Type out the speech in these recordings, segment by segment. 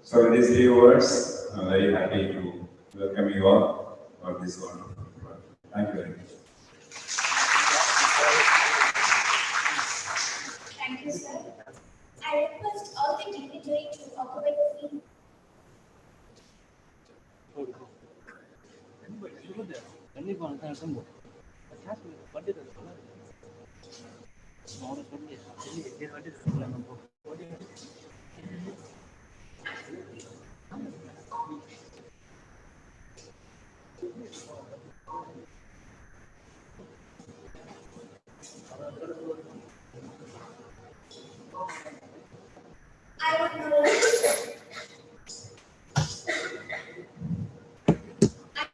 So with these few words, I'm very happy to welcome you all for this wonderful program. Thank you very much. Thank you, sir. I request all the dignitary to occupy the seat. I would now like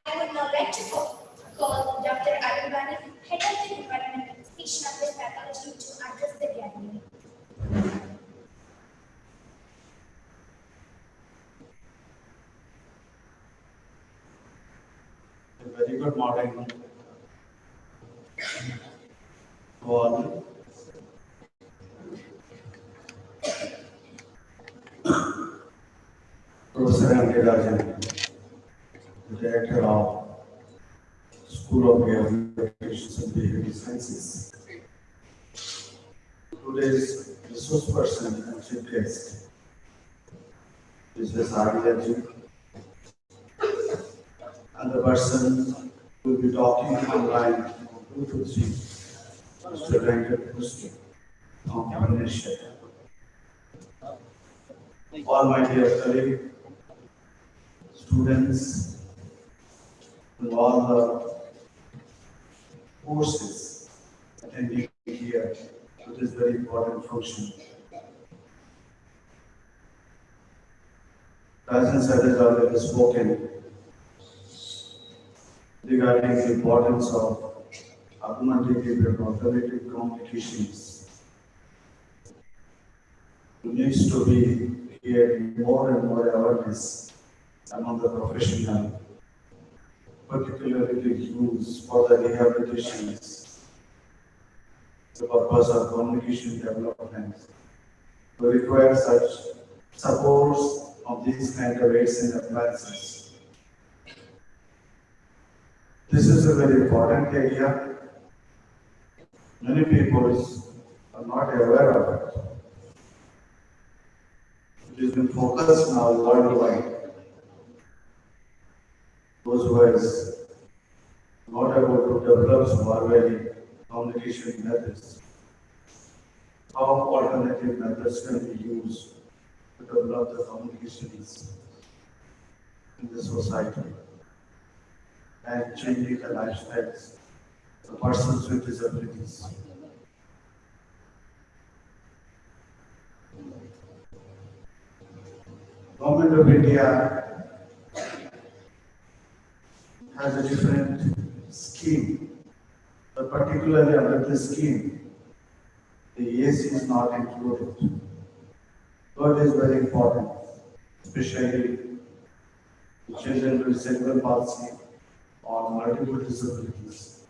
I would now like to call Dr. Adivani, Head of the Department, Speech Language Pathology, to address the gathering. A very good morning to all. Professor Rajan, the Director of School of Rehabilitation and Behavioral Sciences. Today's resource person and chief guest is Ms. Aditya, and the person who will be talking online on 2 to 3 Mr. Venkat Krishna from Malaysia. All my dear colleagues, students, and all the courses attending here to this very important function. Rajan sir has already spoken regarding the importance of argumentative and authoritative communications. There needs to be here more and more awareness among the professional, particularly the use for the rehabilitations, the purpose of communication development. We require such supports of these kind of aids and appliances. This is a very important area. Many people are not aware of it. It has been focused now worldwide. Those who is not able to develop some communication methods, how alternative methods can be used to develop the communications in the society and changing the lifestyles of persons with disabilities. Government of India has a different scheme, but particularly under this scheme, the AAC is not included. But it is very important, especially the children with cerebral palsy or multiple disabilities.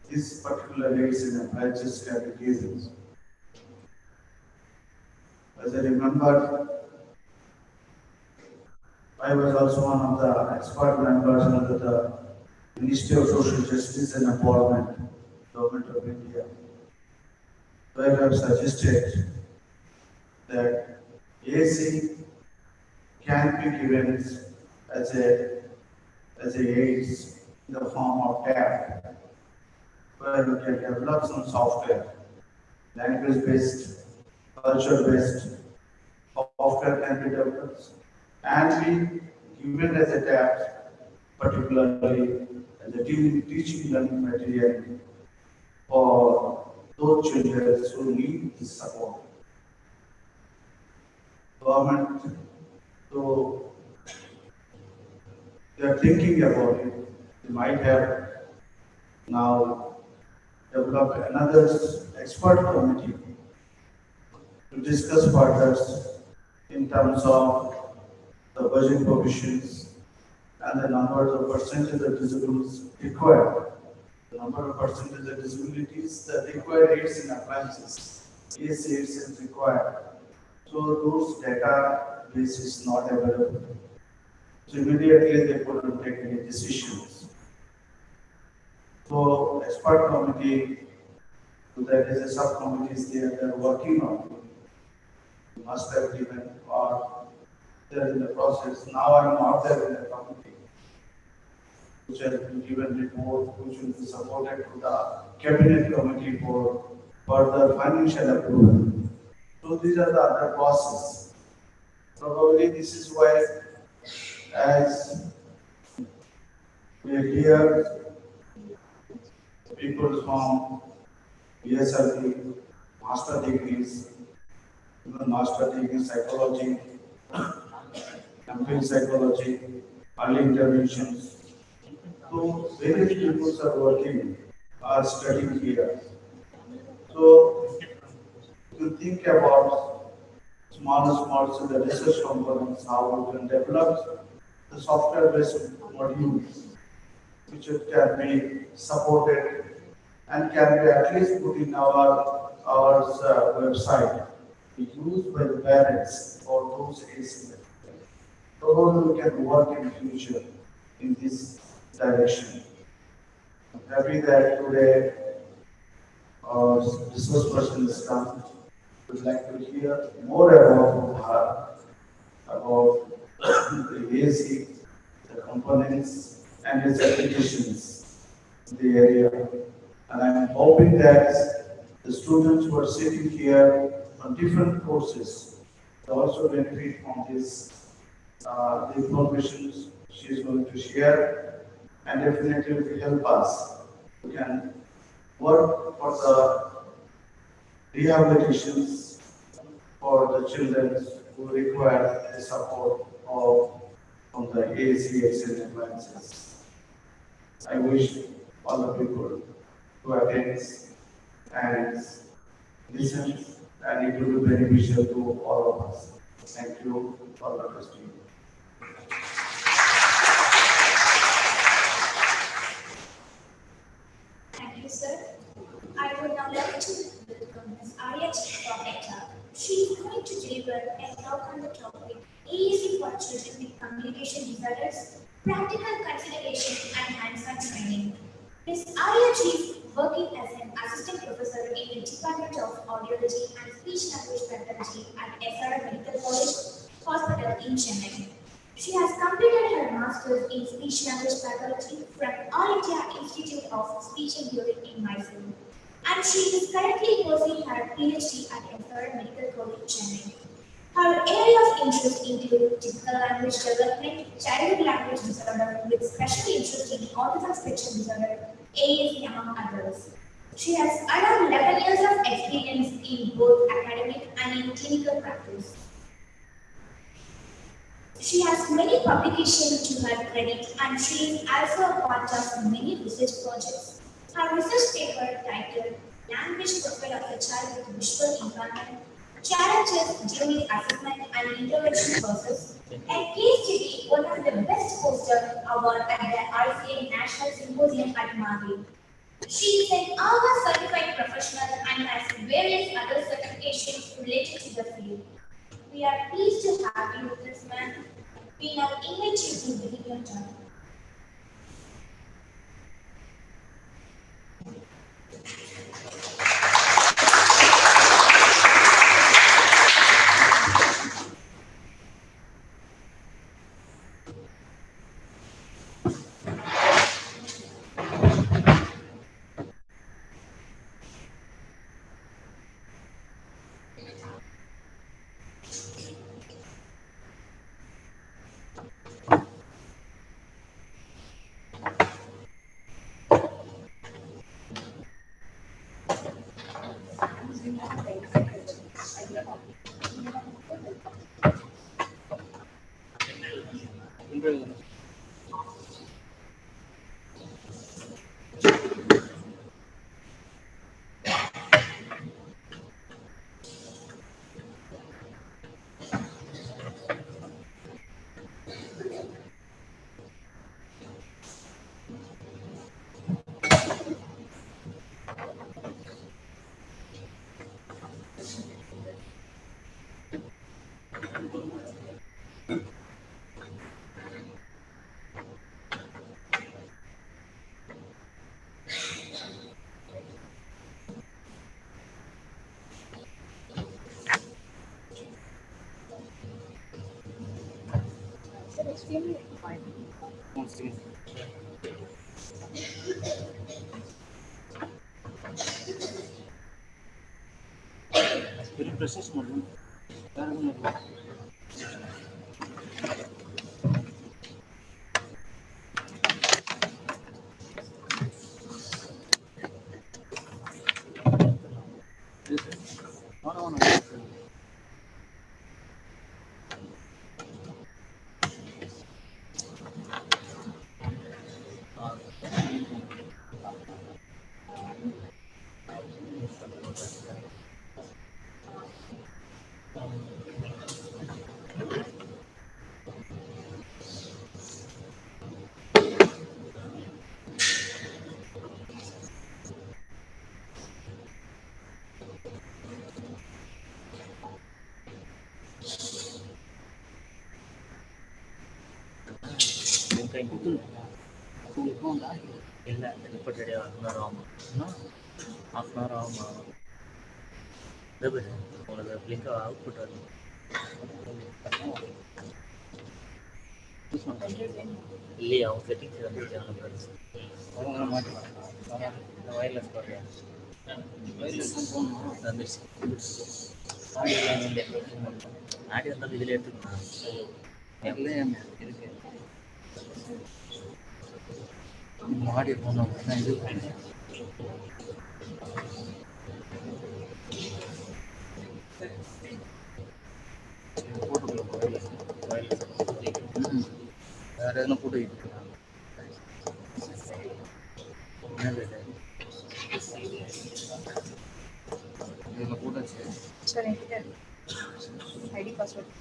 This particular aids and appliances can be cases. As I remember, I was also one of the expert members under the Ministry of Social Justice and Empowerment, Government of India, where I have suggested that AAC can be given as a aids in the form of tab, where we can develop some software, language-based, culture-based software can be developed and be given as a tab, particularly as a teaching learning material for those children who need this support. Government, so they are thinking about it. They might have now developed another expert committee to discuss further in terms of the budget provisions and the number of percentage of disabilities required. The number of percentage of disabilities that require aids and appliances. Yes, aids is required. So those data this is not available. So immediately they couldn't take any decisions. So expert committee, so there is a subcommittees there, they are working on it. You must have given or they're in the process. Now I'm not there in the committee, which has been given report, which will be supported to the cabinet committee for further financial approval. So these are the other processes. Probably this is why, as we hear people from ESLP, master degrees, even master degree in psychology, MPhil psychology, early interventions. So various people are working, are studying here. So you think about small, so the research components, how we can develop the software-based modules, which it can be supported and can be at least put in our website, be used by the parents or those AAC. Probably we can work in future in this direction. I'm happy that today our resource person has come. Would like to hear more about her, about the AAC, the components, and its applications in the area. And I'm hoping that the students who are sitting here on different courses will also benefit from this, the information she is going to share, and definitely will help us. We can work for the rehabilitations for the children who require the support of from the AAC Excel advances. I wish all the people who attend and listen, and it will be beneficial to all of us. Thank you for the question. Thank you, sir. I would now like to welcome Ms. Arya Chitraketa. She is going to deliver a talk on the topic AAC for children with communication disorders, practical consideration and hands-on training. Ms. Arya is working as an assistant professor in the Department of Audiology and Speech Language Pathology at SRM Medical College Hospital in Chennai. She has completed her master's in speech language pathology from All India Institute of Speech and Hearing in Mysore, and she is currently pursuing her PhD at SRM Medical College, Chennai. Her area of interest include typical language development, childhood language disorder with special interest in autism spectrum disorder, AAC among others. She has around 11 years of experience in both academic and in clinical practice. She has many publications to her credit, and she is also a part of many research projects. Her research paper titled Language Profile of a Child with Visual Impairment, Challenges During Assessment and Intervention Process, and case study one of the best poster award at the ICA National Symposium at Mali. She is an AAC certified professional and has various other certifications related to the field. We are pleased to have you with us, ma'am. We now invite you to begin your talk. extremely fine. இல்லை இப்போ ready ஆகும் half an hour ஆகும் உங்களுக்கு link output வரும் இல்லையா அவங்க settings வந்து wireless பாருங்க வந்துருச்சு ஆடி வந்தாலும் இதில் எடுத்துக்கணும் இருக்கு மாடி போனோம் இது வேற எதுனா போட்டு இதில் போட்டாச்சு சார் என்கிட்ட ஐடி பாஸ்வேர்ட்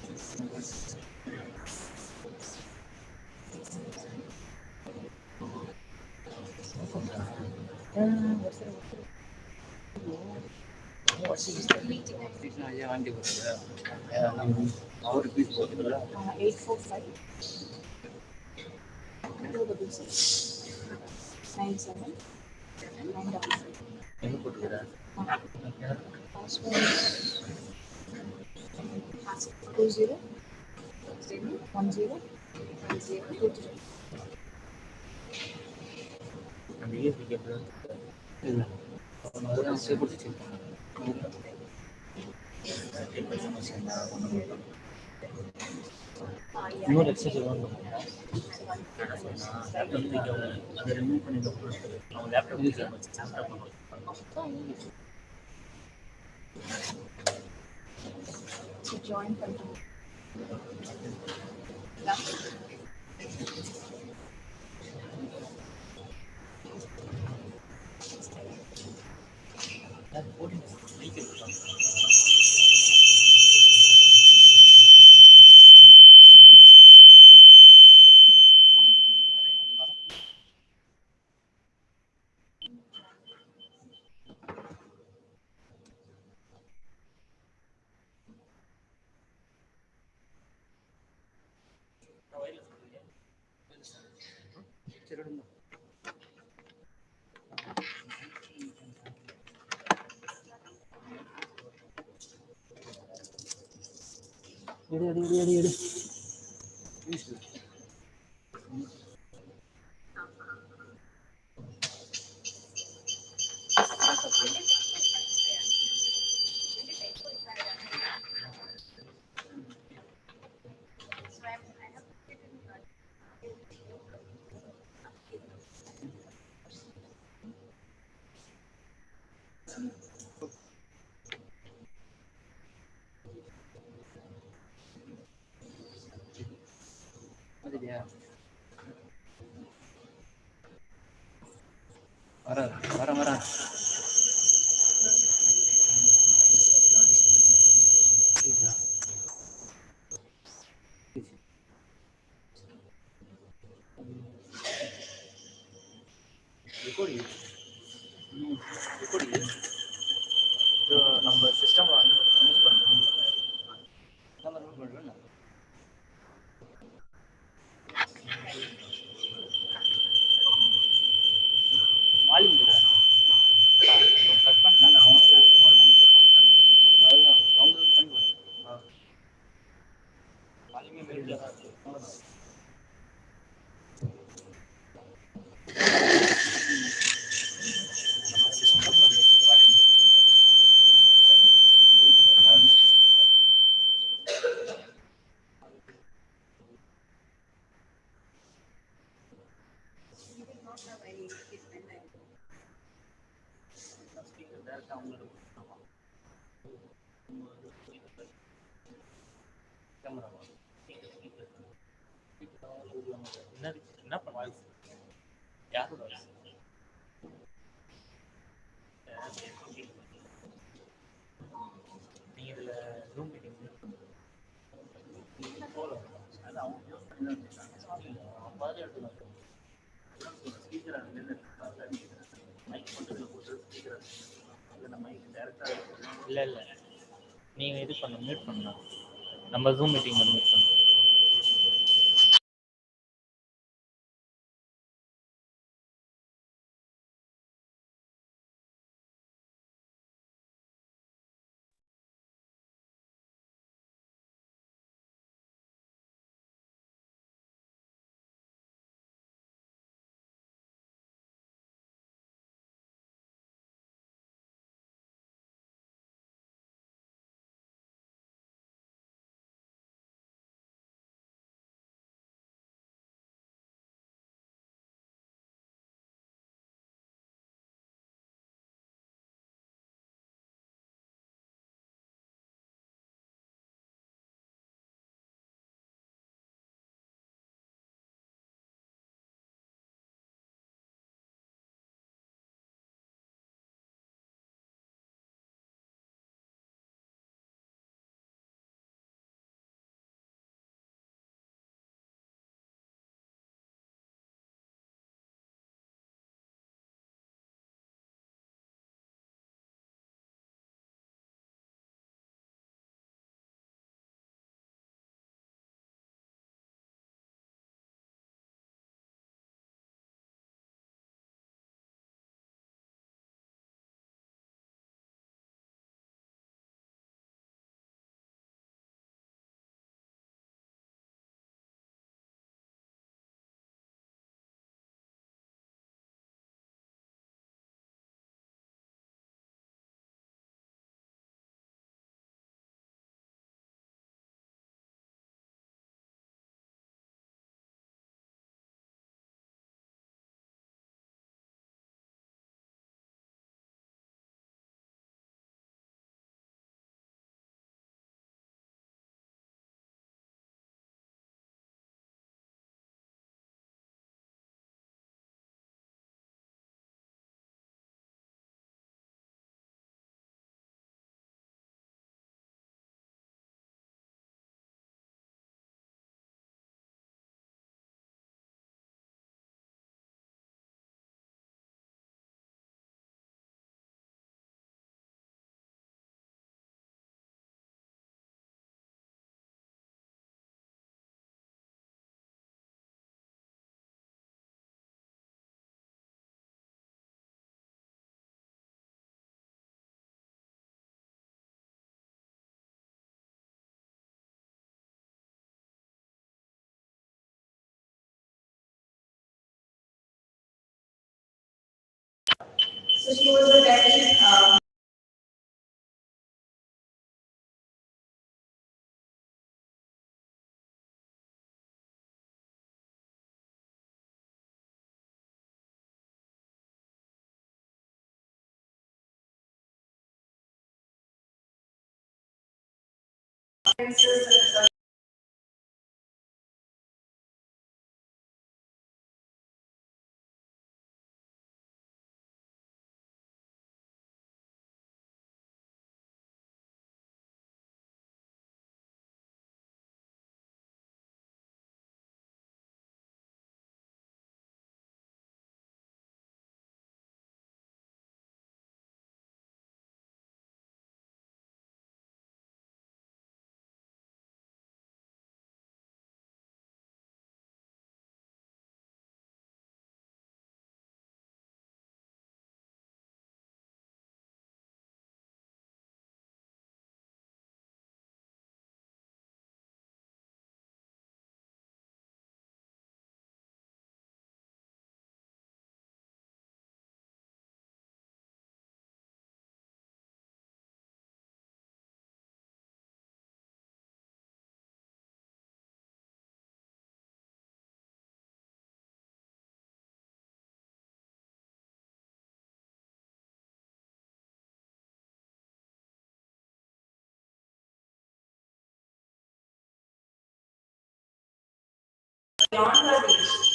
ஐயா வாங்கி கொடுக்குறேன் அவர் பீஸ் போட்டுக்கிறேன் 845 97 955 எங்கே போட்டுக்கிறேன் பாஸ்வேர்ட் 20 10 23 அந்த இஎஸ்பி கேபிள் இல்லை அதுதான் பிடிச்சி இன்னொரு எக்ஸசைஸ் வாங்கணும் லேப்டாப் அதை ரிமூவ் பண்ணி அவங்க லேப்டாப் லேப்டாப் ஜாயின் பண்ணுறேன் எடு வரேன் நம்ம சிஸ்டம் யூஸ் பண்ணுறோம் வால்யூம் கூட கட் பண்ணிட்டாங்க அதுதான் அவங்களுக்கு பண்ணி வால்யூமே வெளியில் தான் இருக்கு கேமராவா என்ன என்ன பண்ண யாரோட நீங்க இதுல ரூம் மீட்டிங் போகல அது அவங்க யூஸ் பண்ணி தான் இருக்காங்க பாதி இடத்துல ஸ்பீக்கர் மைக் மட்டும் போட்டு ஸ்பீக்கர் அதில் மைக் டேரெக்டாக இல்லை இல்லை நீங்கள் இது பண்ண மியூட் பண்ணலாம் நம்ம ஜூம் மீட்டிங் மியூட் பண்ணலாம் So she was a very beyond her age.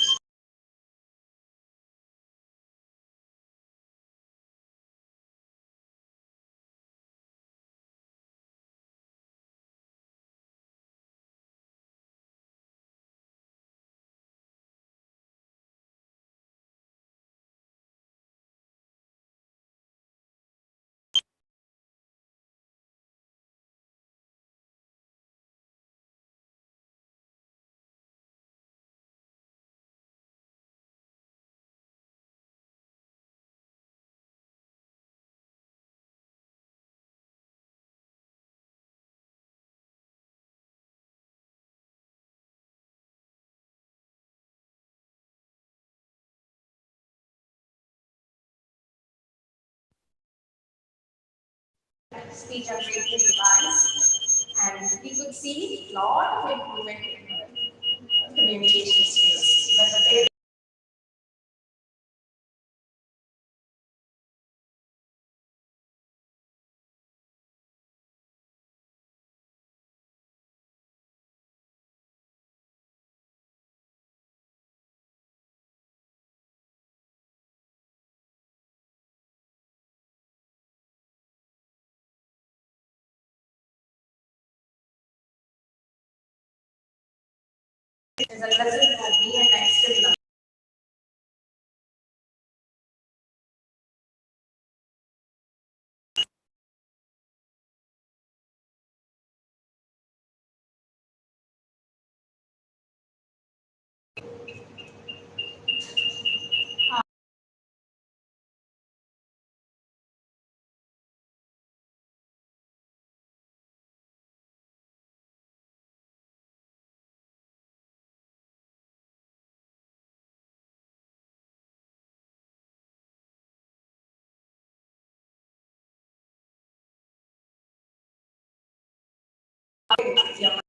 Speech and rating device, and we could see a lot of improvement in her communication skills. Even the very is a lesson for me, and I still love. Yeah.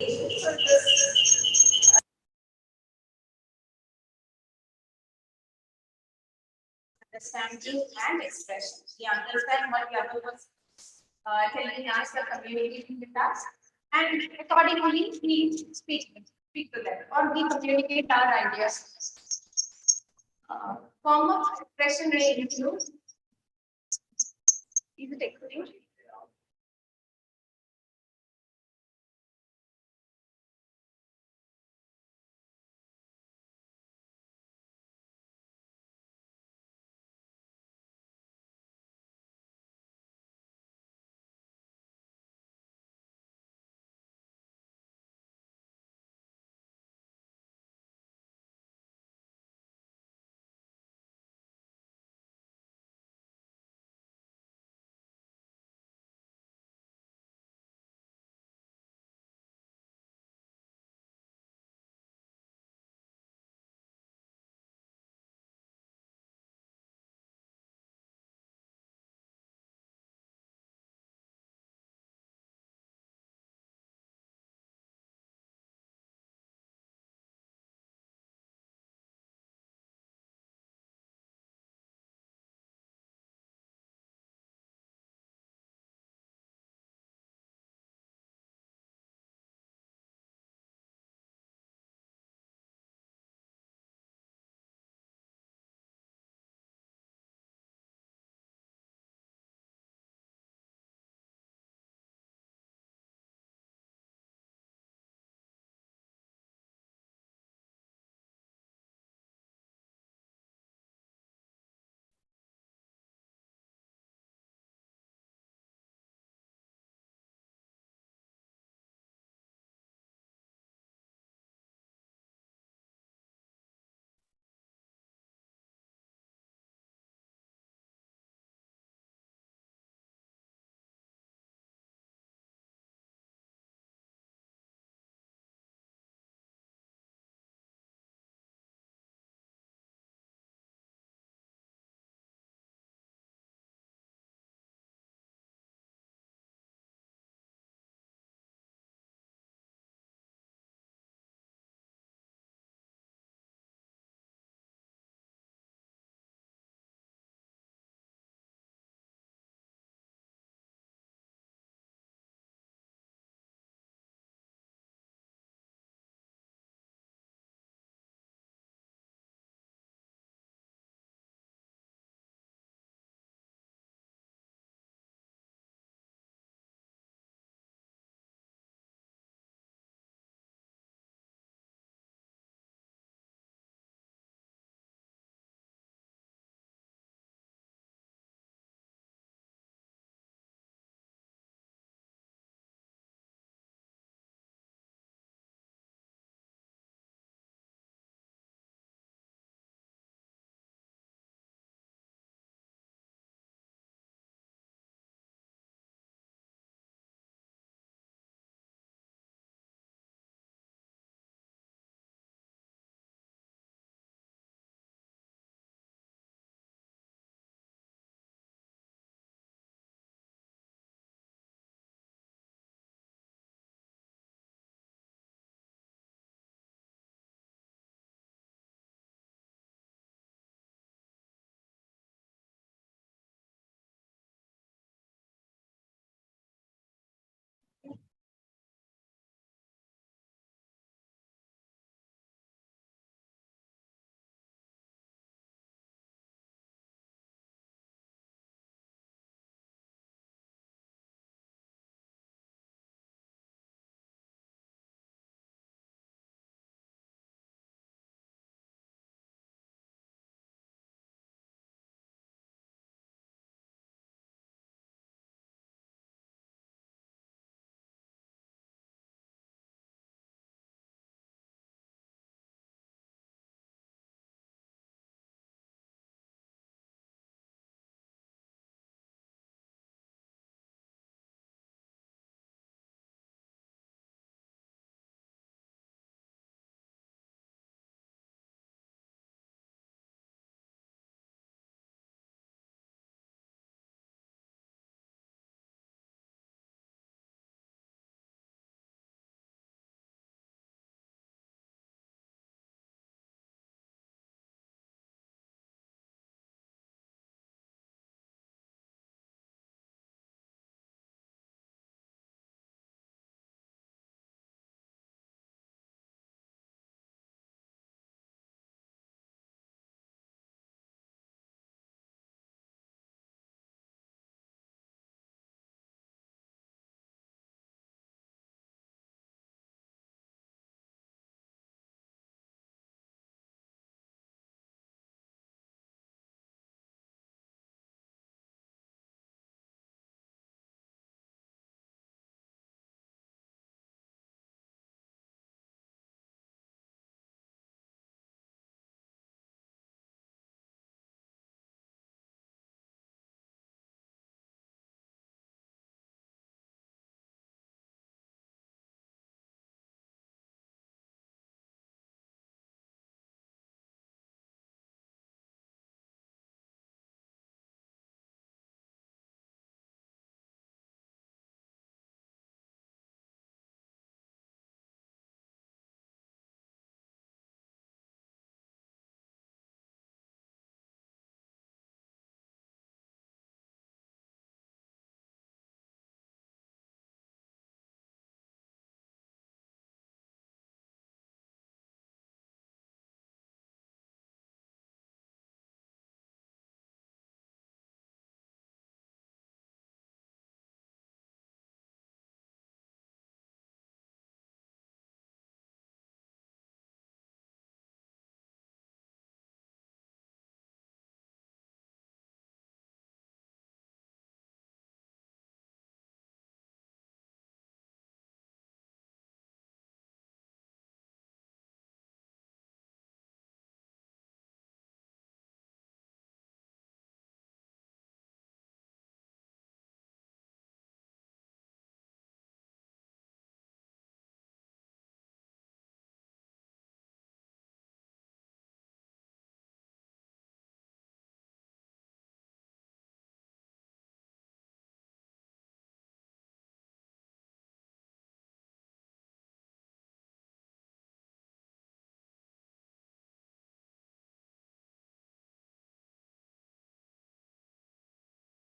So this understanding and expression. We understand what the other was telling us, the communicating with us, and accordingly we speak to them or we communicate our ideas. Form of expression may include is it equity?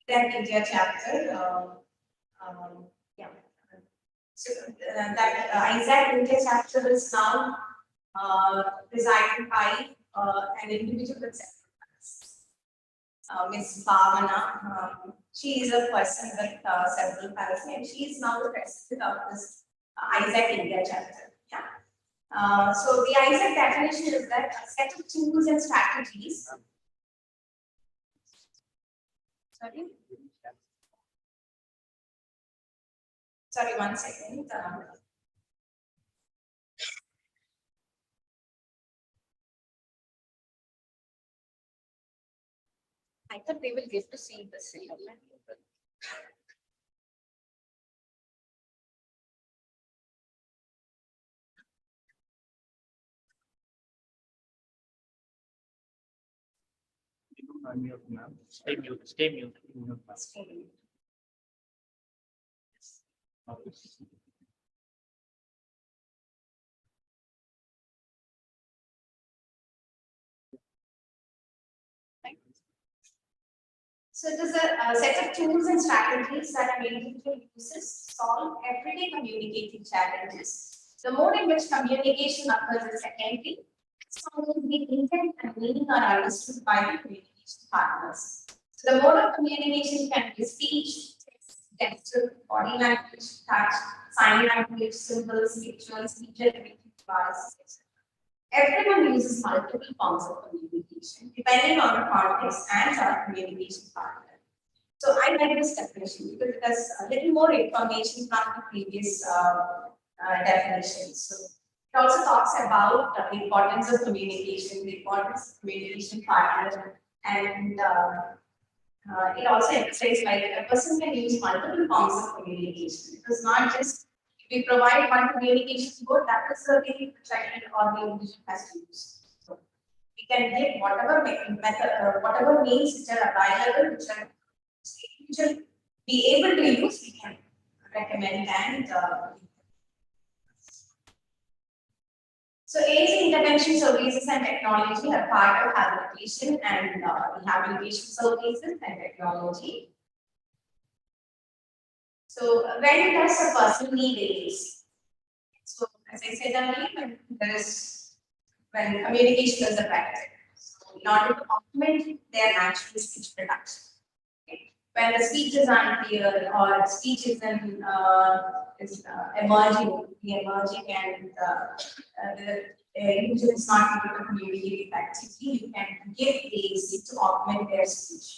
then India chapter. Yeah. So that AAC India chapter is now presided by an individual with Ms. Bhavana. She is a person with several parents, and she is now the president of this AAC India chapter. Yeah. So the AAC definition is that a set of tools and strategies. Sorry. Sorry, one second. I thought they will get to see the same. Unmute, ma'am. Stay mute. Stay mute. Mute, ma'am. Okay. So it is a set of tools and strategies that an individual uses to solve everyday communicating challenges. The mode in which communication occurs is secondary. So the intent and meaning are understood by the communication partners. So the mode of communication can be speech, text, body language, touch, sign language, symbols, pictures, speech-generated devices, etc. Everyone uses multiple forms of communication depending on the context and our communication partner. So I like this definition because it has a little more information from the previous definitions. So it also talks about the importance of communication, the importance of communication partner, and it also emphasizes like a person can use multiple forms of communication. It is not just if we provide one communication mode, that is the thing which I or the individual has to use. So we can give whatever method, whatever means which are available, which are individual be able to use, we can recommend and so AAC intervention services and technology are part of habilitation and rehabilitation services and technology. So when does a person need AAC? So as I said earlier, when communication is affected. So in order to augment their natural speech production. Okay. When the speech is unclear or speech is emerging, and the user is not able to communicate effectively, you can give AAC to augment their speech.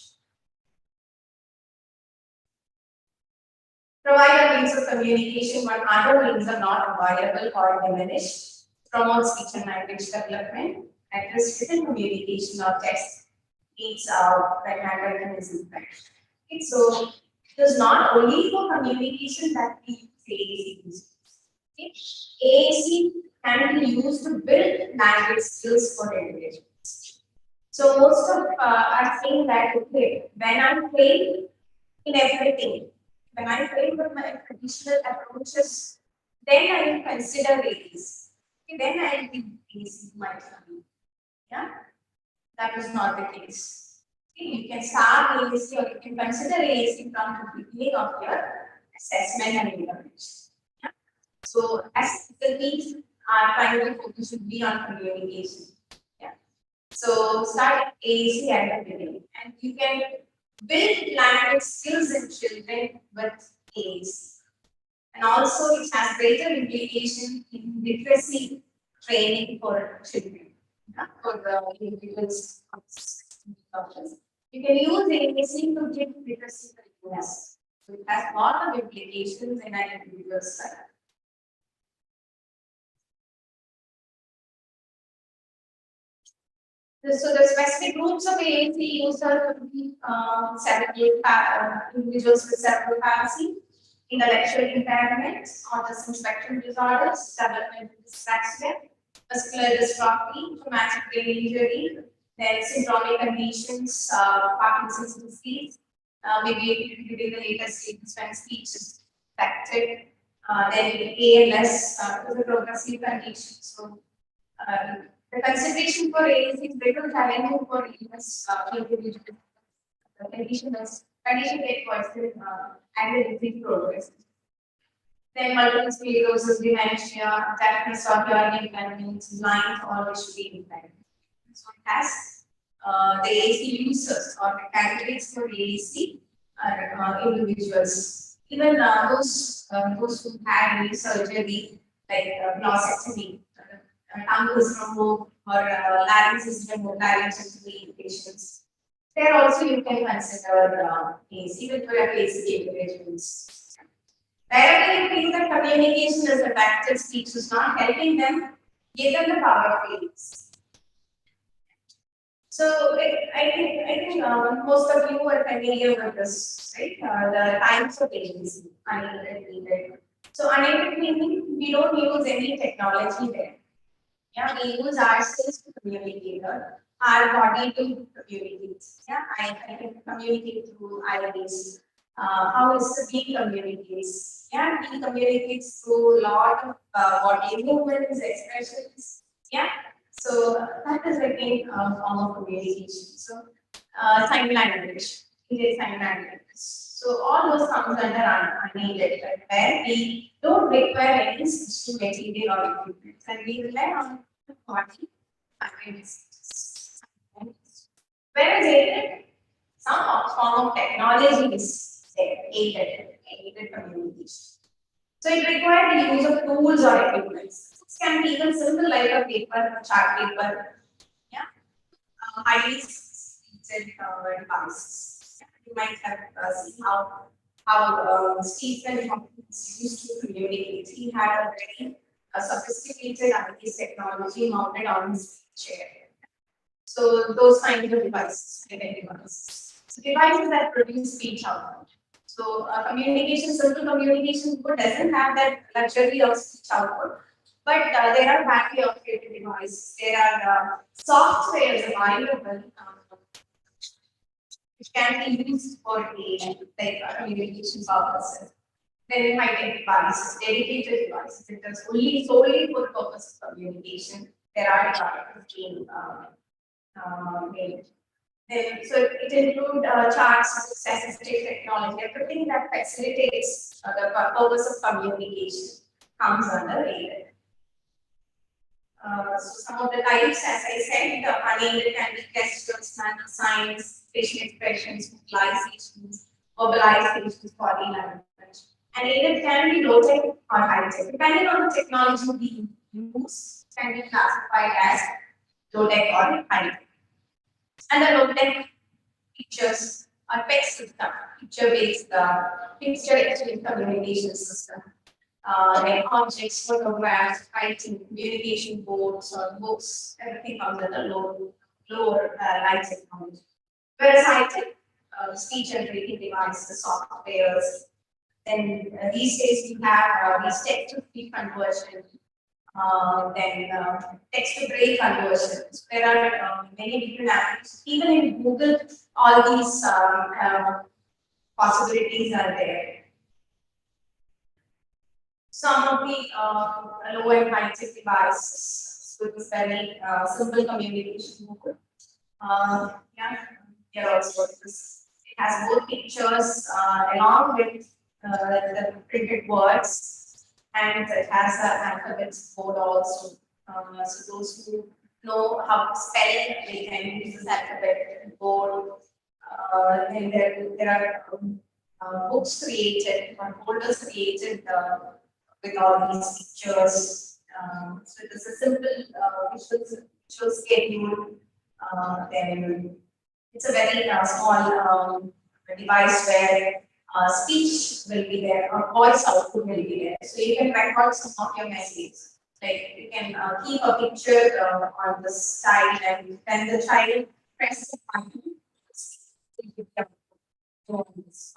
Provide a means of communication when other means are not available or diminished. Promote speech and language development. Address written communication or text needs when handwriting is impaired. Okay, so it is not only for communication that we use AAC. Okay. AAC can be used to build language skills for individuals. So most of are saying that okay, when I fail in everything, when I fail with my traditional approaches, then I will consider AAC. Okay, then I will give AAC to my family. Yeah, that is not the case. Okay, you can start AAC or you can consider AAC from the beginning of your assessment and intervention. Yeah? So, as the needs our primary focus should be on communication. Yeah. So, start AAC at the beginning, and you can build language skills in children with AAC. And also, it has greater implication in literacy training for children. For the individuals. You can use AAC to give literacy curriculums. So it has a lot of implications in an individual's life. So the specific groups of AAC used are several individuals with cerebral palsy, intellectual impairments, autism spectrum disorders, developmental dyslexia, muscular dystrophy, traumatic brain injury, then syndromic conditions, Parkinson's disease, maybe during the later stages when speech is affected, then ALS is a progressive condition. So the consideration for AAC is very challenging for ALS individuals. The condition is condition get worsened and the disease progress. Then multiple sclerosis, dementia, deafness or hearing impairments, blind or visually impaired. So it has the AAC users or the candidates for AAC are individuals. Even those who had any surgery like glossectomy, tongue is removed or larynx is removed, laryngectomy patients. There also you can consider AAC even for AAC individuals. Directly increase the communication is effective speech is not helping them give them the power of feelings. So I think most of you are familiar with this, right? The types of agency, unaided, aided. So unaided meaning we don't use any technology there. Yeah, we use ourselves to communicate, our body to communicate. Yeah, I can communicate through eyes. How is the bee communicates? Yeah, bee communicates through a lot of body movements, expressions. Yeah, so that is again a form of communication. So sign language, it is sign language. So all those comes under unaided, right, where we don't require any special material or equipment, and we rely on the body awareness. Whereas aided, some form of technology is there, aided communication. So it requires the use of tools or equipment. It can be even simple like a paper, a chart paper, yeah, highly seated devices. Yeah. You might have seen how Stephen Hawking used to communicate. He had a very sophisticated IT technology mounted on his chair. So those kinds of devices, devices. So devices that produce speech output. So communication, simple communication code doesn't have that luxury of speech output, but there are battery operated devices. There are softwares available which can be used for communication purposes. Then high-tech devices, dedicated devices. It is only solely for the purpose of communication. There are being made. Then, so it includes charts, assistive technology, everything that facilitates the purpose of communication comes under aided. So some of the types, as I said, the unaided can be gestures, signs, facial expressions, vocalizations, verbalizations, body language. And aided can be low tech or high tech, depending on the technology we use, can be classified as low tech or high tech. And the low tech features are PEX system, picture-based picture-exchange communication system. Like objects, photographs, writing, communication boards or books, everything comes under lower light technology. Whereas high-tech, speech generating devices, softwares, then these days we have these text-to-speech conversion, then text-to-braille conversions. There are many different apps. Even in Google, all these possibilities are there. Some of the low and high tech devices with this very simple communication mode. Yeah, here also this. It has both pictures along with the printed words, and it has an alphabets board also. So those who know how to spell, they can use this alphabet board. Then there are books created or folders created with all these pictures. So it is a simple visual schedule. Then it's a very small device where speech will be there or voice output will be there. So you can record some of your messages. Like you can keep a picture on the side, and then the child presses a button,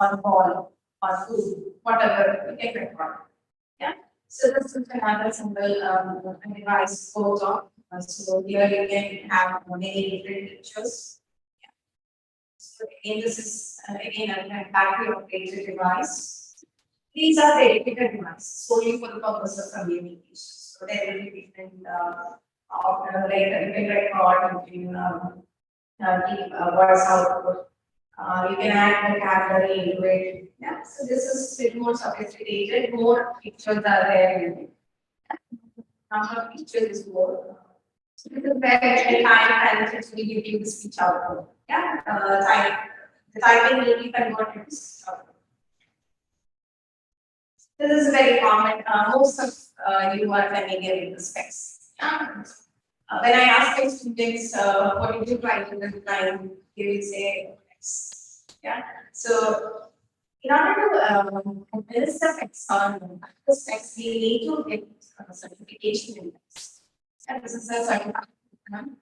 on ball or food, whatever you can record. Yeah. So this is another simple device goes on. So here you can have many different pictures. Yeah. So again, this is again a battery operated device. These are dedicated devices solely for the purpose of communication. So there will be different like you can record, you can keep voice output. You can add vocabulary into it. Yeah, so this is a bit more sophisticated, more pictures are there in it. Number of pictures is more. So this is where the time benefits will give you the speech output. Yeah, the typing will be converted to speech output. This is very common. Most of you are familiar with the specs. Yeah. When I ask my students, what did you write in the design, they will say X. Yeah. So in order to build the specs on the specs, we need to get certification in this. And this is a certification.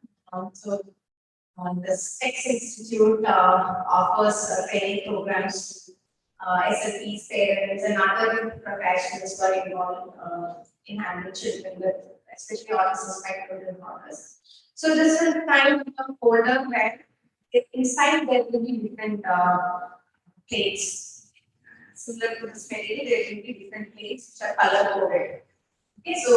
The Specs Institute offers training programs to SLPs, parents, and other professionals who are involved in handling children with especially autism spectrum disorders. So this is kind of a folder where inside there will be different plates. Similar to this material, there will be different plates which are color coded. Okay, so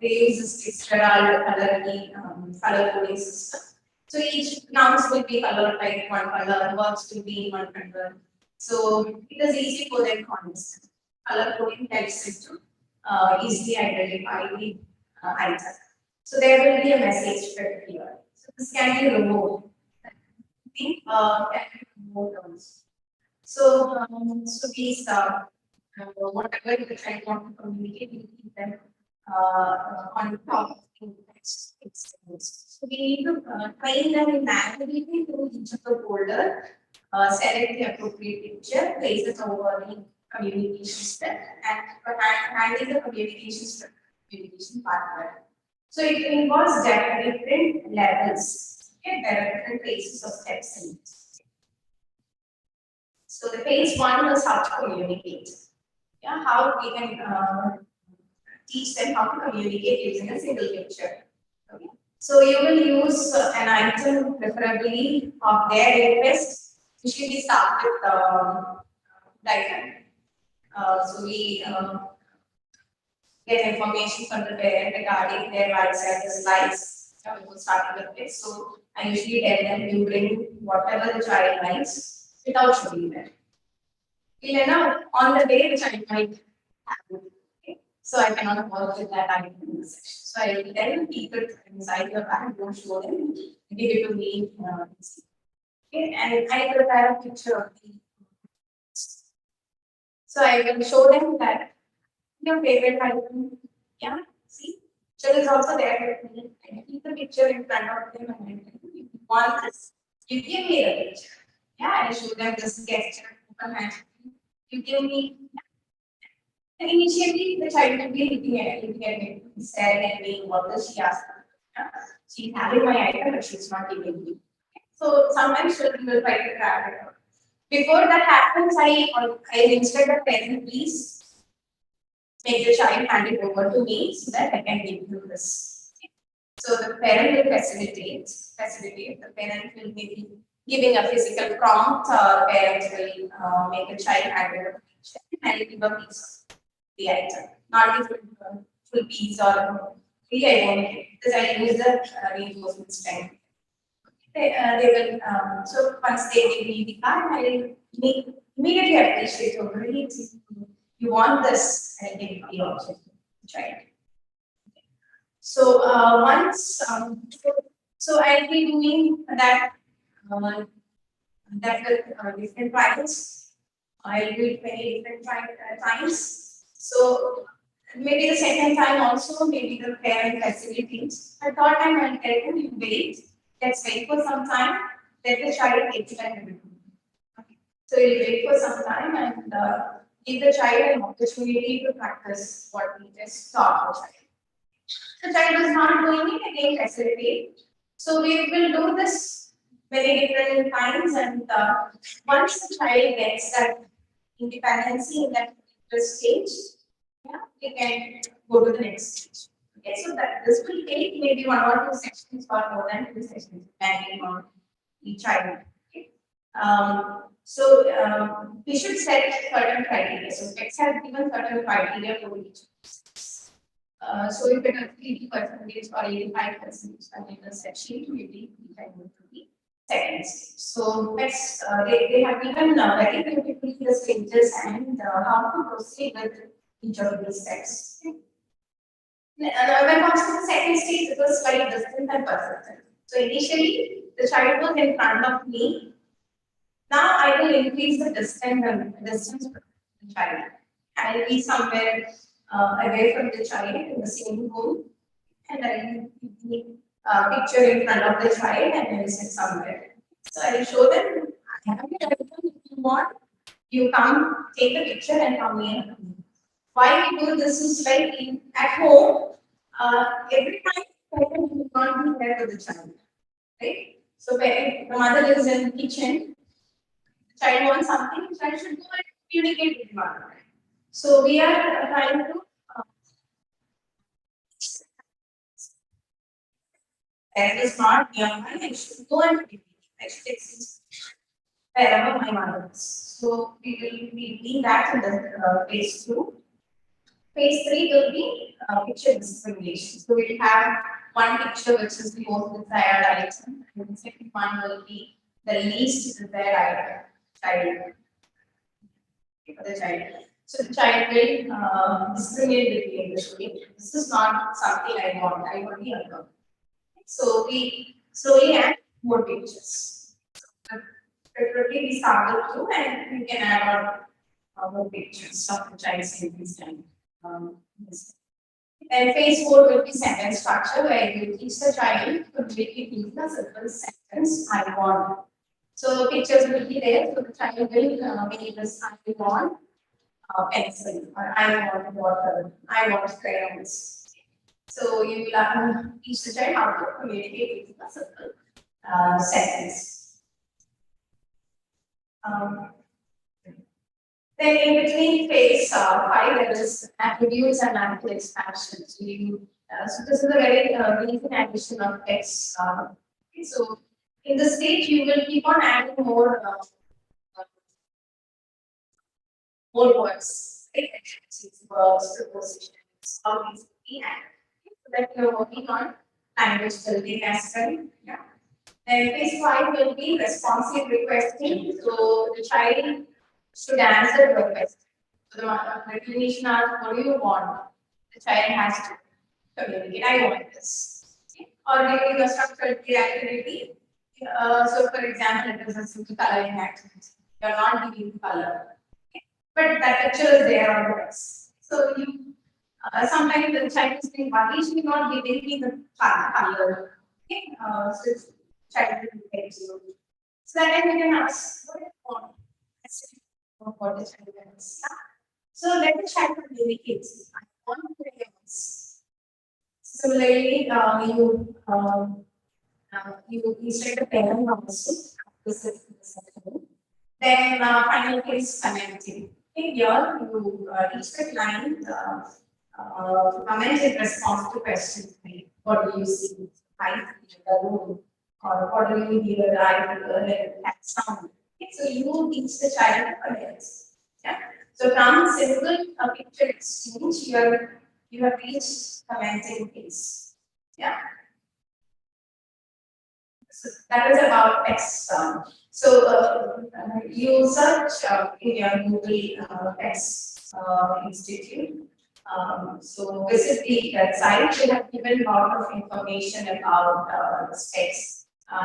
they use this Fitzgerald color coding system. So each nouns will be colored like one color, verbs will be in one color. So it is easy for them to understand. Color coding helps them to easily identify the item. So there will be a message printed here. So this can be removed. Can be removed also. So, these whatever you try to communicate, you keep them on top of the text. So we need to train them manually through each of the folder, select the appropriate picture, place it over the communication step, and handle the communication step, communication partner. So it involves different levels. Okay, there are different phases of steps in it. So the phase one was how to communicate. Yeah, how we can teach them how to communicate using a single picture. Okay. So you will use an item preferably of their interest. Usually we start with diagram. So we get information from the parent regarding their rights and dislikes. We will start with this. So I usually tell them you bring whatever the child likes without showing them. You know, on the day the child might have. So I cannot work with that item in the session. So I will tell them keep it inside your bag, don't show them, give it to me. Okay, and I prepare a picture of the. So I will show them that your favorite item. Yeah, see, picture is also there with me. I keep the picture in front of them and I tell you want this, you give me the picture. Yeah, I show them this gesture, open hand. You give me. And initially, the child will be looking at me, staring at me, what does she ask? She's having my item, but she's not giving me. So sometimes children will try to grab it. Before that happens, I instead of parent, please make the child hand it over to me so that I can give you this. So the parent will facilitate. The parent will be giving a physical prompt, parent will make a child hand over and give a piece the item, not the full piece or free I won't get because I use the reinforcement strength. They will, so once they give me the card, I will immediately appreciate over really you want this and give the object. Right. So once so I'll be doing that with different trials. I'll do it many different times. So maybe the second time also, maybe the parent facilitates. The third time I'll tell them, you wait, let's wait for some time, let the child take it and everything. Okay. So you'll wait for some time and give the child an opportunity to practice what we just taught the child. The child is not doing it, again facilitate. So we will do this many different times and once the child gets that independency in that particular stage, yeah, we can go to the next stage. Okay, so that this will take maybe 1 or 2 sessions or more than 2 sessions, depending on each child. Okay. We should set certain criteria. So specs have given certain criteria for each. So if it is 80% or 85% on the section, maybe we can move to the seconds. So they have given very beautifully the stages and how to proceed with each of these steps. When it comes to the second stage, it was slight distance and persistence. So initially, the child was in front of me. Now I will increase the distance from the child. I will be somewhere away from the child in the same room, and I will keep the picture in front of the child and I will sit somewhere. So I will show them, I have it, if you want, you come, take the picture and come here. Why we do this is like at home, every time parent will not be there to the child, right? So when the mother is in the kitchen, the child wants something, the child should go and communicate with the mother. So we are trying to parent is not nearby, I should go and communicate. I should exist wherever my mother is. So we will be doing that in the phase 2. Phase 3 will be picture discrimination. So we'll have one picture which is the most desired item, and the second one will be the least desired item for the child. So the child will discriminate between the two. This is not something I want. I want the other. So we slowly add more pictures. Preferably we start with 2 and we can add on more pictures of the child this time. And phase 4 will be sentence structure where you teach the child to make it in a simple sentence, I want. So pictures will be there, so the child will make this I want pencil, or I want water, I want crayons. So you will have to teach the child how to communicate in a simple sentence. Then in between phase 5, there is attributes and mantle expansion. So, so this is a very recent addition of text. Okay, so in this stage, you will keep on adding more words, right? Adjectives, verbs, prepositions, all these will be added. Okay, so that you are working on language building as well. Yeah. Then phase 5 will be responsive requesting. So the child should answer to a question. So the clinician asks, what do you want? The child has to communicate, I want this. Okay. Or maybe the structured activity. So for example, it is a simple coloring activity. You are not giving color. Okay. But that picture is there on the desk. So you sometimes the child is saying, why is she not giving me the color? Okay. So it's child will get you. So that time you can ask, what do you want? What the child wants. So let the child communicate. I want crayons. Similarly, you set a parent also. This is the second. Then final case commenting. Okay, here you reach the client. Comment in response to questions like what do you see? I see the room. Or what do you hear? I hear that sound. Okay, so you teach the child awareness. Yeah. So from simple picture exchange, you have reached commenting phase. Yeah. So that is about text. So you search in your Google Text Institute. So this is the website. They have given a lot of information about the specs.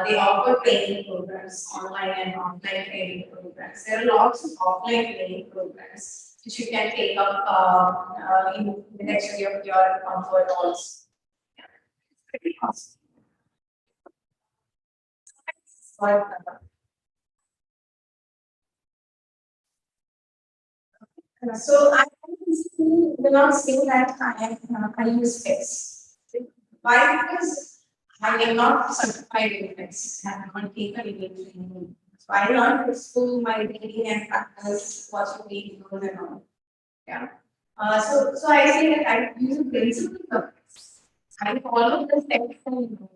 They offer training programs, online and offline training programs. There are lots of offline training programs which you can take up in the next year of your comfort also. Yeah. It's pretty awesome. So I will not say that I use specs. Why? Because I am not certified in this. I have not taken any training. So I learned to school my reading and practice, watching videos and all. Yeah. So I say that I use principles of text. I follow the steps and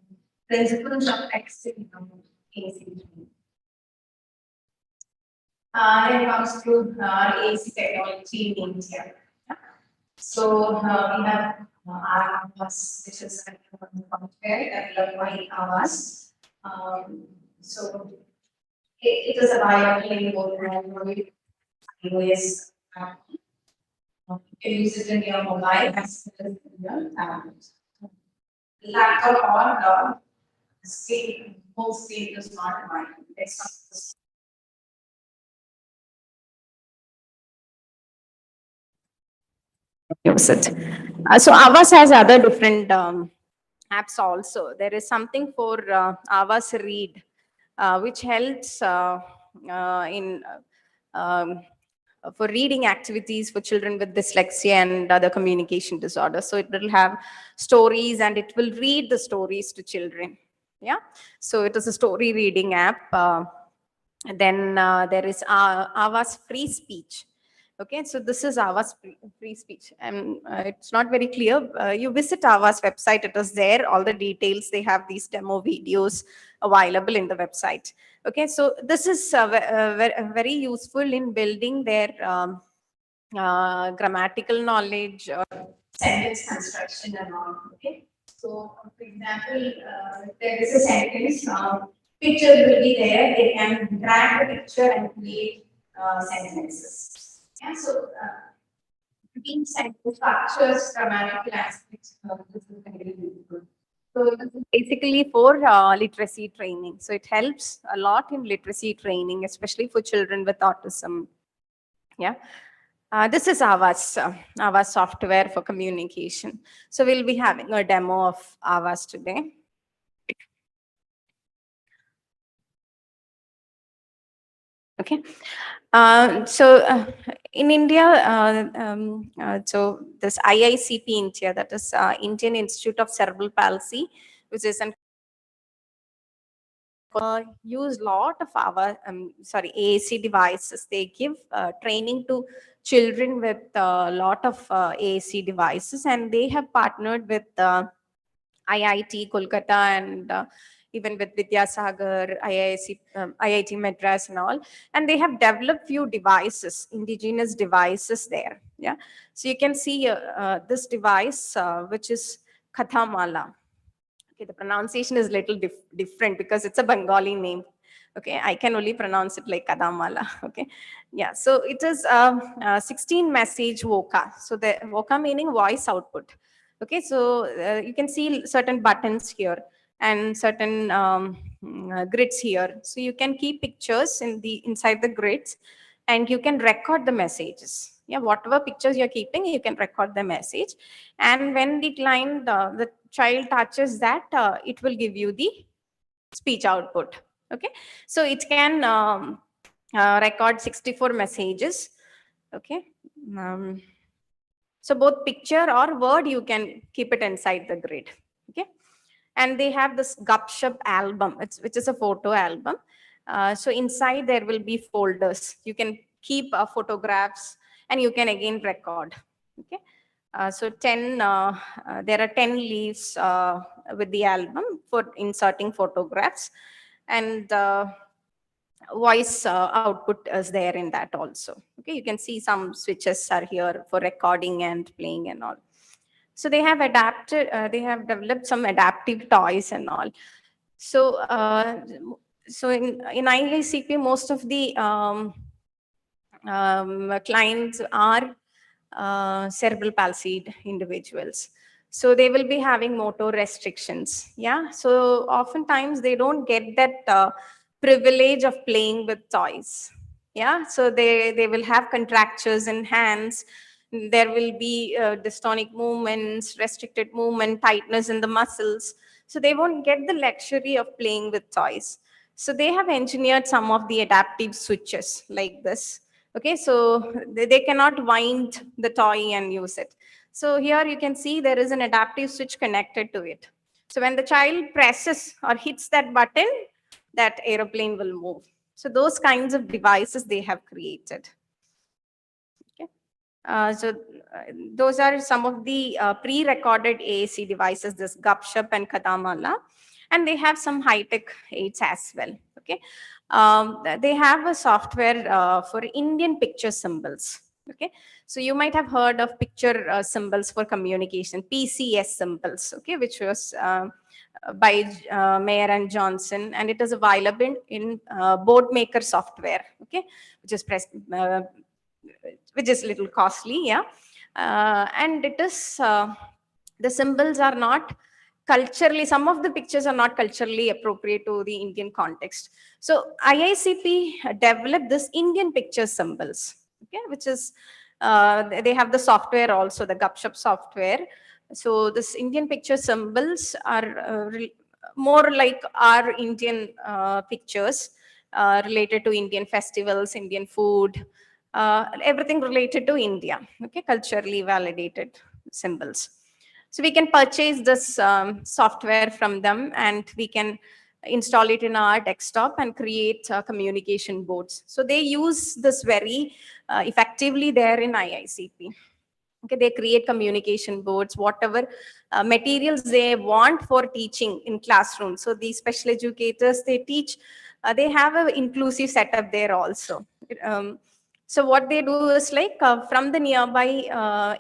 principles of text in AAC. When it comes to AAC technology in India. Yeah. So we have Aavas, which is a software developed by Aavas. So it is available in both Android, iOS. You can use it in your mobile as well as in your tablet. Laptop or screen, whole screen is not mine. Use it. So Avas has other different apps also. There is something for Avas Read, which helps in for reading activities for children with dyslexia and other communication disorders. So it will have stories and it will read the stories to children. Yeah. So it is a story reading app. Then there is Avas Free Speech. Okay, so this is Avas free speech, and it's not very clear. You visit Avas website; it is there. All the details. They have these demo videos available in the website. Okay, so this is very useful in building their grammatical knowledge, sentence construction, and all. Okay, so for example, there is a sentence. Picture will be there. They can drag the picture and create sentences. Yeah, so being sentence structures, grammatical aspects, this is very useful. So this is basically for literacy training. So it helps a lot in literacy training, especially for children with autism. Yeah. This is Avas software for communication. So we'll be having a demo of Avas today. Okay. In India, so this IICP India, that is Indian Institute of Cerebral Palsy, which is an use lot of our AAC devices. They give training to children with a lot of AAC devices, and they have partnered with IIT Kolkata and even with Vidyasagar, IIT Madras and all, and they have developed few devices, indigenous devices there. Yeah, so you can see this device, which is Kathamala. Okay, the pronunciation is little different because it's a Bengali name. Okay, I can only pronounce it like Kadamala. Okay, yeah. So it is 16 message voca. So the voca meaning voice output. Okay, so you can see certain buttons here and certain grids here. So you can keep pictures in the inside the grids, and you can record the messages. Yeah, whatever pictures you're keeping, you can record the message, and when the client, the child touches that, it will give you the speech output. Okay, so it can record 64 messages. Okay, um, so both picture or word, you can keep it inside the grid. Okay, and they have this Gupshup album, which is a photo album. So inside there will be folders. You can keep photographs, and you can again record. Okay, so 10. There are 10 leaves with the album for inserting photographs, and voice output is there in that also. Okay, you can see some switches are here for recording and playing and all. So they have adapted, they have developed some adaptive toys and all. So so in IICP, most of the clients are cerebral palsied individuals. So they will be having motor restrictions. Yeah. So oftentimes they don't get that privilege of playing with toys. Yeah. So they will have contractures in hands. There will be dystonic movements, restricted movement, tightness in the muscles. So they won't get the luxury of playing with toys. So they have engineered some of the adaptive switches like this. Okay, so they cannot wind the toy and use it. So here you can see there is an adaptive switch connected to it. So when the child presses or hits that button, that aeroplane will move. So those kinds of devices they have created. Okay. Those are some of the pre-recorded AAC devices, this Gupshup and Kadamala, and they have some high-tech aids as well. Okay, they have a software for Indian picture symbols. Okay, so you might have heard of picture symbols for communication, PCS symbols, okay, which was by Mayer and Johnson, and it is available in board maker software, okay, which is which is little costly, yeah, and it is the symbols are not culturally, some of the pictures are not culturally appropriate to the Indian context. So IICP developed this Indian picture symbols, okay, which is they have the software also, the Gupshup software. So this Indian picture symbols are more like our Indian pictures related to Indian festivals, Indian food, everything related to India, okay, culturally validated symbols. So we can purchase this software from them, and we can install it in our desktop and create communication boards. So they use this very effectively there in IICP. Okay, they create communication boards, whatever materials they want for teaching in classrooms. So these special educators, they teach, they have an inclusive setup there also. So what they do is like from the nearby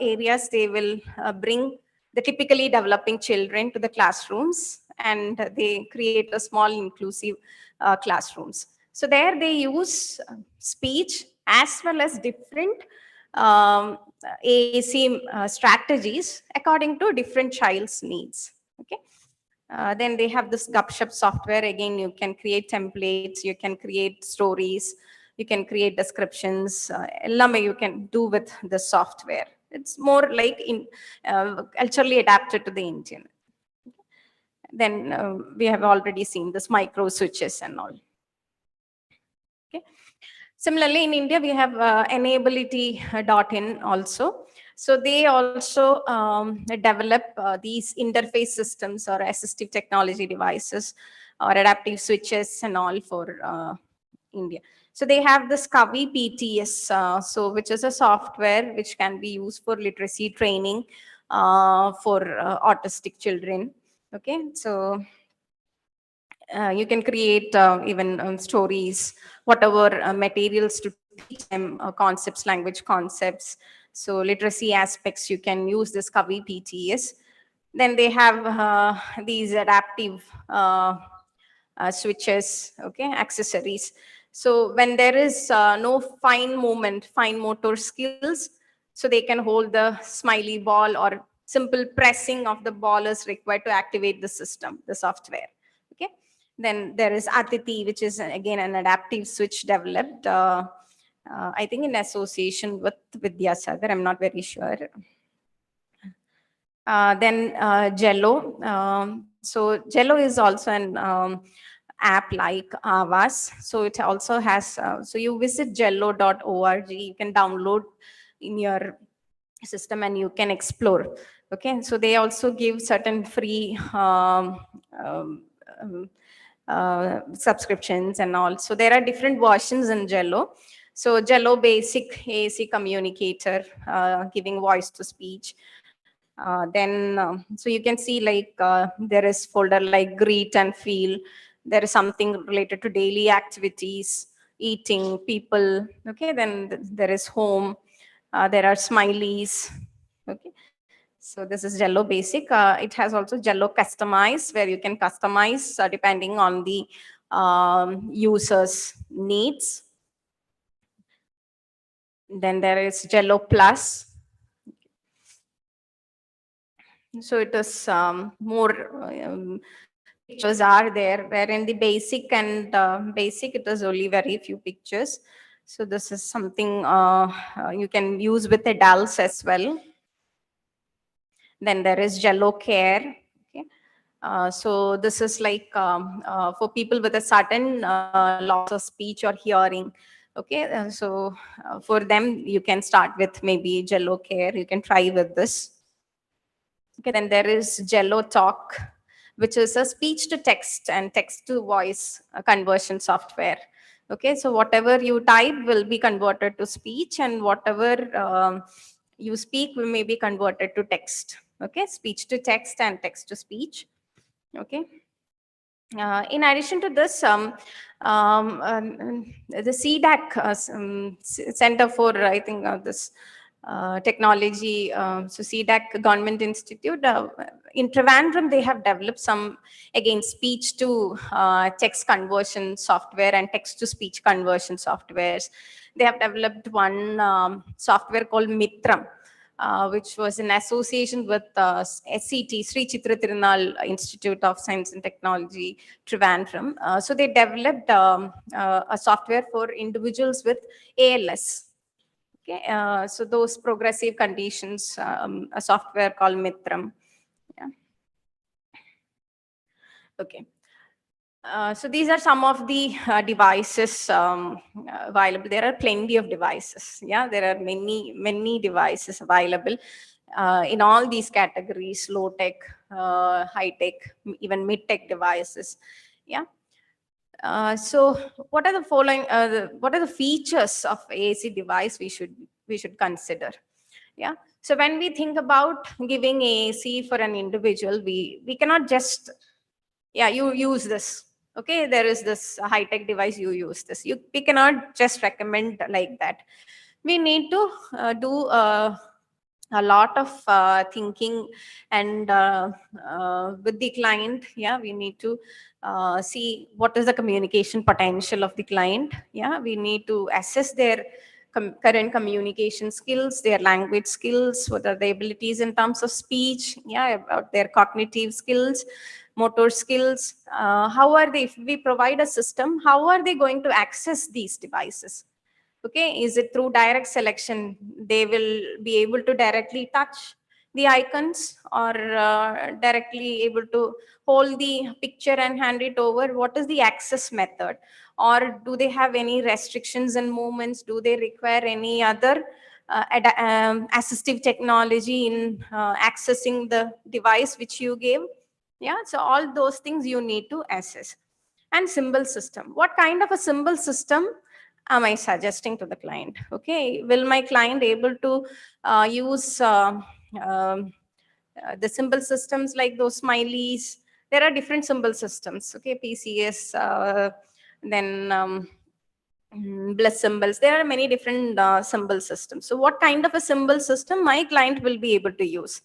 areas, they will bring the typically developing children to the classrooms, and they create a small inclusive classrooms. So there they use speech as well as different AAC strategies according to different child's needs. Okay. Then they have this Gupshup software. Again, you can create templates, you can create stories, you can create descriptions. Ellame you can do with the software. It's more like in culturally adapted to the Indian. Then we have already seen this micro switches and all. Okay. Similarly, in India, we have enability.in also. So they also develop these interface systems or assistive technology devices or adaptive switches and all for India. So they have this Kavi PTS, so which is a software which can be used for literacy training for autistic children. Okay, so you can create even stories, whatever materials to teach them concepts, language concepts. So literacy aspects, you can use this Kavi PTS. Then they have these adaptive switches, okay, accessories. So when there is no fine movement, fine motor skills, so they can hold the smiley ball, or simple pressing of the ball is required to activate the system, the software. Okay. Then there is Atiti, which is again an adaptive switch developed, I think in association with Vidyasagar. I'm not very sure. Then Jello. So Jello is also an app like Avas. So it also has, so you visit jello.org, you can download in your system and you can explore. Okay, so they also give certain free um, um, subscriptions and all. So there are different versions in Jello. So Jello Basic AAC Communicator, giving voice to speech. So you can see like there is folder like greet and feel. There is something related to daily activities, eating, people. Okay, then there is home. There are smileys. Okay, so this is Jello Basic. It has also Jello Customize, where you can customize depending on the user's needs. Then there is Jello Plus. So it is more pictures are there, where in the basic and basic it is only very few pictures. So this is something you can use with adults as well. Then there is Jello Care. Okay. So this is like for people with a certain loss of speech or hearing. Okay, so for them you can start with maybe Jello Care. You can try with this. Okay, then there is Jello Talk, which is a speech to text and text to voice conversion software. Okay, so whatever you type will be converted to speech, and whatever you speak will may be converted to text. Okay, speech to text and text to speech. Okay, In addition to this, the CDAC, Center for, I think, this Technology, so CDAC Government Institute, in Trivandrum, they have developed some, again, speech to text conversion software and text to speech conversion softwares. They have developed one software called Mitram, which was in association with SCT, Sri Chitra Tirunal Institute of Science and Technology, Trivandrum. So they developed a software for individuals with ALS. Okay, so those progressive conditions, a software called Mitram. Yeah. Okay. So these are some of the devices available. There are plenty of devices. Yeah, there are many devices available in all these categories: low tech, high tech, even mid tech devices. Yeah. So what are the following? What are the features of AAC device we should consider? Yeah. So when we think about giving AAC for an individual, we cannot just, yeah, you use this. Okay, there is this high tech device, you use this. We cannot just recommend like that. We need to do a lot of thinking, and with the client. Yeah, we need to see what is the communication potential of the client. Yeah, we need to assess their current communication skills, their language skills, what are the abilities in terms of speech, yeah, about their cognitive skills, motor skills. How are they, if we provide a system, how are they going to access these devices? Okay, is it through direct selection? They will be able to directly touch the icons, or directly able to hold the picture and hand it over? What is the access method? Or do they have any restrictions and movements? Do they require any other assistive technology in accessing the device which you gave? Yeah, so all those things you need to assess. And symbol system, what kind of a symbol system am I suggesting to the client? Okay, will my client able to use the symbol systems like those smileys? There are different symbol systems. Okay, PCS, then bless symbols. There are many different symbol systems. So what kind of a symbol system my client will be able to use?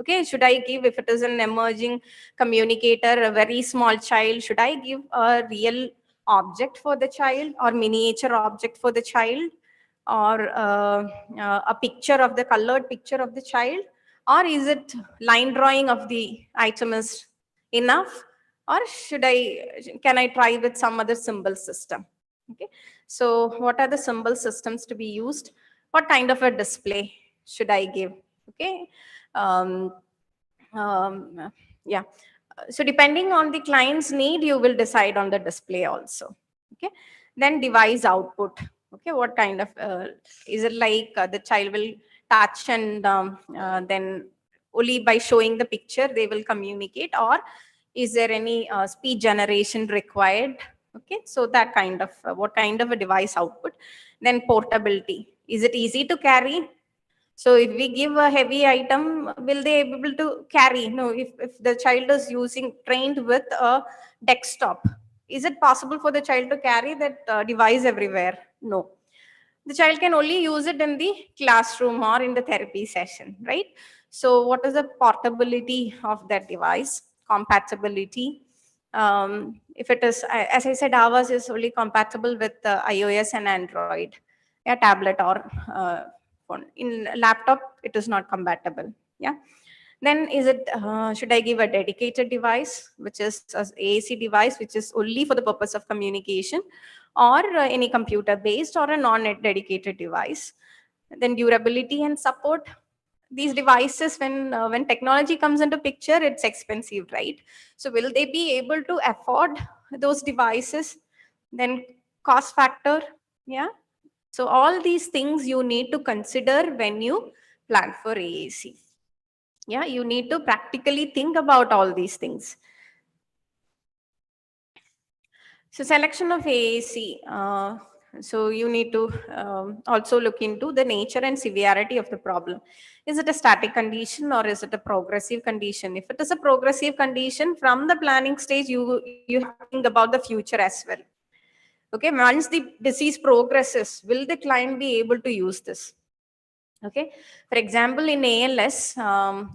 Okay, should I give, if it is an emerging communicator, a very small child, should I give a real object for the child, or miniature object for the child, or a picture of the colored picture of the child? Or is it line drawing of the item is enough? Or can I try with some other symbol system? Okay, so what are the symbol systems to be used? What kind of a display should I give? Okay, um, yeah. So depending on the client's need, you will decide on the display also. Okay, then device output. Okay, what kind of is it like the child will touch, and then only by showing the picture they will communicate, or is there any speech generation required? Okay, so that kind of what kind of a device output. Then portability, is it easy to carry? So if we give a heavy item, will they be able to carry? No, if the child is trained with a desktop, is it possible for the child to carry that device everywhere? No. The child can only use it in the classroom or in the therapy session, right? So what is the portability of that device? Compatibility. If it is, as I said, ours is only compatible with iOS and Android, yeah, tablet or phone. In laptop, it is not compatible. Yeah. Then is it, should I give a dedicated device, which is an AAC device, which is only for the purpose of communication, or any computer based, or a non-dedicated device? Then durability and support. These devices, when technology comes into picture, it's expensive, right? So will they be able to afford those devices? Then cost factor. Yeah. So all these things you need to consider when you plan for AAC. Yeah, you need to practically think about all these things. So selection of AAC. So you need to also look into the nature and severity of the problem. Is it a static condition or is it a progressive condition? If it is a progressive condition, from the planning stage, you have to think about the future as well. Okay, once the disease progresses, will the client be able to use this? Okay, for example, in ALS,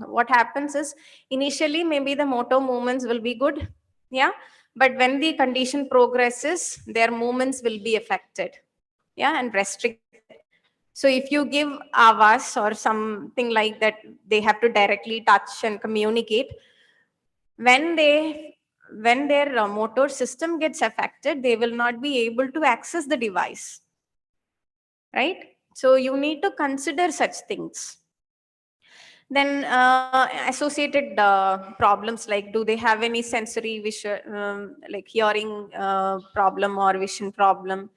what happens is initially maybe the motor movements will be good, yeah, but when the condition progresses, their movements will be affected, yeah, and restricted. So if you give avas or something like that, they have to directly touch and communicate. When their motor system gets affected, they will not be able to access the device, right? So you need to consider such things. Then associated problems, like do they have any sensory vision, like hearing problem or vision problem?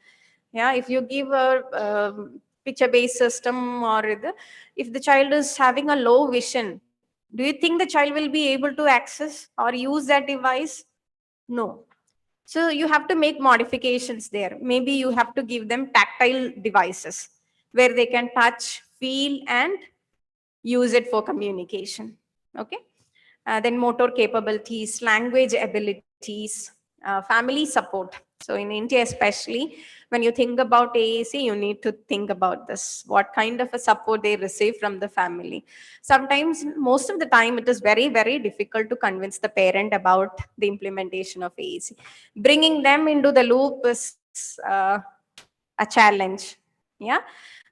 Yeah, if you give a picture based system, or if the child is having a low vision, do you think the child will be able to access or use that device? No. So you have to make modifications there. Maybe you have to give them tactile devices where they can touch, feel, and use it for communication. Okay. Then motor capabilities, language abilities, family support. So in India especially, when you think about AAC, you need to think about this. What kind of a support they receive from the family? Sometimes, most of the time, it is very, very difficult to convince the parent about the implementation of AAC. Bringing them into the loop is a challenge. Yeah.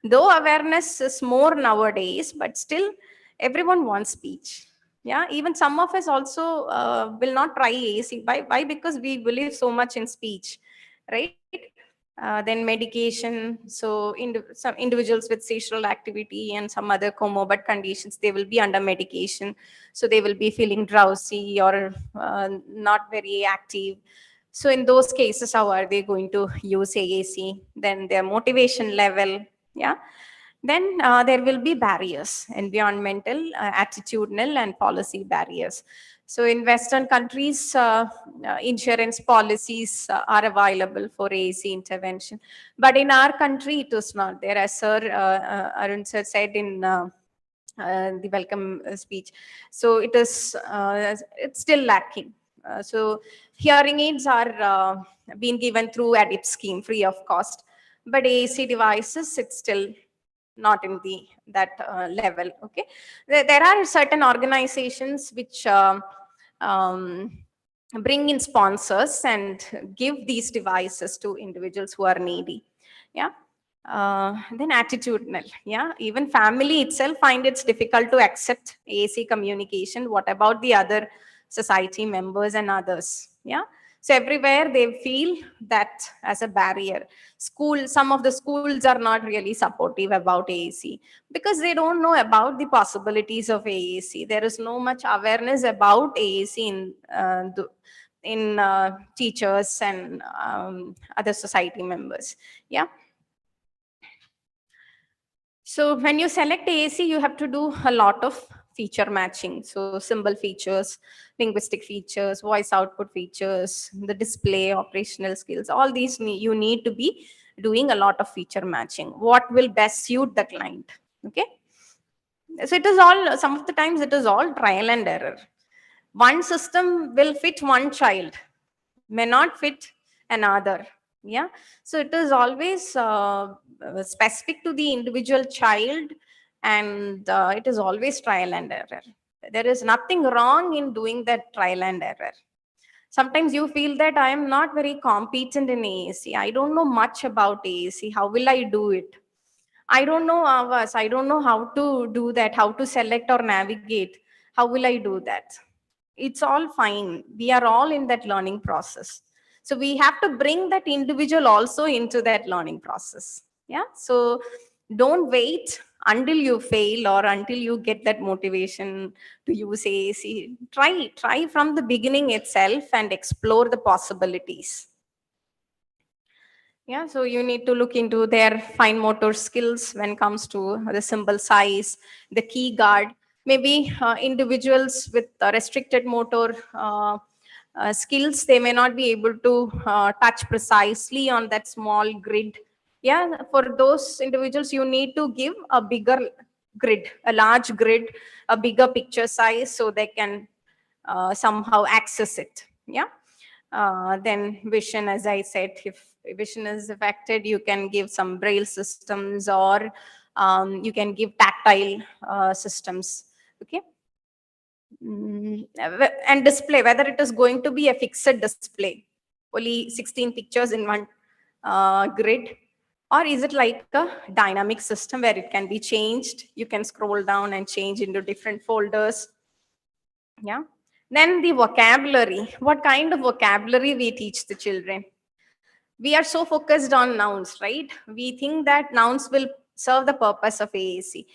Though awareness is more nowadays, but still everyone wants speech. Yeah, even some of us also will not try AC. Why? Because we believe so much in speech, right? Then medication. So some individuals with seizure activity and some other comorbid conditions, they will be under medication. So they will be feeling drowsy or not very active. So in those cases, how are they going to use AAC? Then their motivation level, yeah. Then there will be barriers, environmental, attitudinal, and policy barriers. So in Western countries, insurance policies are available for AAC intervention. But in our country, it is not there. As Sir Arun sir said in the welcome speech. So it's still lacking. So hearing aids are being given through ADIP scheme free of cost, but AAC devices, it's still not in the that level. Okay, there are certain organizations which bring in sponsors and give these devices to individuals who are needy. Yeah. Then attitudinal, yeah, even family itself find it's difficult to accept AAC communication. What about the other society members and others? Yeah, so everywhere they feel that as a barrier. Some of the schools are not really supportive about AAC because they don't know about the possibilities of AAC. There is no much awareness about AAC in teachers and other society members. Yeah. So when you select AAC, you have to do a lot of feature matching. So symbol features, linguistic features, voice output features, the display, operational skills, all these you need to be doing a lot of feature matching. What will best suit the client? Okay. So it is all, some of the times it is all trial and error. One system will fit one child, may not fit another. Yeah, so it is always specific to the individual child, and it is always trial and error. There is nothing wrong in doing that trial and error. Sometimes you feel that I am not very competent in AAC, I don't know much about AAC, how will I do it? I don't know hours, I don't know how to do that, how to select or navigate, how will I do that? It's all fine. We are all in that learning process. So we have to bring that individual also into that learning process. Yeah. So don't wait until you fail or until you get that motivation to use AAC. Try from the beginning itself and explore the possibilities. Yeah, so you need to look into their fine motor skills when it comes to the symbol size, the key guard. Maybe individuals with restricted motor skills, they may not be able to touch precisely on that small grid Yeah, for those individuals, you need to give a bigger grid, a large grid, a bigger picture size, so they can somehow access it. Yeah. Then vision, as I said, if vision is affected, you can give some braille systems, or you can give tactile systems. Okay. And display, whether it is going to be a fixed display, only 16 pictures in one grid, or is it like a dynamic system where it can be changed? You can scroll down and change into different folders. Yeah. Then the vocabulary. What kind of vocabulary we teach the children? We are so focused on nouns, right? We think that nouns will serve the purpose of AAC.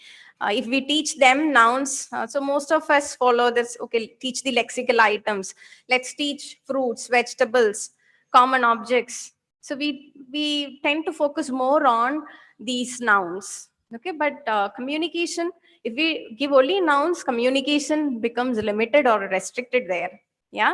If we teach them nouns, so most of us follow this, okay, teach the lexical items. Let's teach fruits, vegetables, common objects. So we tend to focus more on these nouns. Okay, but communication, if we give only nouns, communication becomes limited or restricted there. Yeah.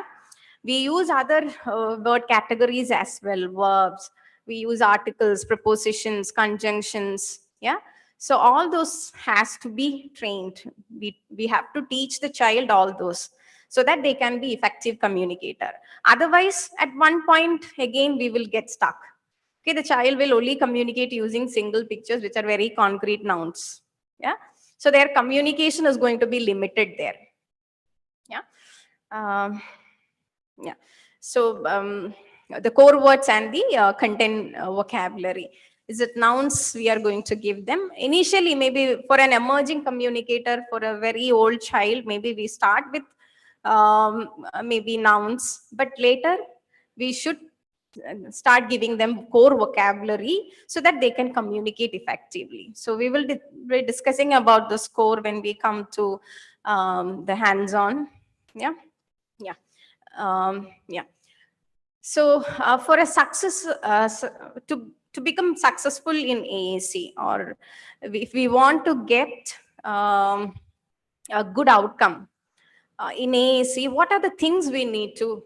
We use other word categories as well, verbs. We use articles, prepositions, conjunctions. Yeah. So all those has to be trained. We have to teach the child all those so that they can be effective communicator. Otherwise, at one point, again, we will get stuck. Okay, the child will only communicate using single pictures, which are very concrete nouns. Yeah. So their communication is going to be limited there. Yeah. Um, yeah. So the core words and the content vocabulary. Is it nouns we are going to give them? Initially, maybe for an emerging communicator, for a very old child, maybe we start with maybe nouns, but later we should start giving them core vocabulary so that they can communicate effectively. So we will be discussing about the score when we come to the hands-on. Yeah. Yeah. Yeah. So for a success, to become successful in AAC, or if we want to get a good outcome in AAC, what are the things we need to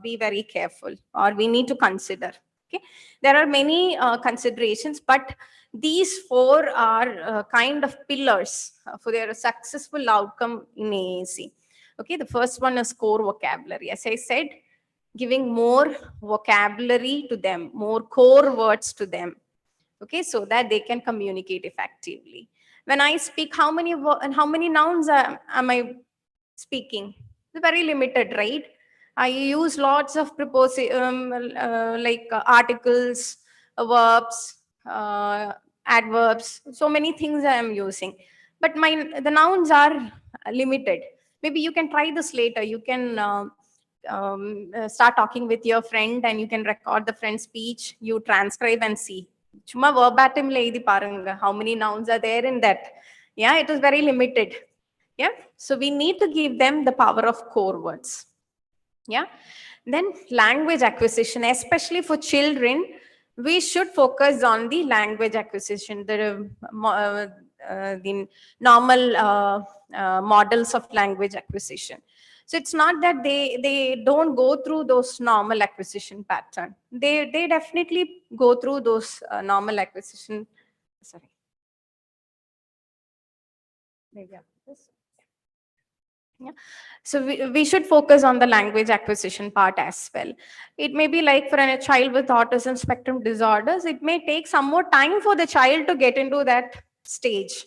be very careful, or we need to consider? Okay, there are many considerations, but these four are kind of pillars for their successful outcome in AAC. Okay, the first one is core vocabulary. As I said, giving more vocabulary to them, more core words to them, okay, so that they can communicate effectively. When I speak, how many nouns am I speaking? It's very limited, right? I use lots of like articles, verbs, adverbs, so many things I am using, but the nouns are limited. Maybe you can try this later. You can start talking with your friend, and you can record the friend's speech, you transcribe and see. Chuma verbatim la idi parunga, how many nouns are there in that? Yeah, it is very limited. Yeah, so we need to give them the power of core words. Yeah. Then language acquisition, especially for children, we should focus on the language acquisition, the normal models of language acquisition. So it's not that they don't go through those normal acquisition pattern. They definitely go through those normal acquisition. Sorry. Maybe after this. Yeah. So we should focus on the language acquisition part as well. It may be like for a child with autism spectrum disorders, it may take some more time for the child to get into that stage.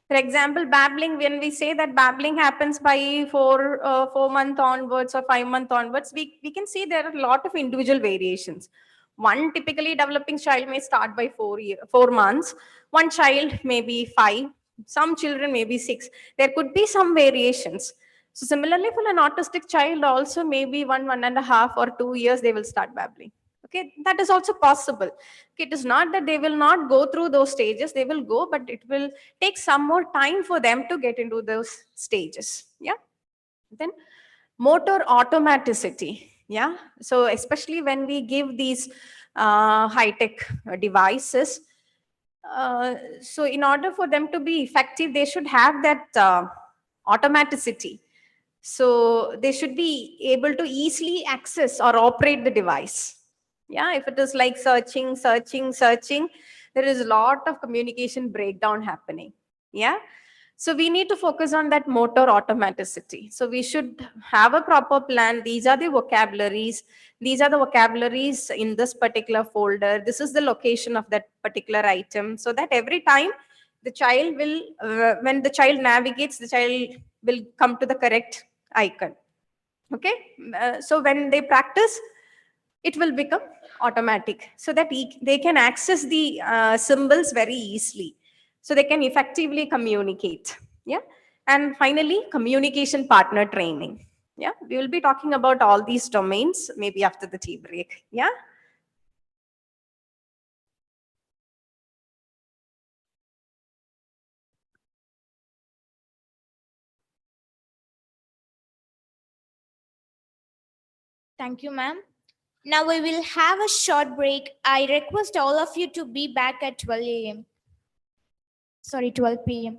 For example, babbling, when we say that babbling happens by 4 month onwards or 5 month onwards, we can see there are a lot of individual variations. One typically developing child may start by 4 months. One child may be 5. Some children may be 6. There could be some variations. So similarly, for an autistic child also, maybe 1.5 or 2 years, they will start babbling. Okay, that is also possible. Okay, it is not that they will not go through those stages. They will go, but it will take some more time for them to get into those stages. Yeah. Then motor automaticity. Yeah. So especially when we give these high-tech devices, so in order for them to be effective, they should have that automaticity. So they should be able to easily access or operate the device. Yeah, if it is like searching, there is a lot of communication breakdown happening. Yeah. So we need to focus on that motor automaticity. So we should have a proper plan. These are the vocabularies. These are the vocabularies in this particular folder. This is the location of that particular item. So that every time the child will, when the child navigates, the child will come to the correct icon. Okay. So when they practice, it will become automatic so that they can access the symbols very easily, so they can effectively communicate. Yeah. And finally, communication partner training. Yeah, we will be talking about all these domains maybe after the tea break. Yeah. Thank you, ma'am. Now we will have a short break. I request all of you to be back at 12 a.m. Sorry, 12 p.m.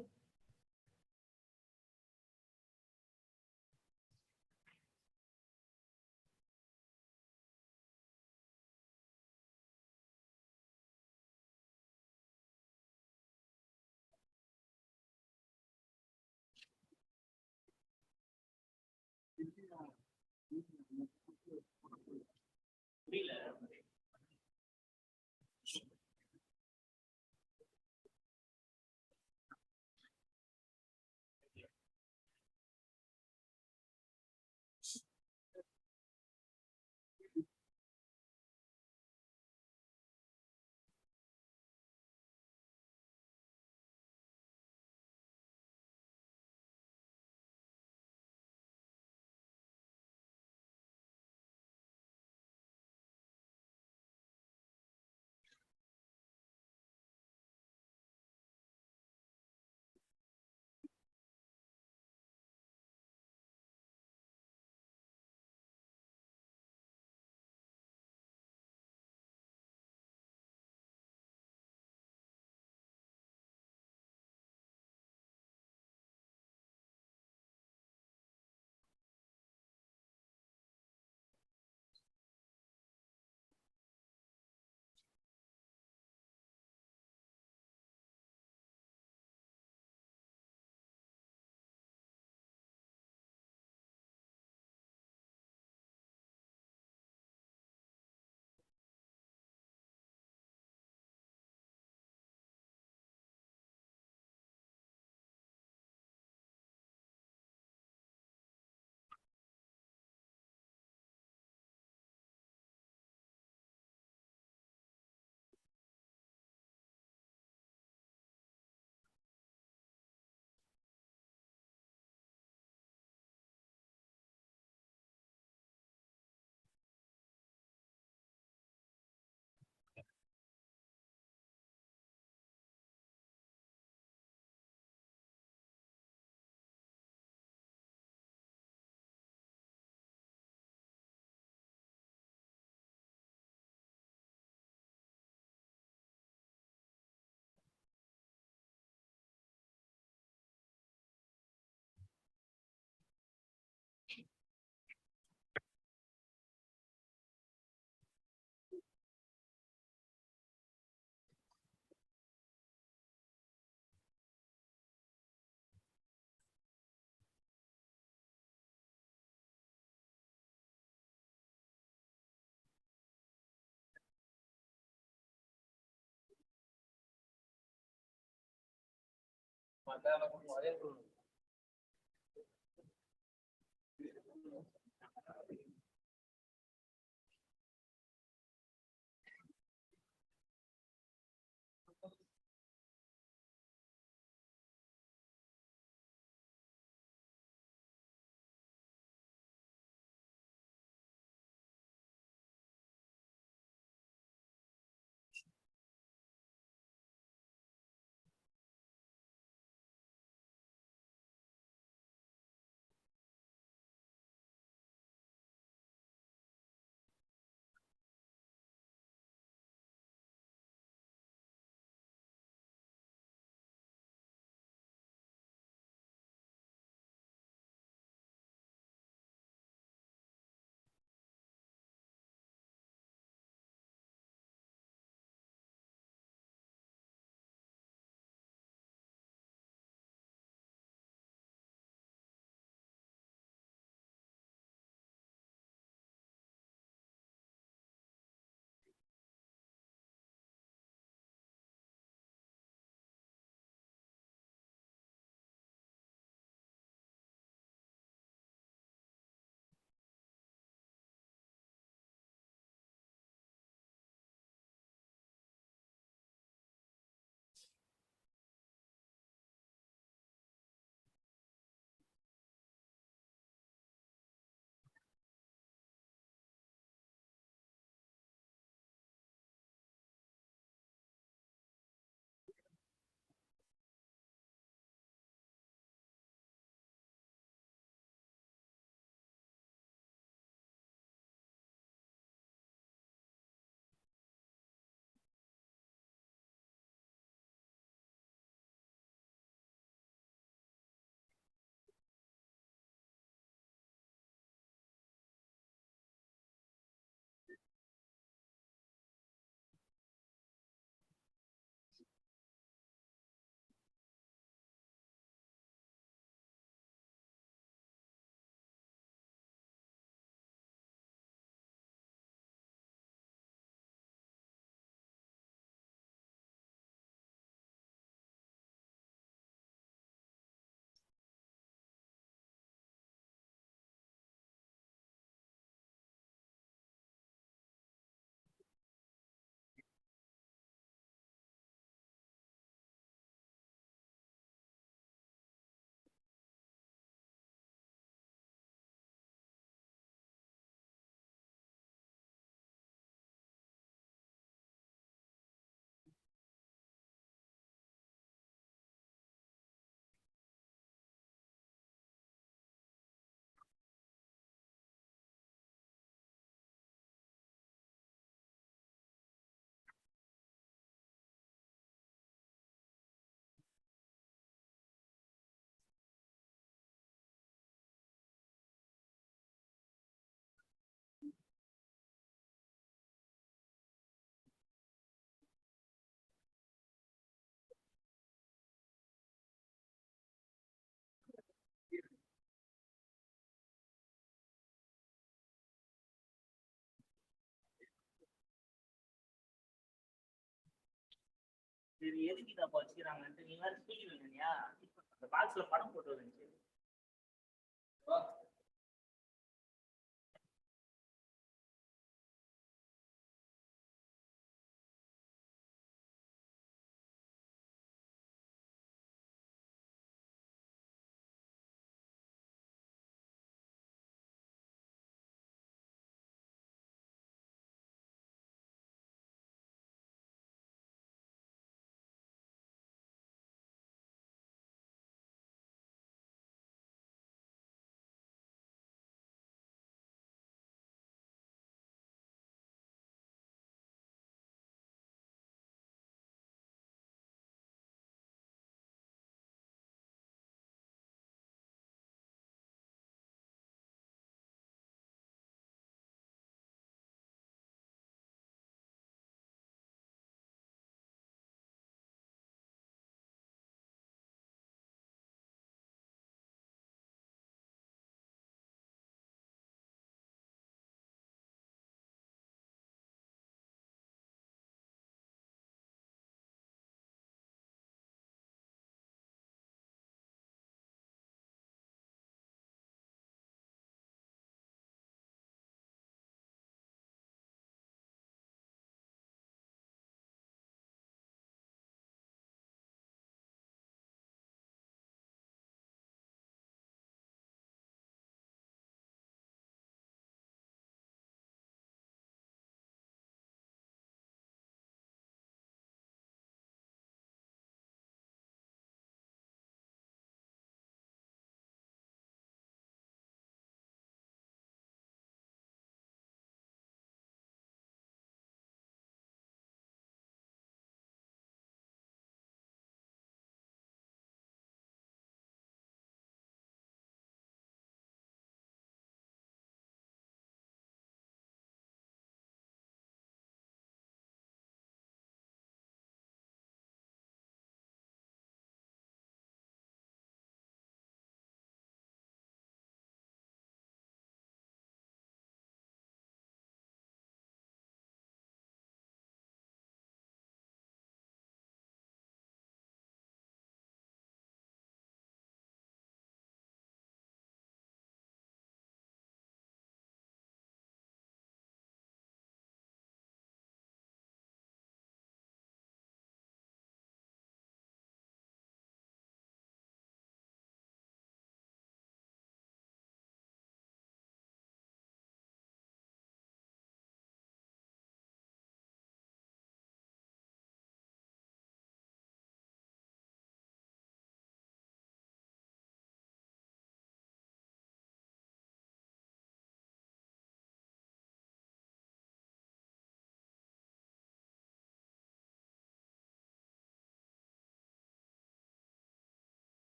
இது எதுக்கு இதை வச்சுக்கிறாங்கன்ட்டு நீ வேற speaker இல்லையா அந்த பாக்ஸ்ல படம் போட்டு வந்துச்சு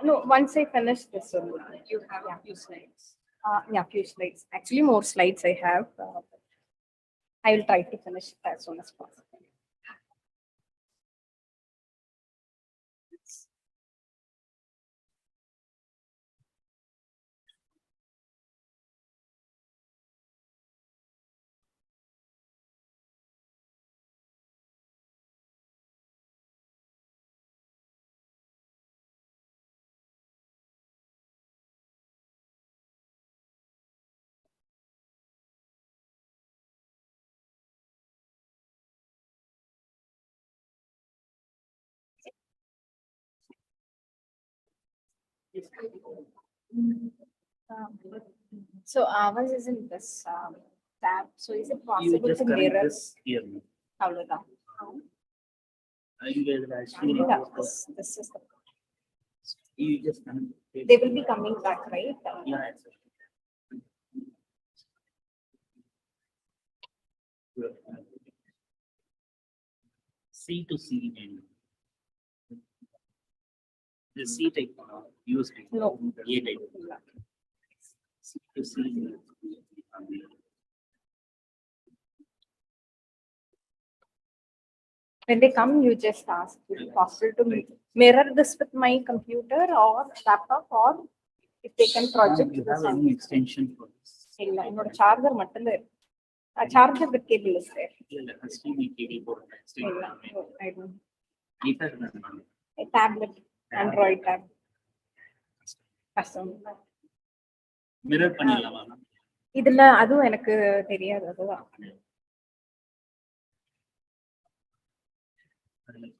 No, once I finish this one, You have a few slides. yeah, few slides. Actually, more slides I have. I will try to finish it as soon as possible. So ours is in this tab. So is it You possible just to connect mirror? this here. ma'am. அவ்வளவுதான். You guys will actually Yeah, this is the, you just connect it. they will be coming back, right? Yeah, it's C to C and the C type use type. No. A type. C to C. When they come, you just ask, is it possible to mirror this with my computer or laptop, or if they can project You this have on. any extension for this? இல்ல என்னோட charger மட்டும் தான் இருக்கு. Charger with cable is there. Yeah, HDMI KD port இல்ல extension. I don't. Ether, ma'am. A tablet, Android tab. கஷ்டம். Mirror பண்ணிடலாமா ma'am? இதுல அதுவும் எனக்கு தெரியாது அதுதான்.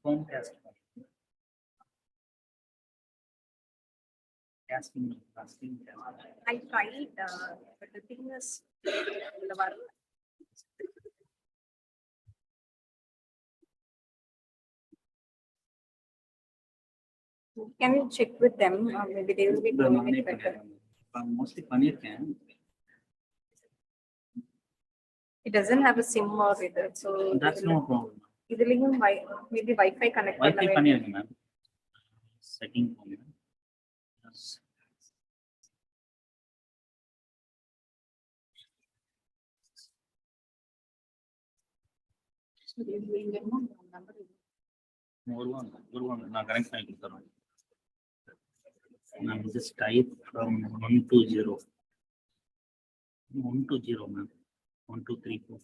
Chromecast. Casting. I tried, but the thing is, இதுல வரல. Can you check with them? Maybe they will be doing it better. Mostly பண்ணிருக்கேன். It doesn't have a SIM or either, so. That's no problem. இதுலயும் maybe Wi-Fi connect பண்ண Wi-Fi வேண்டும். பண்ணிருங்க ma'am. Setting போங்க. வருவாங்க நான் கனெக்ட் பண்ணி கொடுத்துறேன். நான் just type from 1 to 0. 1 to 0 ma'am. 1 2 3 4.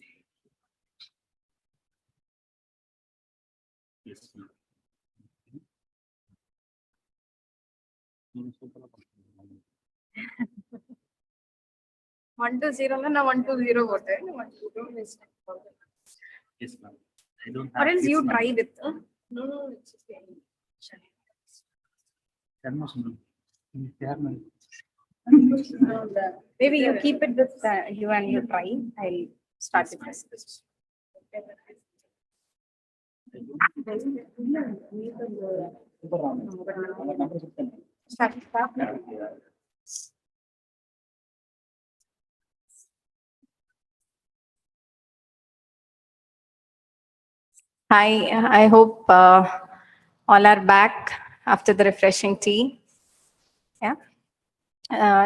Yes ma'am. 1 to 0 னா நான் 1 to 0 போட்டேன். 1 to 0 mistake போட்டேன். Yes ma'am. I don't Or have else this you number. try with. No, it's okay. Maybe you keep it with you and you try. I'll start it. Start. Hi, I hope all are back after the refreshing tea. Yeah.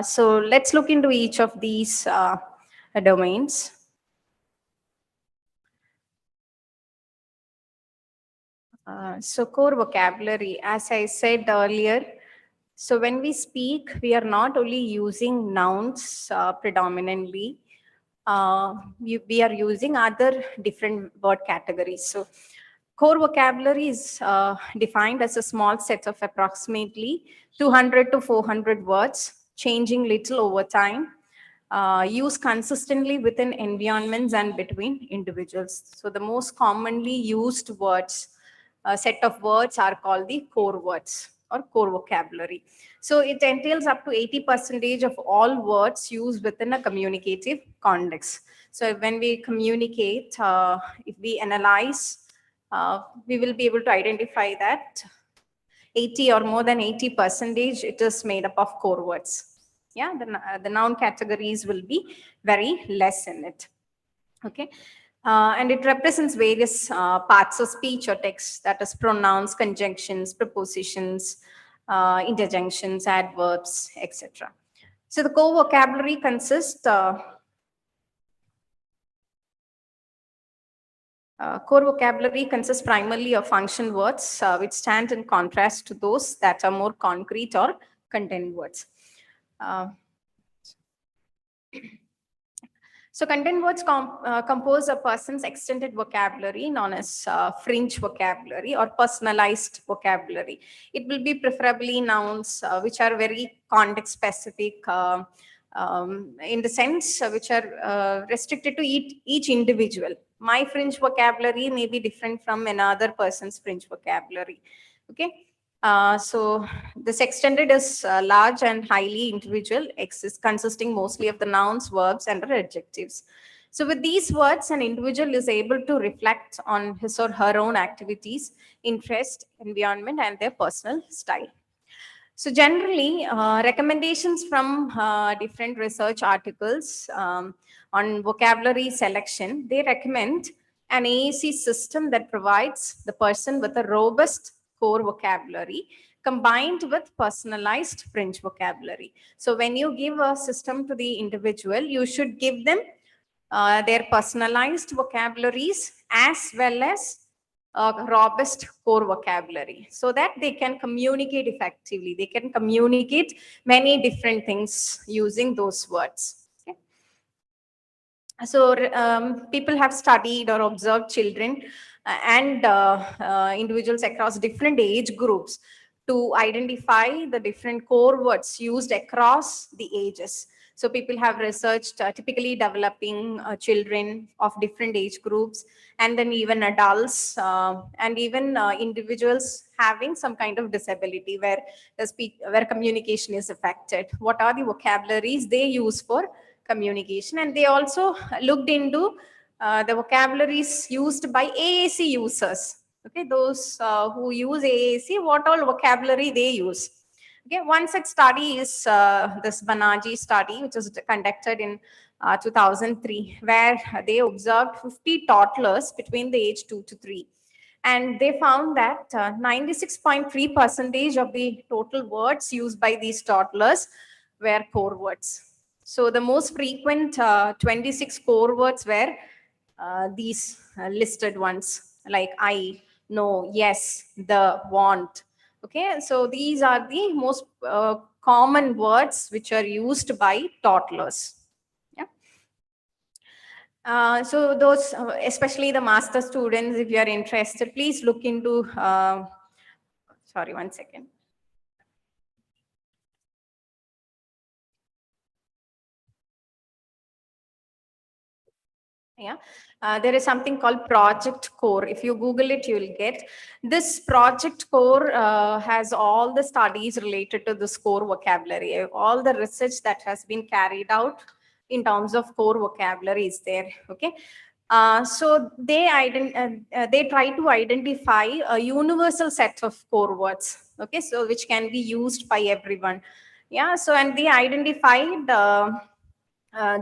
So let's look into each of these domains. So core vocabulary, as I said earlier, so when we speak, we are not only using nouns predominantly, we are using other different word categories. So core vocabulary is defined as a small set of approximately 200 to 400 words, changing little over time, used consistently within environments and between individuals. So the most commonly used words, set of words are called the core words or core vocabulary. So it entails up to 80% of all words used within a communicative context. So when we communicate, if we analyze, we will be able to identify that 80 or more than 80 percentage, it is made up of core words. Yeah, the noun categories will be very less in it. Okay. And it represents various parts of speech or text, that is pronouns, conjunctions, prepositions, interjunctions, adverbs, etc. So the core vocabulary consists core vocabulary consists primarily of function words, which stand in contrast to those that are more concrete or content words. Uh, so content words compose a person's extended vocabulary known as fringe vocabulary or personalized vocabulary. It will be preferably nouns which are very context specific, in the sense which are restricted to each individual. My fringe vocabulary may be different from another person's fringe vocabulary. Okay. So this extended is large and highly individual, consisting mostly of the nouns, verbs, and the adjectives. So with these words, an individual is able to reflect on his or her own activities, interest, environment, and their personal style. So generally, recommendations from different research articles on vocabulary selection, they recommend an AAC system that provides the person with a robust core vocabulary combined with personalized fringe vocabulary. So when you give a system to the individual, you should give them their personalized vocabularies as well as robust core vocabulary so that they can communicate effectively. They can communicate many different things using those words. Okay. So people have studied or observed children and individuals across different age groups to identify the different core words used across the ages. So people have researched typically developing children of different age groups, and then even adults, and even individuals having some kind of disability where where communication is affected. What are the vocabularies they use for communication? And they also looked into the vocabularies used by AAC users. Okay, those who use AAC, what all vocabulary they use. Okay, one such study is this Banerjee study, which was conducted in 2003, where they observed 50 toddlers between the age 2 to 3. And they found that 96.3% of the total words used by these toddlers were core words. So the most frequent 26 core words were these listed ones, like I, no, yes, the, want. Okay, so these are the most common words which are used by toddlers. Yeah. So those, especially the master students, if you are interested, please look into, sorry, one second. Yeah, there is something called Project Core. If you Google it, you will get this Project Core. Has all the studies related to this core vocabulary, all the research that has been carried out in terms of core vocabulary is there. Okay, so they try to identify a universal set of core words. Okay, so which can be used by everyone. Yeah, so and they identified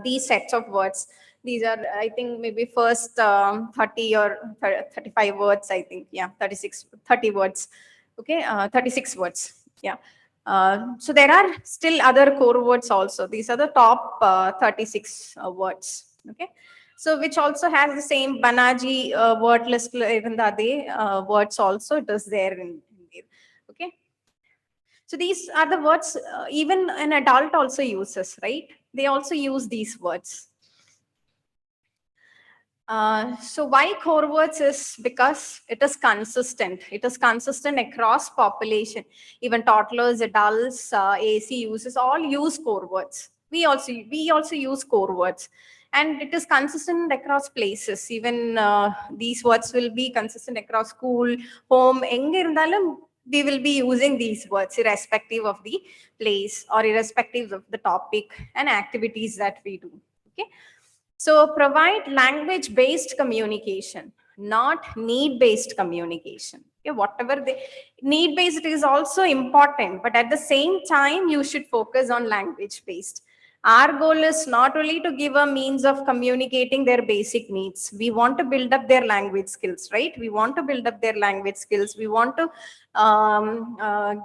these sets of words. These are, I think, maybe first 30 or 35 words, I think. Yeah, 30 words. Okay, 36 words. Yeah. So there are still other core words also. These are the top 36 words. Okay. So which also has the same Banaji word list, even the other words also it is there in there. Okay. So these are the words even an adult also uses, right? They also use these words. So why core words is because it is consistent. It is consistent across population. Even toddlers, adults, AC users all use core words. We also use core words, and it is consistent across places. Even these words will be consistent across school, home. எங்க இருந்தாலும் we will be using these words irrespective of the place or irrespective of the topic and activities that we do. Okay. So provide language-based communication, not need-based communication. Okay, whatever the need-based is also important, but at the same time, you should focus on language-based. Our goal is not only to give a means of communicating their basic needs. We want to build up their language skills, right? We want to build up their language skills. We want to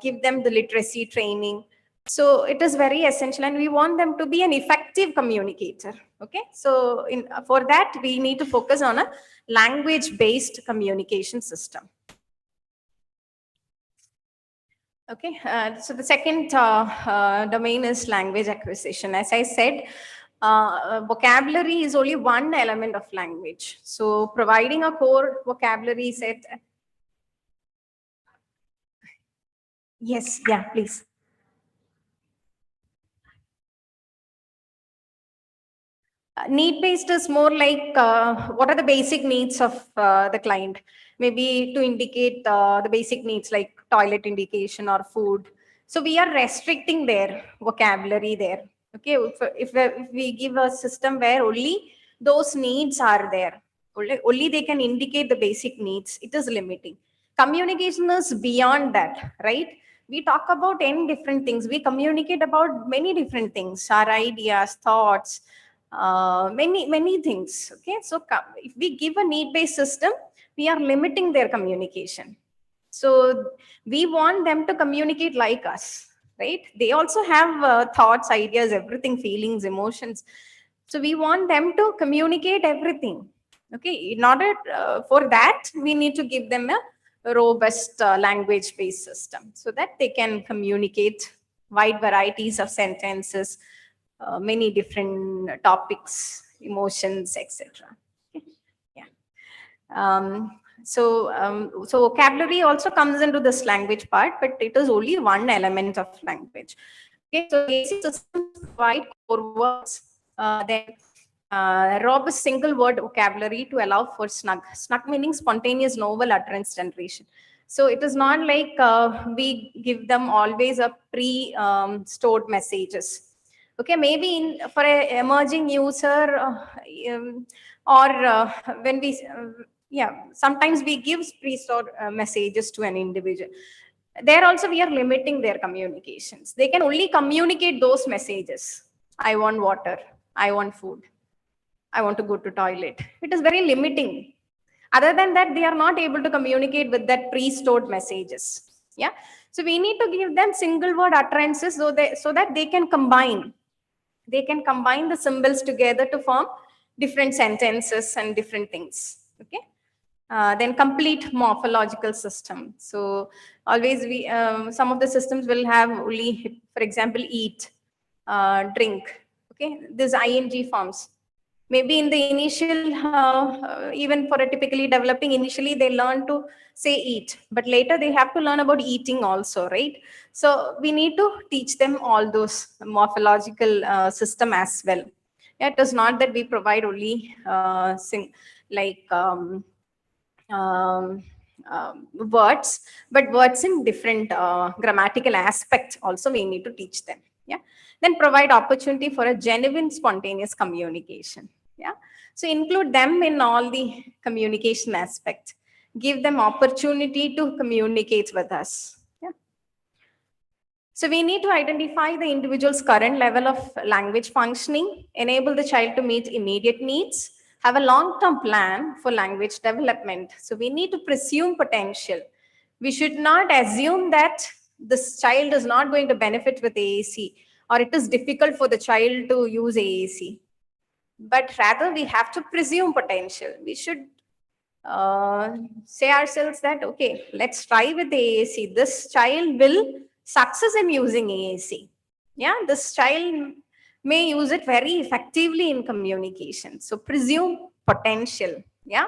give them the literacy training. So it is very essential, and we want them to be an effective communicator. Okay, so for that we need to focus on a language based communication system. Okay, so the second domain is language acquisition. As I said, vocabulary is only one element of language. So providing a core vocabulary set. Yes, yeah, please. Need based is more like what are the basic needs of the client, maybe to indicate the basic needs like toilet indication or food. So we are restricting their vocabulary there. Okay, if we give a system where only those needs are there, only they can indicate the basic needs, it is limiting. Communication is beyond that, right? We talk about 10 different things, we communicate about many different things, our ideas, thoughts, many things. Okay, so if we give a need based system, we are limiting their communication. So we want them to communicate like us, right? They also have thoughts, ideas, everything, feelings, emotions. So we want them to communicate everything. Okay, in order for that we need to give them a robust language based system so that they can communicate wide varieties of sentences, many different topics, emotions, etc. Okay. Yeah. So vocabulary also comes into this language part, but it is only one element of language. Okay, so basic systems provide core words, then robust single word vocabulary to allow for snug. Snug meaning spontaneous novel utterance generation. So it is not like we give them always a pre-stored messages. Okay, maybe for an emerging user or when we yeah, sometimes we give pre-stored messages to an individual. There also we are limiting their communications. They can only communicate those messages. I want water, I want food, I want to go to toilet. It is very limiting. Other than that, they are not able to communicate with that pre-stored messages. Yeah, so we need to give them single word utterances so that they can combine the symbols together to form different sentences and different things. Okay. Then complete morphological system. So always we some of the systems will have only, for example, eat, drink. Okay, these ing forms. Maybe in the initial, even for a typically developing, initially they learn to say eat, but later they have to learn about eating also, right? So we need to teach them all those morphological system as well. Yeah, it is not that we provide only like um, words, but words in different grammatical aspects also we need to teach them. Yeah, then provide opportunity for a genuine spontaneous communication. Yeah, so include them in all the communication aspect, give them opportunity to communicate with us. Yeah, so we need to identify the individual's current level of language functioning, enable the child to meet immediate needs, have a long-term plan for language development. So we need to presume potential. We should not assume that this child is not going to benefit with AAC or it is difficult for the child to use AAC. but rather we have to presume potential. We should say ourselves that, okay, let's try with the AAC. This child will success in using AAC. Yeah, this child may use it very effectively in communication. So presume potential. Yeah.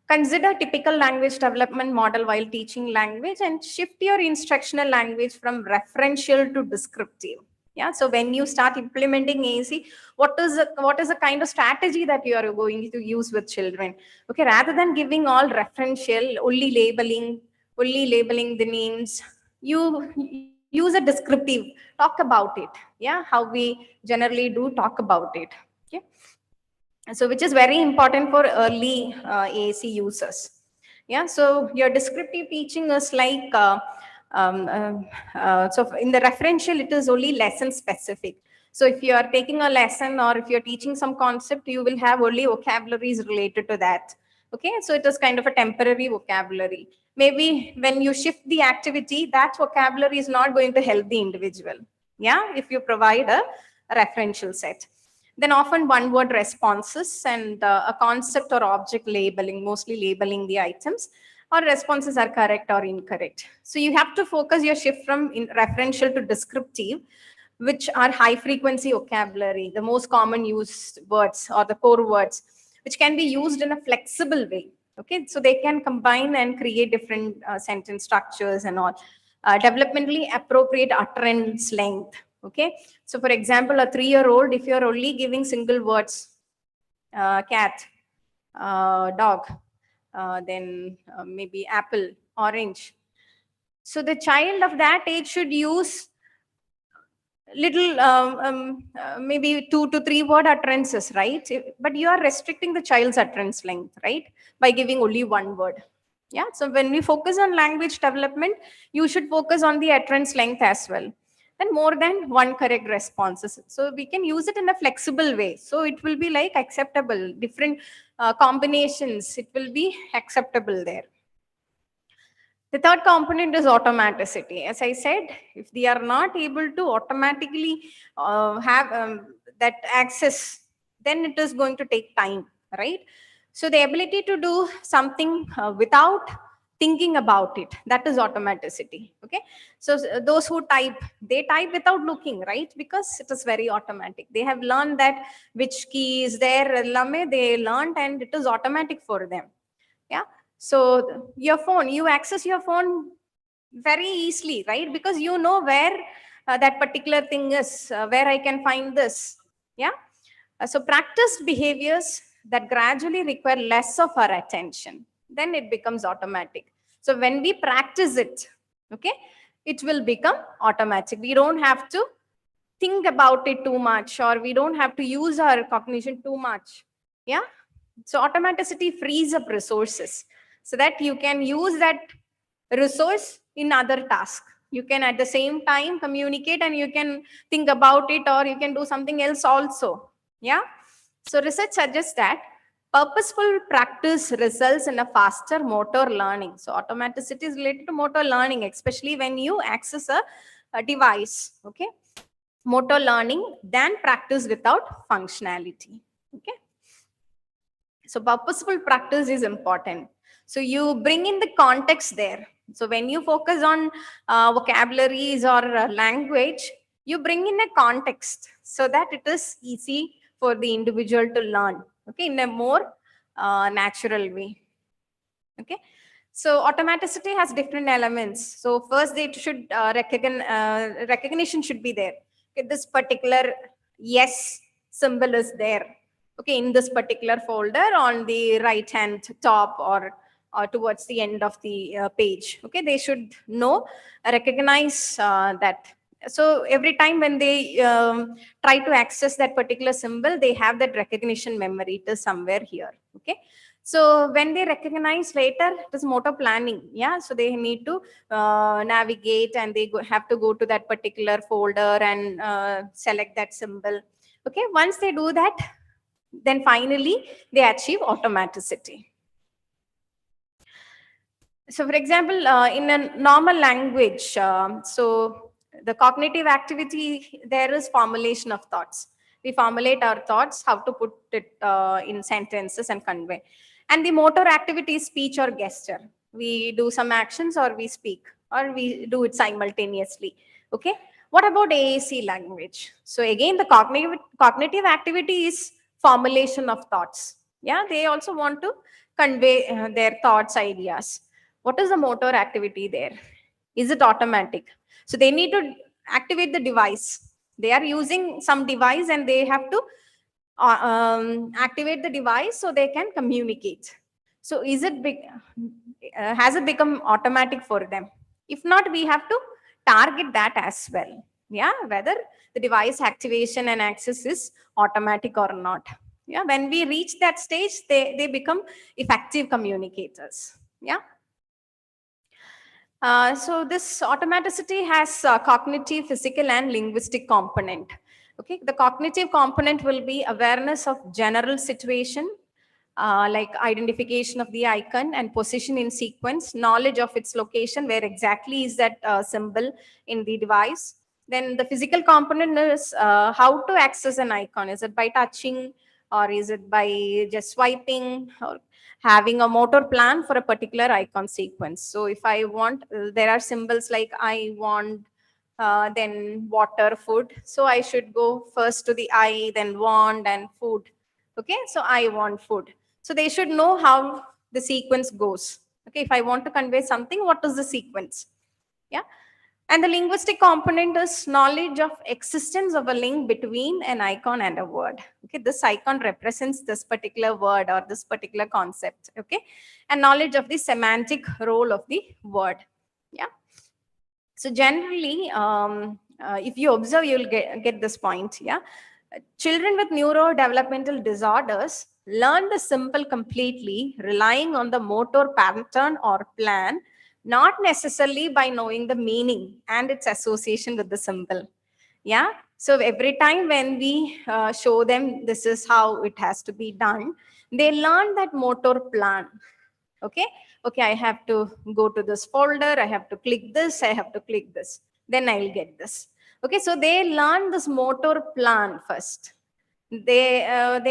Consider typical language development model while teaching language and shift your instructional language from referential to descriptive. Yeah. So when you start implementing AAC, what is the kind of strategy that you are going to use with children? Okay, rather than giving all referential, only labeling the names, you use a descriptive, talk about it. Yeah, how we generally do talk about it. Okay, so which is very important for early AAC users. Yeah, so your descriptive teaching is like so in the referential it is only lesson specific. So if you are taking a lesson or if you're teaching some concept, you will have only vocabularies related to that. Okay, so it is kind of a temporary vocabulary. Maybe when you shift the activity, that vocabulary is not going to help the individual. Yeah, if you provide a referential set. Then often one word responses and a concept or object labeling, mostly labeling the items, or responses are correct or incorrect. So you have to focus your shift from referential to descriptive, which are high frequency vocabulary, the most common used words or the core words, which can be used in a flexible way. Okay, so they can combine and create different sentence structures and all. Developmentally appropriate utterance length. Okay, so for example, a 3-year-old, if you're only giving single words, cat, dog, then maybe apple, orange. So the child of that age should use little maybe 2 to 3 word utterances, right? But you are restricting the child's utterance length, right, by giving only one word. Yeah, so when we focus on language development, you should focus on the utterance length as well, then more than one correct responses, so we can use it in a flexible way, so it will be like acceptable, different combinations, it will be acceptable there. The third component is automaticity. As I said, if they are not able to automatically have that access, then it is going to take time, right? So the ability to do something without thinking about it, that is automaticity. Okay. So those who type, they type without looking, right? Because it is very automatic. They have learned that which key is there, they learned, and it is automatic for them. Yeah, so your phone, you access your phone very easily, right? Because you know where that particular thing is, where I can find this. Yeah, so practiced behaviors that gradually require less of our attention, then it becomes automatic. So when we practice it, okay, it will become automatic. We don't have to think about it too much, or we don't have to use our cognition too much. Yeah, so automaticity frees up resources so that you can use that resource in other tasks. You can at the same time communicate and you can think about it, or you can do something else also. Yeah. So research suggests that purposeful practice results in a faster motor learning. So automaticity is related to motor learning, especially when you access a device. Okay. Motor learning than practice without functionality. Okay. So purposeful practice is important. So you bring in the context there. So when you focus on vocabularies or language, you bring in a context so that it is easy for the individual to learn, okay, in a more natural way. Okay. So automaticity has different elements. So first they should recognition should be there. Okay, this particular yes symbol is there. Okay, in this particular folder on the right hand top, or towards the end of the page. Okay, they should know, recognize that. So every time when they try to access that particular symbol, they have that recognition memory. It is somewhere here. Okay. So when they recognize later, it is motor planning. Yeah. So they need to navigate, and they have to go to that particular folder and select that symbol. Okay. Once they do that, then finally they achieve automaticity. So for example, in a normal language, so the cognitive activity there is formulation of thoughts. We formulate our thoughts, how to put it in sentences and convey. And the motor activity is speech or gesture. We do some actions or we speak or we do it simultaneously. Okay. What about AAC language? So again, the cognitive activity is formulation of thoughts. Yeah, they also want to convey their thoughts, ideas. What is the motor activity there? Is it automatic? So they need to activate the device. They are using some device and they have to activate the device so they can communicate. So is it has it become automatic for them? If not, we have to target that as well. Yeah, whether the device activation and access is automatic or not. Yeah, when we reach that stage, they become effective communicators. Yeah. So this automaticity has cognitive, physical, and linguistic component. Okay, the cognitive component will be awareness of general situation, like identification of the icon and position in sequence, knowledge of its location, where exactly is that symbol in the device. Then the physical component is how to access an icon. Is it by touching or is it by just swiping, or having a motor plan for a particular icon sequence? So if I want, there are symbols like I want, then water, food. So I should go first to the I, then want and food. Okay, so I want food. So they should know how the sequence goes. Okay, if I want to convey something, what is the sequence? Yeah. And the linguistic component is knowledge of existence of a link between an icon and a word. Okay, this icon represents this particular word or this particular concept. Okay, and knowledge of the semantic role of the word. Yeah. So generally, if you observe, you'll get this point. Yeah. Children with neurodevelopmental disorders learn the symbol completely, relying on the motor pattern or plan, not necessarily by knowing the meaning and its association with the symbol. Yeah. So every time when we show them this is how it has to be done, they learn that motor plan. Okay. Okay, I have to go to this folder, I have to click this, I have to click this, then I'll get this. Okay, so they learn this motor plan first. They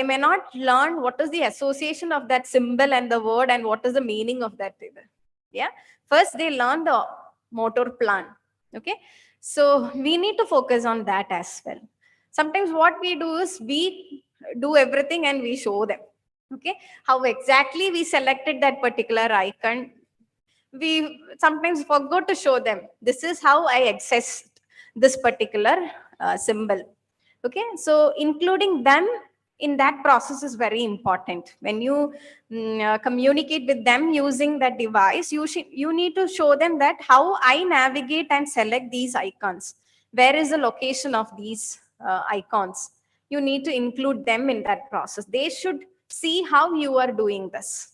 may not learn what is the association of that symbol and the word and what is the meaning of that either. Yeah, first they learn the motor plan. Okay, so we need to focus on that as well. Sometimes what we do is we do everything and we show them. Okay, how exactly we selected that particular icon, we sometimes forgot to show them this is how I accessed this particular symbol. Okay, so including them in that process is very important. When you communicate with them using that device, you need to show them that how I navigate and select these icons, where is the location of these icons. You need to include them in that process. They should see how you are doing this.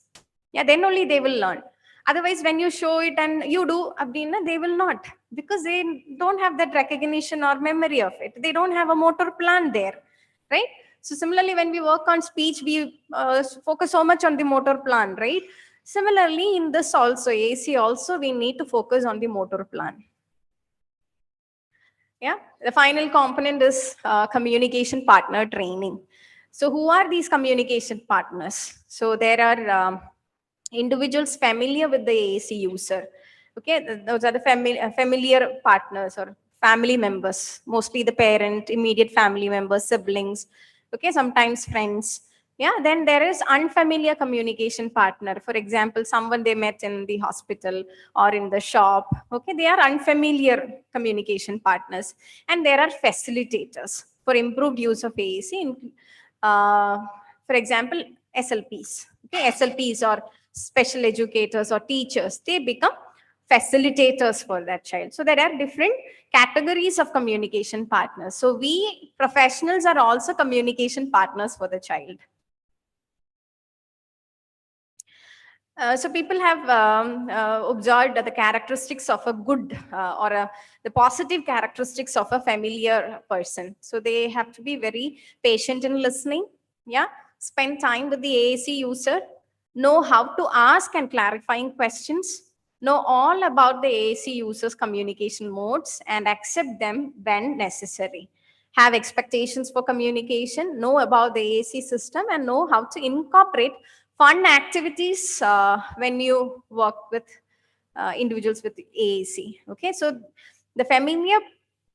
Yeah, then only they will learn. Otherwise, when you show it and you do abdina, they will not, because they don't have that recognition or memory of it. They don't have a motor plan there, right? So similarly, when we work on speech, we focus so much on the motor plan, right? Similarly, in this also, AC also, we need to focus on the motor plan. Yeah, the final component is communication partner training. So who are these communication partners? So there are individuals familiar with the AAC user. Okay, those are the familiar partners or family members, mostly the parent, immediate family members, siblings. Okay, sometimes friends. Yeah, then there is unfamiliar communication partner. For example, someone they met in the hospital or in the shop. Okay, they are unfamiliar communication partners. And there are facilitators for improved use of AAC. For example, SLPs. Okay, SLPs or special educators or teachers, they become facilitators for that child. So there are different categories of communication partners. So we professionals are also communication partners for the child. So people have observed the characteristics of a good the positive characteristics of a familiar person. So they have to be very patient in listening. Yeah, spend time with the AAC user, know how to ask and clarifying questions, know all about the AAC user's communication modes and accept them when necessary. have expectations for communication, know about the AAC system, and know how to incorporate fun activities when you work with individuals with AAC. Okay, so the familiar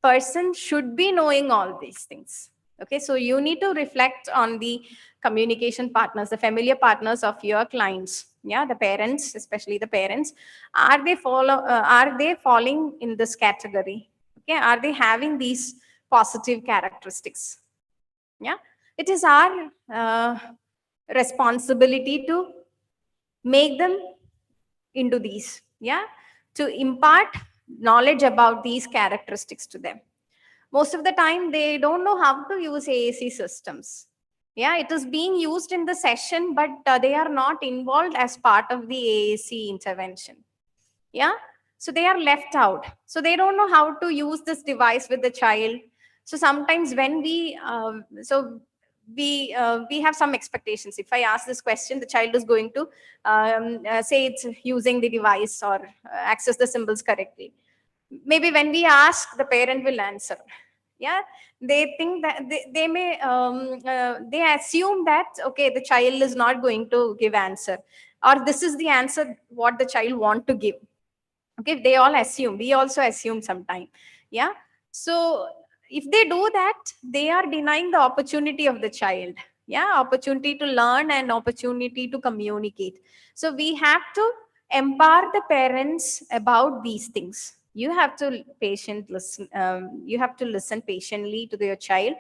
person should be knowing all these things. Okay, so you need to reflect on the communication partners, the familiar partners of your clients. Yeah, the parents, especially the parents, are they falling in this category? Okay, are they having these positive characteristics? Yeah, it is our responsibility to make them into these, yeah, to impart knowledge about these characteristics to them. Most of the time they don't know how to use AAC systems. Yeah, it is being used in the session, but they are not involved as part of the AAC intervention. Yeah, so they are left out, so they don't know how to use this device with the child. So sometimes when we have some expectations. If I ask this question, the child is going to say it's using the device or access the symbols correctly. Maybe when we ask, the parent will answer. Yeah, they think that they may they assume that okay, the child is not going to give answer, or this is the answer what the child want to give. Okay, they all assume, we also assume sometime. Yeah, so if they do that, they are denying the opportunity of the child. Yeah, opportunity to learn and opportunity to communicate. So we have to empower the parents about these things. You have to you have to listen patiently to your child.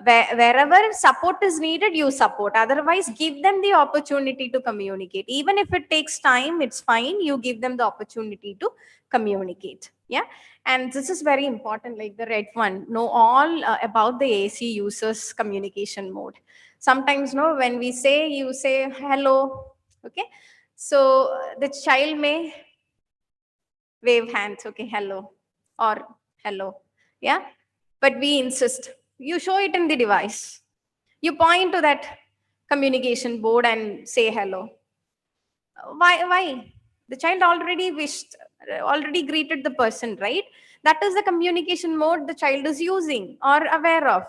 Wherever support is needed, you support. Otherwise, give them the opportunity to communicate. Even if it takes time, it's fine. You give them the opportunity to communicate. Yeah, and this is very important. Like the red one, know all about the AC users communication mode. Sometimes, no, when we say, you say hello. Okay, so the child may wave hands, okay, hello, or hello. Yeah, but we insist, you show it in the device, you point to that communication board and say hello. Why the child already wished, already greeted the person, right? That is the communication mode the child is using or aware of.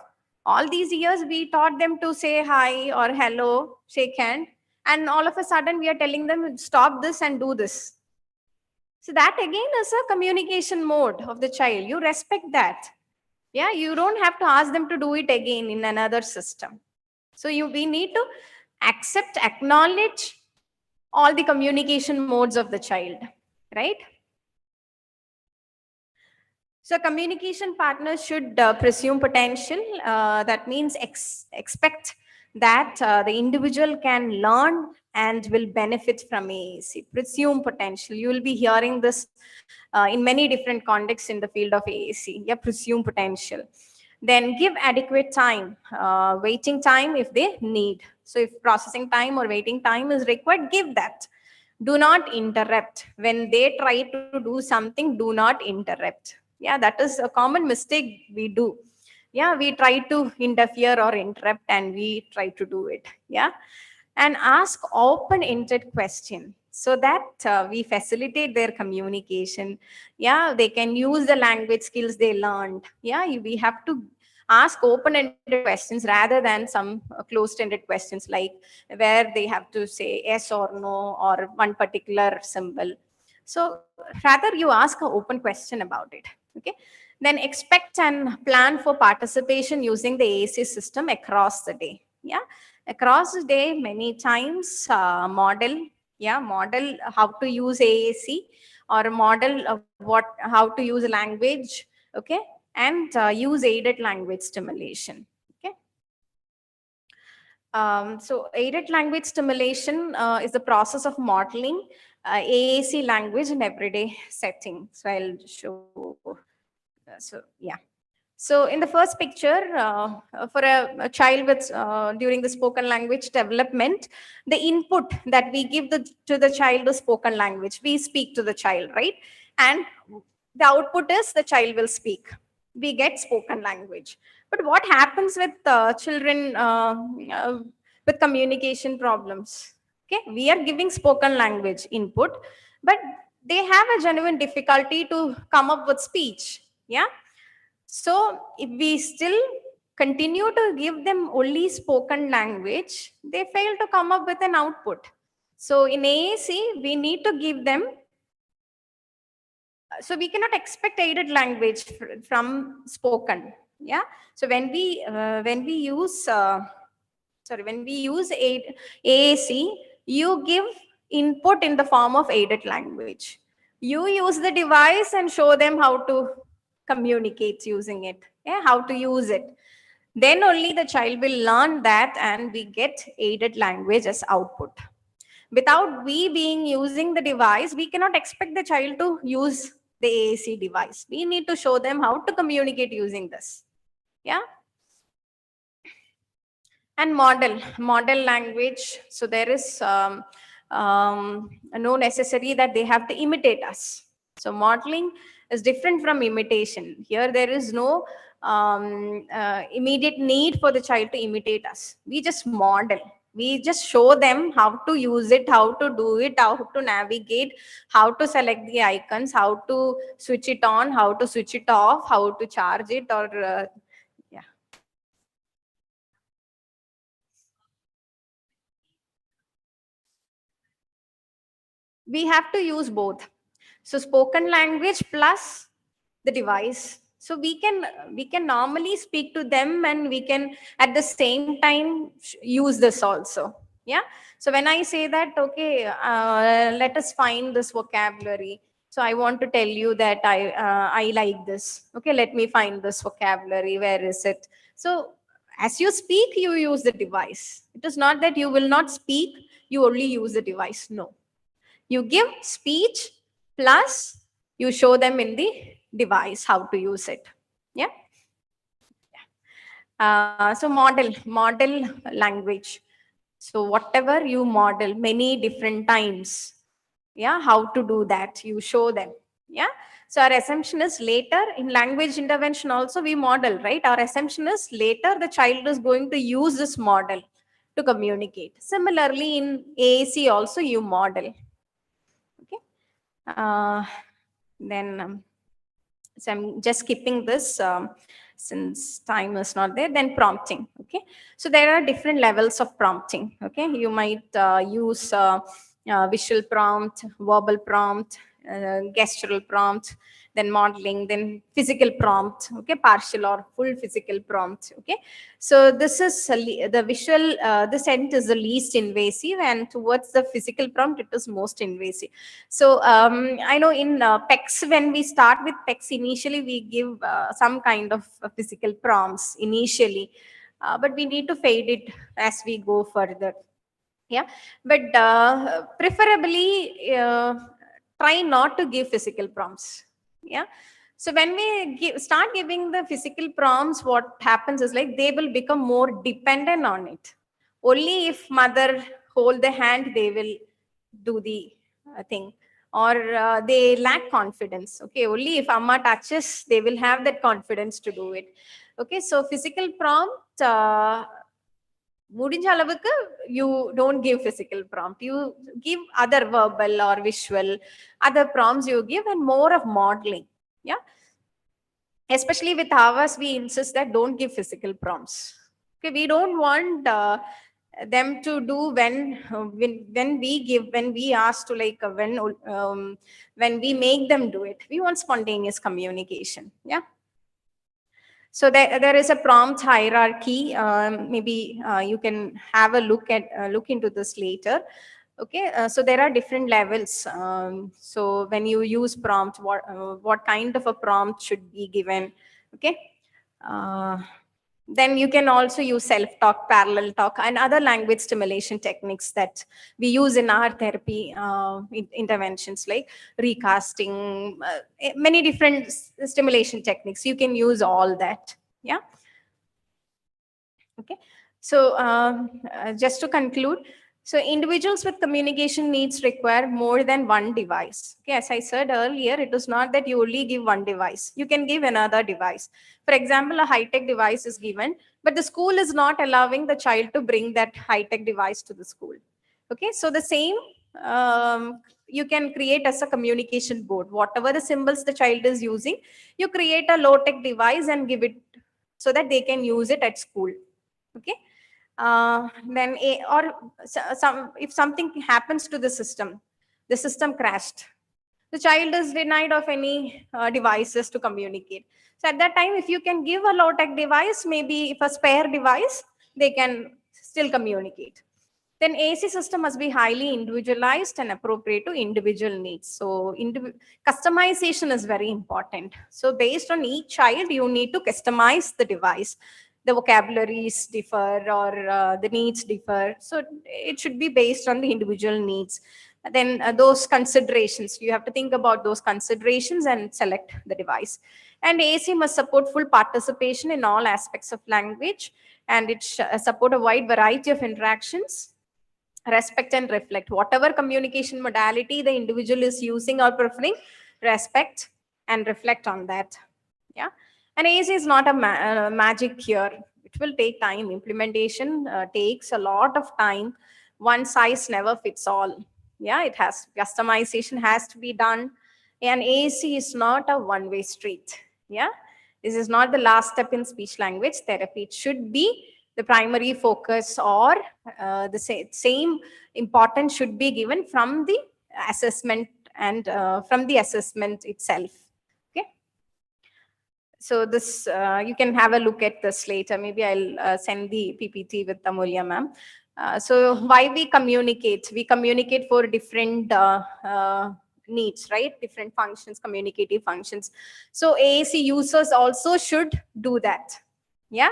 All these years we taught them to say hi or hello, shake hand, and all of a sudden we are telling them stop this and do this. So that again is a communication mode of the child. You respect that. Yeah, you don't have to ask them to do it again in another system. So we need to accept, acknowledge all the communication modes of the child, right? So communication partners should presume potential. That means expect that the individual can learn and will benefit from AAC. Presume potential. You will be hearing this in many different contexts in the field of AAC. Yeah, presume potential. Then give adequate time, waiting time if they need. So if processing time or waiting time is required, give that. Do not interrupt. When they try to do something, do not interrupt. Yeah, that is a common mistake we do. Yeah, we try to interfere or interrupt and we try to do it. Yeah, and ask open-ended question so that we facilitate their communication. Yeah, they can use the language skills they learned. Yeah, we have to ask open-ended questions rather than some closed-ended questions, like where they have to say yes or no or one particular symbol. So rather you ask an open question about it. Okay, then expect and plan for participation using the AAC system across the day. Yeah, across the day many times model, yeah, model how to use AAC, or model how to use language. Okay, and use aided language stimulation. Okay, so aided language stimulation is the process of modeling AAC language in everyday setting. So I'll show. So yeah. So in the first picture, for a child with during the spoken language development, the input that we give to the child is spoken language. We speak to the child, right? And the output is the child will speak. We get spoken language. But what happens with children with communication problems? Okay, we are giving spoken language input, but they have a genuine difficulty to come up with speech. Yeah, so if we still continue to give them only spoken language, they fail to come up with an output. So in AAC, we need to give them, so we cannot expect aided language from spoken. Yeah. So when we use when we use AAC, you give input in the form of aided language. You use the device and show them how to communicate using it, yeah, how to use it. Then only the child will learn that, and we get aided language as output. Without we being using the device, we cannot expect the child to use the AAC device. We need to show them how to communicate using this. Yeah. And model language. So there is no necessary that they have to imitate us. So modeling is different from imitation. Here there is no immediate need for the child to imitate us. We just model, we just show them how to use it, how to do it, how to navigate, how to select the icons, how to switch it on, how to switch it off, how to charge it, or yeah. We have to use both. So spoken language plus the device. So we can normally speak to them, and we can at the same time use this also. Yeah. So when I say that, okay, let us find this vocabulary. So I want to tell you that I like this. Okay, let me find this vocabulary. Where is it? So as you speak, you use the device. It is not that you will not speak, you only use the device. No, you give speech plus you show them in the device how to use it. Yeah. So model language. So whatever you model many different times, yeah, how to do that, you show them. Yeah. So our assumption is later in language intervention also we model, right? Our assumption is later the child is going to use this model to communicate. Similarly in AAC also you model. Okay. Uh, then so I'm just skipping this since time is not there. Then prompting. Okay, so there are different levels of prompting. Okay, you might use visual prompt, verbal prompt, gestural prompt, then modeling, then physical prompt. Okay, partial or full physical prompt. Okay, so this is the visual. This end is the least invasive, and towards the physical prompt, it is most invasive. So I know in PECs, when we start with PECs, initially we give some kind of physical prompts initially, but we need to fade it as we go further. Yeah, but preferably try not to give physical prompts. Yeah. So when we start giving the physical prompts, what happens is like they will become more dependent on it. Only if mother hold the hand, they will do the thing, or they lack confidence. Okay, only if amma touches, they will have that confidence to do it. Okay, so physical prompt, முடிஞ்ச அளவுக்கு you don't give physical prompt, you give other verbal or visual, other prompts you give, and more of modeling. Yeah, especially with ours we insist that don't give physical prompts. Okay, we don't want them to do when we give, when we ask to like when we make them do it, we want spontaneous communication. Yeah. So there is a prompt hierarchy. Maybe you can have a look into this later. Okay, so there are different levels. So when you use prompt, what kind of a prompt should be given? Okay. Uh, then you can also use self-talk, parallel talk, and other language stimulation techniques that we use in our therapy interventions, like recasting, many different stimulation techniques. You can use all that. Yeah. Okay. So just to conclude, so individuals with communication needs require more than one device. Okay, as I said earlier, it is not that you only give one device. You can give another device. For example, a high-tech device is given, but the school is not allowing the child to bring that high-tech device to the school. Okay, so the same you can create as a communication board. Whatever the symbols the child is using, you create a low-tech device and give it so that they can use it at school. Okay. Then some, if something happens to the system crashed, the child is denied of any devices to communicate. So at that time, if you can give a low tech device, maybe if a spare device, they can still communicate. Then AC system must be highly individualized and appropriate to individual needs. So customization is very important. So based on each child, you need to customize the device. The vocabularies differ, or the needs differ. So it should be based on the individual needs. Then those considerations, you have to think about those considerations and select the device. And AC must support full participation in all aspects of language, and it support a wide variety of interactions. Respect and reflect whatever communication modality the individual is using or preferring. Respect and reflect on that. Yeah. And AC is not a magic cure. It will take time. Implementation takes a lot of time. One size never fits all. Yeah, it has, customization has to be done. And AC is not a one-way street. Yeah, this is not the last step in speech language therapy. It should be the primary focus, or the same importance should be given from the assessment, and from the assessment itself. Okay. So this, you can have a look at this later. Maybe I'll send the PPT with Amulya ma'am. So why we communicate? We communicate for different needs, right? Different functions, communicative functions. So AAC users also should do that. Yeah.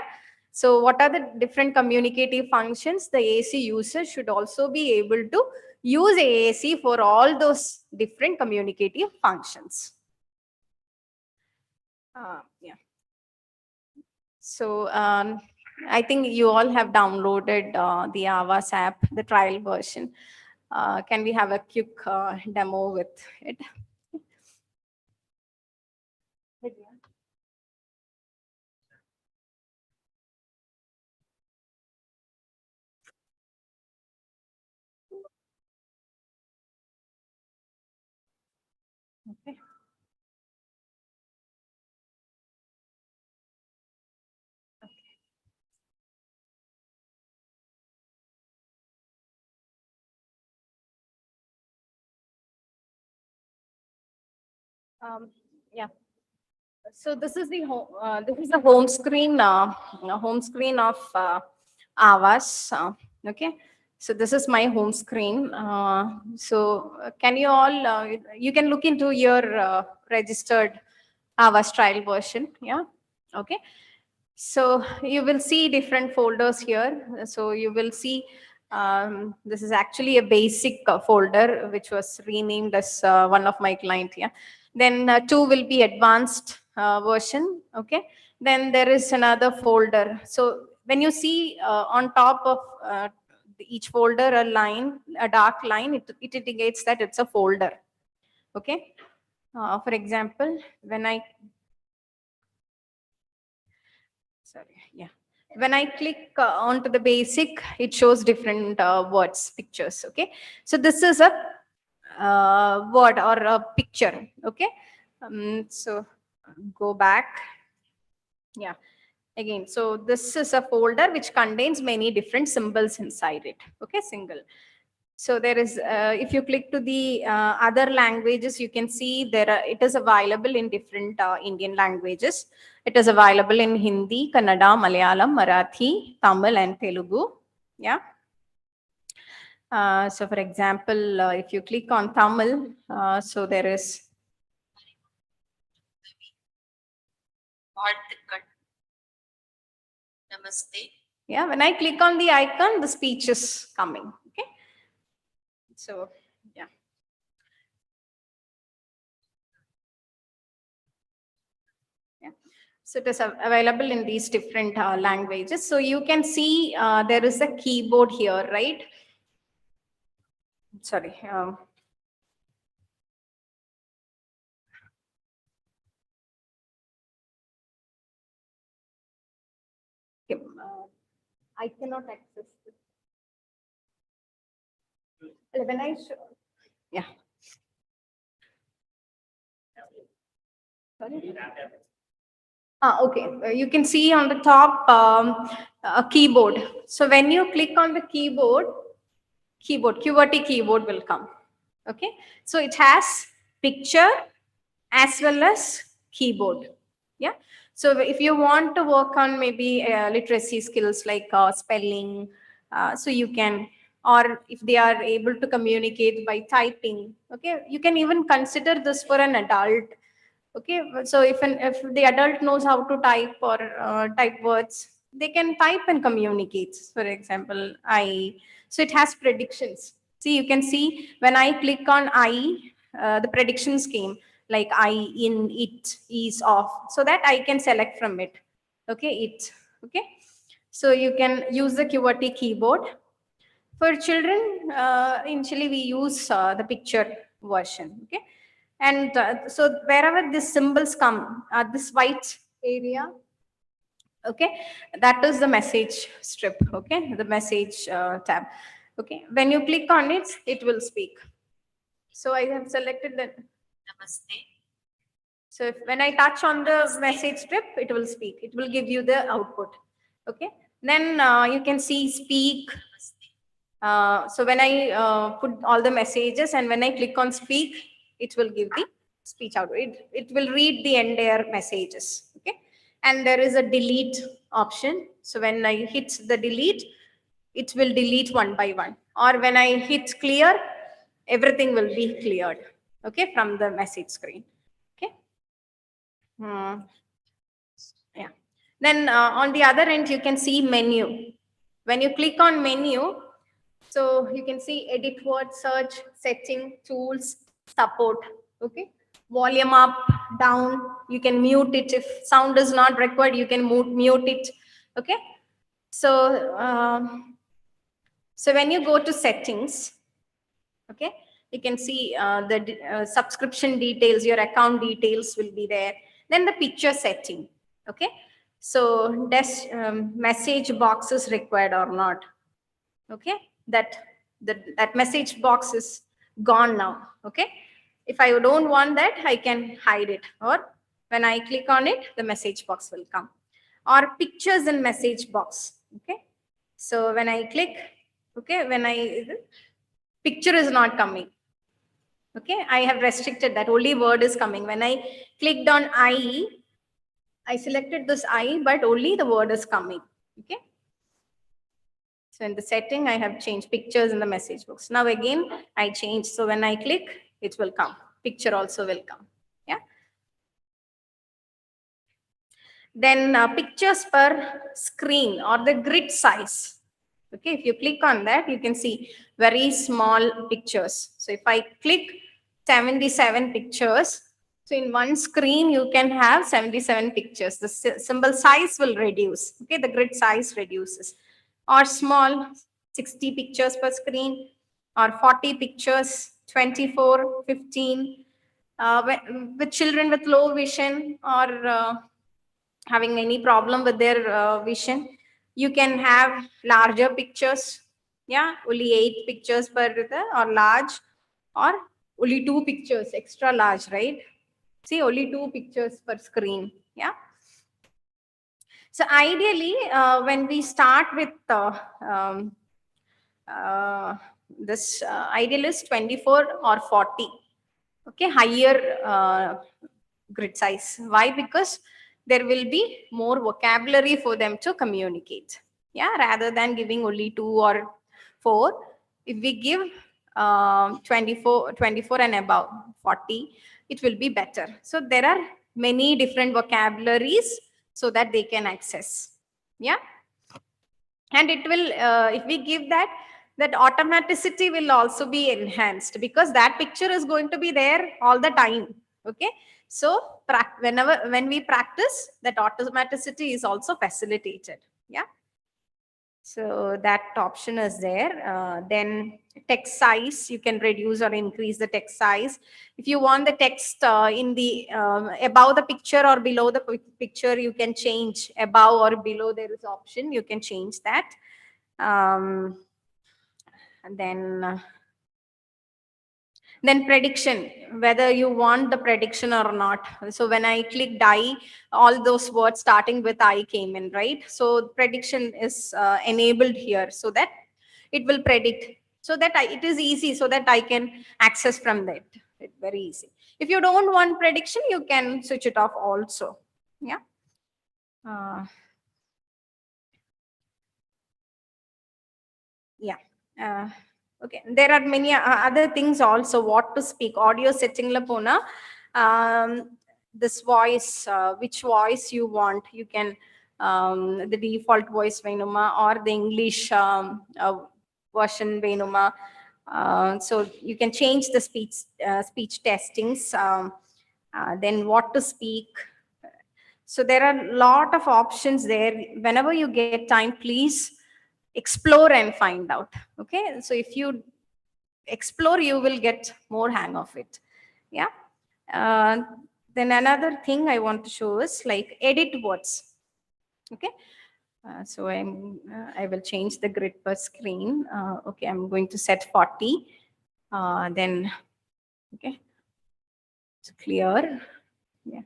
So what are the different communicative functions? The AAC user should also be able to use AAC for all those different communicative functions. Yeah. So I think you all have downloaded the Avas app, the trial version. Can we have a quick demo with it? Okay. Yeah. So this is the this is the home screen of Avas. Okay. So this is my home screen. So can you all you can look into your registered Avas trial version. Yeah. Okay. So you will see different folders here. So you will see this is actually a basic folder which was renamed as one of my client. Yeah. Then 2 will be advanced version. Okay. Then there is another folder. So when you see on top of each folder a line, a dark line, it indicates that it's a folder. Okay. For example, when I when I click onto the basic, it shows different words, pictures. Okay. So this is a word or a picture. Okay. So go back. Yeah. Again, so this is a folder which contains many different symbols inside it. Okay. Single. So there is, if you click to the other languages, you can see it is available in different Indian languages. It is available in Hindi, Kannada, Malayalam, Marathi, Tamil, and Telugu. Yeah. So for example, if you click on Tamil, so there is. Namaste. Yeah, when I click on the icon, the speech is coming. Okay. So, yeah. Yeah. So it is available in these different languages. So you can see there is a keyboard here, right? Sorry. I cannot access this. When I show, yeah. Sorry. Okay, you can see on the top a keyboard. So when you click on the keyboard, QWERTY keyboard will come. Okay, so it has picture as well as keyboard. Yeah, so if you want to work on maybe literacy skills like spelling, so you can, or if they are able to communicate by typing, okay, you can even consider this for an adult. Okay, so if the adult knows how to type or type words, they can type and communicate. For example, I, so it has predictions. See, you can see when I click on I, the predictions came like I, in, it, is, off, so that I can select from it. Okay, it. Okay, so you can use the QWERTY keyboard. For children, initially we use the picture version. Okay, and so wherever these symbols come, this white area, okay, that is the message strip. Okay, the message tab. Okay, when you click on it, it will speak. So I have selected that. Namaste. So if, when I touch on the message strip, it will speak. It will give you the output. Okay, then you can see speak. So when I put all the messages and when I click on speak, it will give the speech out. It will read the entire messages. Okay. And there is a delete option. So when I hit the delete, it will delete one by one. Or when I hit clear, everything will be cleared. Okay. From the message screen. Okay. Yeah. Then on the other end, you can see menu. When you click on menu, so you can see edit word search, setting, tools, support. Okay. Volume up, down. You can mute it. If sound is not required, you can mute it. Okay. So, so when you go to settings, okay, you can see the subscription details, your account details will be there. Then the picture setting. Okay. So message box is required or not. Okay, that message box is gone now. Okay, if I don't want that, I can hide it, or when I click on it, the message box will come. Or pictures in message box. Okay, so when I click, okay, when I, picture is not coming. Okay, I have restricted that, only word is coming. When I clicked on I selected this I, but only the word is coming. Okay. So in the setting, I have changed pictures in the message box. Now again, I change. So when I click, it will come. Picture also will come. Yeah. Then pictures per screen or the grid size. Okay, if you click on that, you can see very small pictures. So if I click 77 pictures, so in one screen, you can have 77 pictures. The symbol size will reduce. Okay, the grid size reduces. Or small, 60 pictures per screen, or 40 pictures, 24, 15. With children with low vision or having any problem with their vision, you can have larger pictures. Yeah, only 8 pictures per or large, or only 2 pictures, extra large, right? See, only 2 pictures per screen. Yeah. So ideally, when we start with uh, this ideal is 24 or 40. Okay, higher grid size. Why? Because there will be more vocabulary for them to communicate. Yeah, rather than giving only 2 or 4. If we give 24 and above 40, it will be better. So there are many different vocabularies so that they can access. Yeah. And it will, if we give that, that automaticity will also be enhanced, because that picture is going to be there all the time. Okay, so when we practice, that automaticity is also facilitated. Yeah, so that option is there. Then text size, you can reduce or increase the text size. If you want the text in the above the picture or below the picture, you can change. Above or below, there is option, you can change that. And then Then prediction, whether you want the prediction or not. So when I clicked I, all those words starting with I came in, right? So prediction is enabled here so that it will predict, so that it is easy, so that I can access from that. It's very easy. If you don't want prediction, you can switch it off also. Yeah. Uh, yeah. Uh, okay. There are many other things also. What to speak? Audio setting la pona. This voice, which voice you want, you can the default voice venuma or the English version venuma. So you can change the speech testings. Then what to speak. So there are a lot of options there. Whenever you get time, please explore and find out. Okay, so if you explore, you will get more hang of it. Yeah. uh, then another thing I want to show is like edit words. Okay. So I will change the grid per screen. Okay, I'm going to set 40. Then okay, it's clear. Yeah.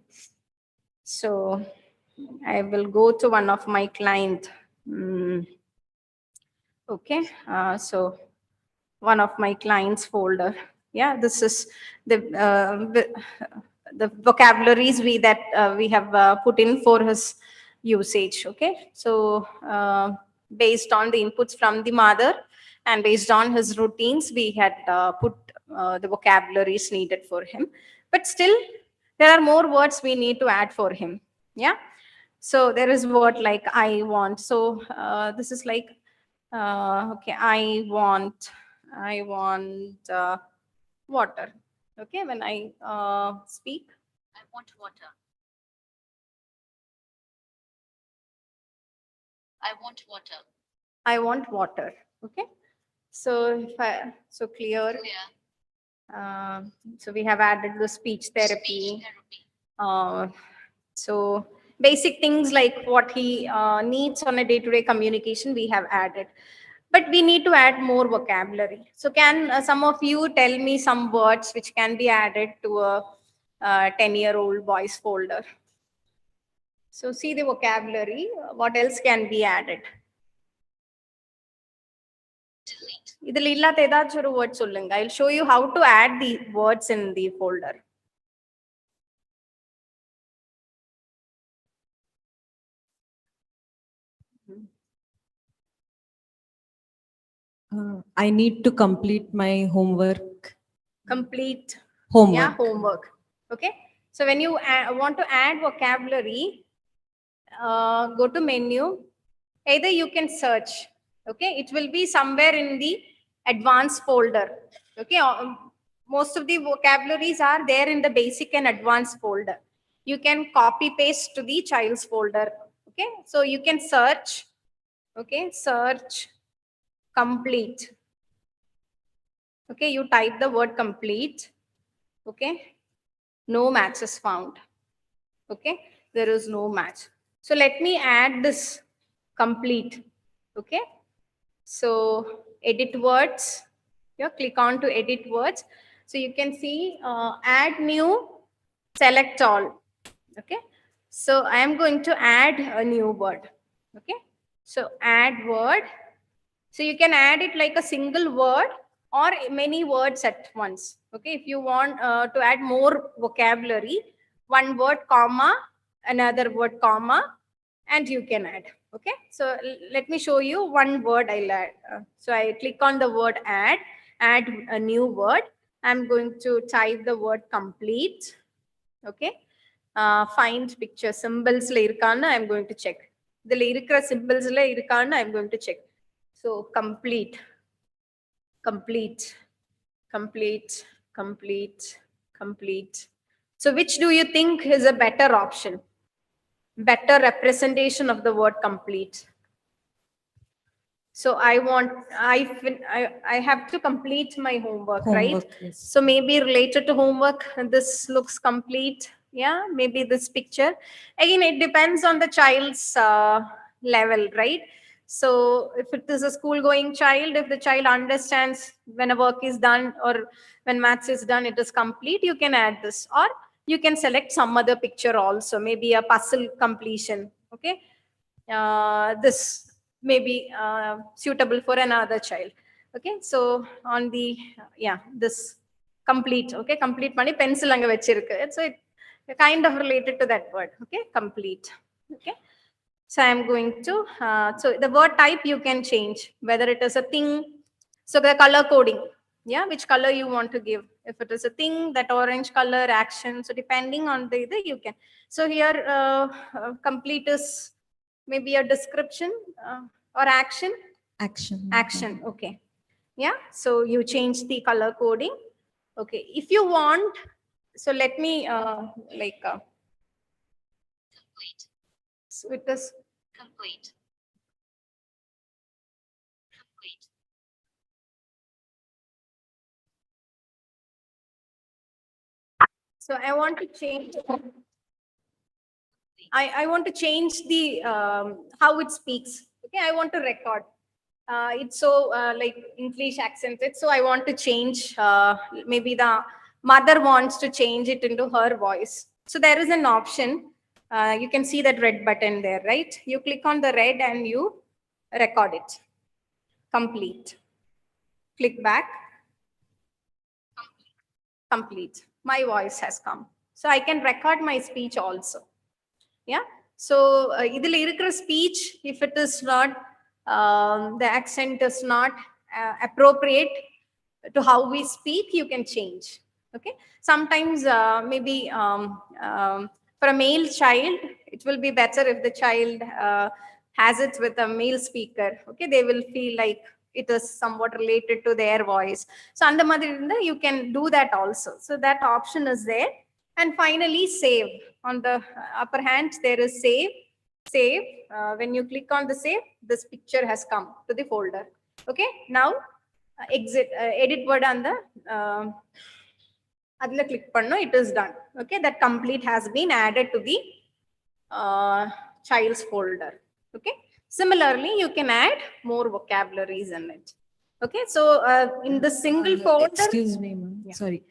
So I will go to one of my client. Okay, so one of my clients folder. Yeah, this is the vocabularies we have put in for his usage. Okay, so based on the inputs from the mother and based on his routines, we had put the vocabularies needed for him. But still, there are more words we need to add for him. Yeah. So there is word like I want. So this is like okay, I want water. Okay, when I speak, I want water. I want water. I want water. Okay, so if I so clear. Clear. So we have added the speech therapy. So basic things like what he needs on a day-to-day communication, we have added. But we need to add more vocabulary. So can some of you tell me some words which can be added to a 10-year-old boys folder? So see the vocabulary. What else can be added? Delete. Idhil illatha edachum oru word sollunga. I'll show you how to add the words in the folder. I need to complete my homework. Complete. Homework. Yeah, homework. Okay. So when you want to add vocabulary, go to menu. Either you can search. Okay, it will be somewhere in the advanced folder. Okay, most of the vocabularies are there in the basic and advanced folder. You can copy paste to the child's folder. Okay, so you can search. Okay, search complete. Okay, you type the word complete. Okay, no match is found. Okay, there is no match. So let me add this complete. Okay, so edit words. You click on to edit words. So you can see add new, select all. Okay, so I am going to add a new word. Okay, so add word. So you can add it like a single word or many words at once. Okay, if you want to add more vocabulary, one word comma, another word comma, and you can add. Okay, so let me show you one word I'll add. So I click on the word add a new word. I'm going to type the word complete. Okay, find picture symbols la irukana I'm going to check. The irukra symbols la irukana I'm going to check. So complete, complete, complete, complete, complete. So which do you think is a better option? Better representation of the word complete. So I have to complete my homework, right? Homework, yes. So maybe related to homework, this looks complete. Yeah, maybe this picture. Again, it depends on the child's level, right? So if it is a school going child, if the child understands when a work is done or when maths is done, it is complete, you can add this. Or you can select some other picture also, maybe a puzzle completion. Okay. This may be suitable for another child. Okay. So on the, yeah, this complete. Okay. Complete money pencil anga vechirukku. So it kind of related to that word. Okay. Complete. Okay. So I'm going to, so the word type you can change, whether it is a thing. So the color coding, yeah, which color you want to give. If it is a thing, that orange color, action. So depending on the you can. So here, complete is maybe a description or action. Action. Action, okay. Yeah, so you change the color coding. Okay, if you want, so let me Complete. so it is Complete. Complete. so I want to change. I want to change the how it speaks. Okay, I want to record. It's so like English accented. So I want to change. Maybe the mother wants to change it into her voice. So there is an option. You can see that red button there, right? You click on the red and you record it. Complete. Click back. Complete. My voice has come. So I can record my speech also. Yeah. So idhil irukra speech, if it is not the accent is not appropriate to how we speak, you can change. Okay. Sometimes maybe for a male child, it will be better if the child has it with a male speaker. Okay, they will feel like it is somewhat related to their voice. So and the mother, you can do that also. So that option is there. And finally, save. On the upper hand, there is save. Save. When you click on the save, this picture has come to the folder. Okay. Now, exit, edit word on the adla click panno, it is done. Okay. That complete has been added to the child's folder. Okay. Similarly, you can add more vocabularies in it. Okay. So in the single folder. Excuse me, ma'am. Yeah. Sorry.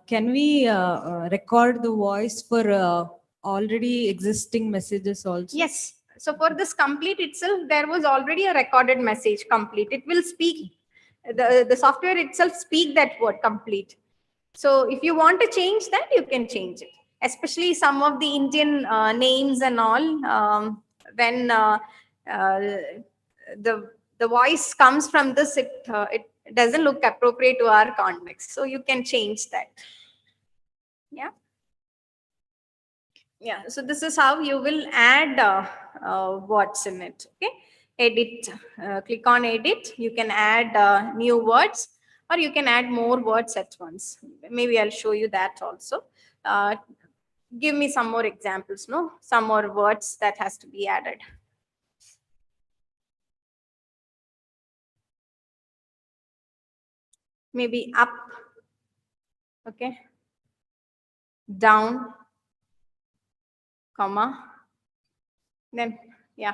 Can we record the voice for already existing messages also? Yes. So for this complete itself, there was already a recorded message complete. It will speak, the software itself speak that word complete. So if you want to change that, you can change it. Especially some of the Indian names and all, when uh, the the voice comes from this, it doesn't look appropriate to our context. So you can change that. Yeah. Yeah, so this is how you will add words in it. Okay, edit, click on edit. You can add new words, or you can add more words at once. Maybe I'll show you that also. uh, give me some more examples, no, some more words that has to be added. Maybe up. Okay, down, comma, then yeah.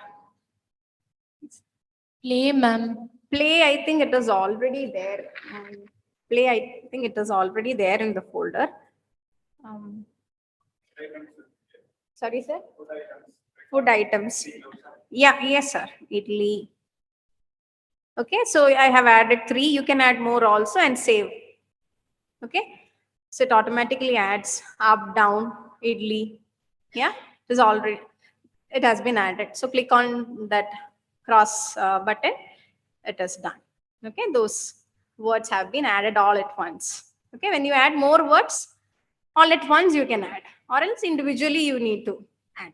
Play, ma'am. Play, I think it is already there. Play, I think it is already there in the folder. Sorry, sir? Food items. Yeah, yes, sir. Idli. Okay, so I have added 3. You can add more also and save. Okay, so it automatically adds up, down, idli. Yeah, it is already, it has been added. So click on that cross button. It is done. Okay, those words have been added all at once. Okay, when you add more words all at once, you can add, or else individually you need to add.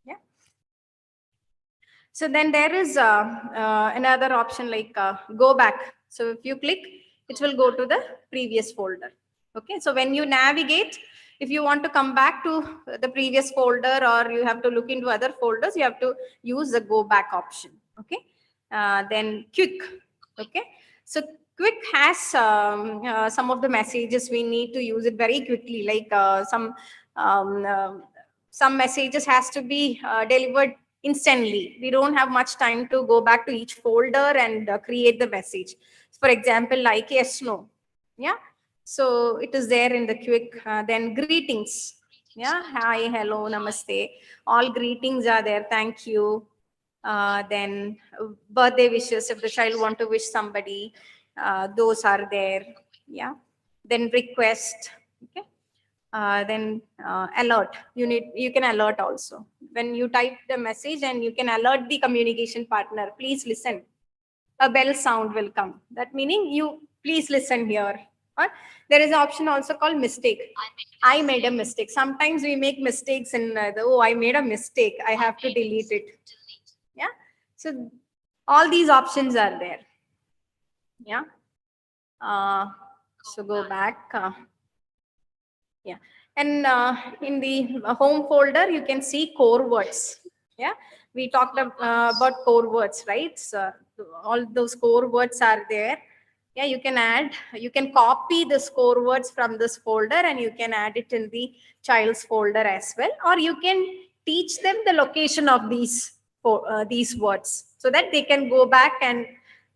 Yeah. So then there is another option like go back. So if you click, it will go to the previous folder. Okay, so when you navigate, if you want to come back to the previous folder, or you have to look into other folders, you have to use the go back option. Okay, then quick. Okay, so quick has some of the messages we need to use it very quickly, like um, uh, some messages has to be delivered instantly. We don't have much time to go back to each folder and create the message. For example, like yes, no. Yeah. So it is there in the quick. Then greetings. Yeah. Hi, hello, namaste. All greetings are there. Thank you. Then birthday wishes, if the child want to wish somebody, those are there. Yeah. Then request. Okay. Then alert. You can alert also. When you type the message and you can alert the communication partner, please listen. A bell sound will come. That meaning you please listen here. Or there is an option also called mistake. I made a mistake. Sometimes we make mistakes in oh, I made a mistake. I have to delete it. Yeah. So all these options are there. Yeah. So go back. Yeah. And in the home folder, you can see core words. Yeah. We talked about core words, right? So all those core words are there. Yeah. You can copy the core words from this folder and you can add it in the child's folder as well. Or you can teach them the location of these words so that they can go back and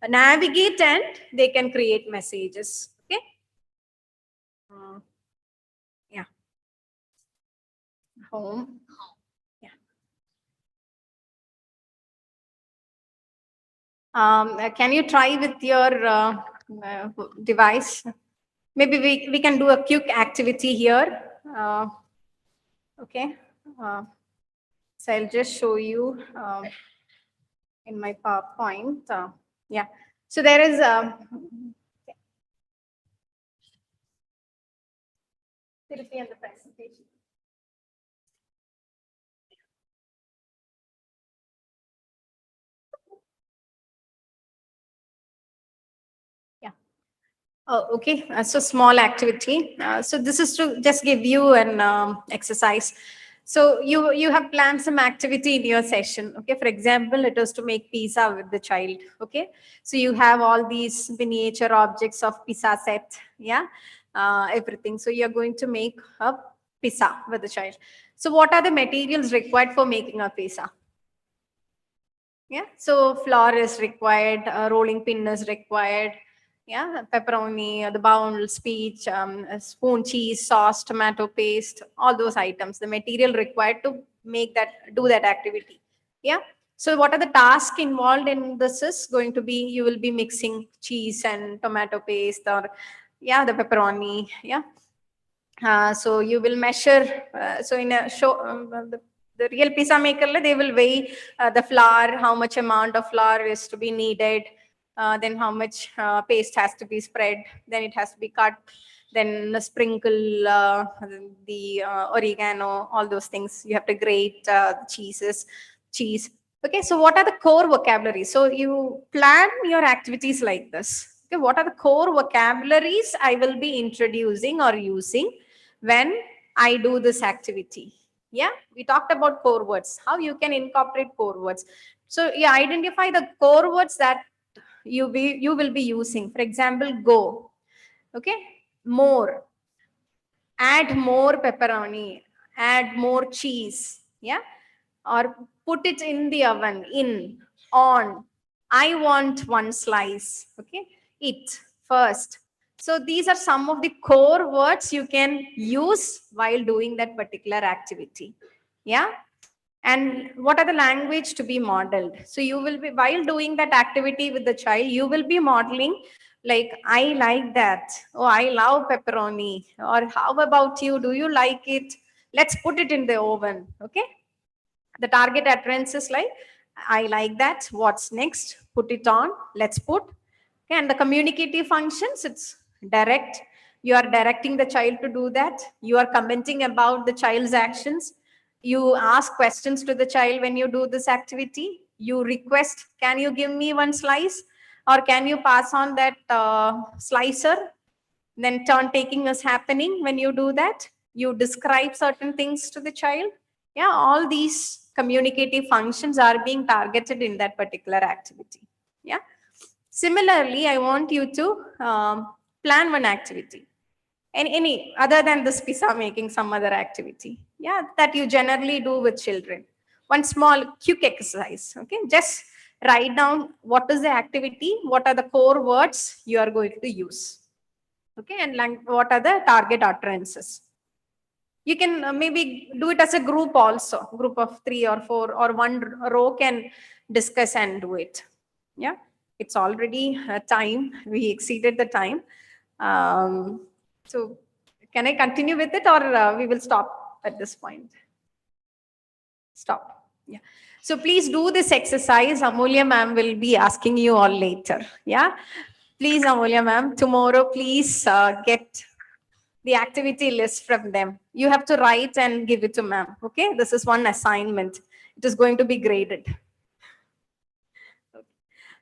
navigate and they can create messages. Okay. Yeah. Home. Yeah. Can you try with your device? Maybe we can do a quick activity here. Okay. So I'll just show you in my PowerPoint. Yeah. So there is Tirupati and the presentation. Oh, okay. So small activity. So this is to just give you an exercise. So you have planned some activity in your session. Okay. For example, it was to make pizza with the child. Okay. So you have all these miniature objects of pizza set. Yeah. Everything. So you're going to make a pizza with the child. So what are the materials required for making a pizza? Yeah. So flour is required. Rolling pin is required. Yeah, pepperoni, the bowl, speech, a spoon, cheese, sauce, tomato paste, all those items, the material required to do that activity. Yeah. So what are the tasks involved in this is going to be, you will be mixing cheese and tomato paste or, yeah, the pepperoni. Yeah. So you will measure, so in a show, the real pizza maker, they will weigh the flour, how much amount of flour is to be needed, then how much paste has to be spread, then it has to be cut, then sprinkle the oregano, all those things. You have to grate cheese. Okay, so what are the core vocabularies? So you plan your activities like this. Okay, what are the core vocabularies I will be introducing or using when I do this activity? Yeah, we talked about core words, how you can incorporate core words. So you identify the core words that you will be using. For example, go. Okay, more, add more pepperoni, add more cheese. Yeah, or put it in the oven, in, on, I want one slice. Okay, it first. So these are some of the core words you can use while doing that particular activity. Yeah. And what are the language to be modeled? So you will be, while doing that activity with the child, you will be modeling like, I like that, oh, I love pepperoni, or how about you, do you like it, let's put it in the oven. Okay, the target utterance is like, I like that, what's next, put it on, let's put. Okay, and the communicative functions, it's direct. You are directing the child to do that. You are commenting about the child's actions. You ask questions to the child when you do this activity. You request, can you give me one slice, or can you pass on that slicer? Then turn taking is happening when you do that. You describe certain things to the child. Yeah, all these communicative functions are being targeted in that particular activity. Yeah. Similarly, I want you to plan one activity, any other than this pizza making, some other activity. Yeah, that you generally do with children. One small quick exercise. Okay, just write down what is the activity, what are the core words you are going to use. Okay, and what are the target utterances. You can maybe do it as a group also, group of 3 or 4 or one row can discuss and do it. Yeah, it's already time. We exceeded the time. So can I continue with it, or we will stop at this point? Stop. Yeah. So please do this exercise. Amulya ma'am will be asking you all later. Yeah. Please, Amulya ma'am, tomorrow please get the activity list from them. You have to write and give it to ma'am. Okay. This is one assignment. It is going to be graded.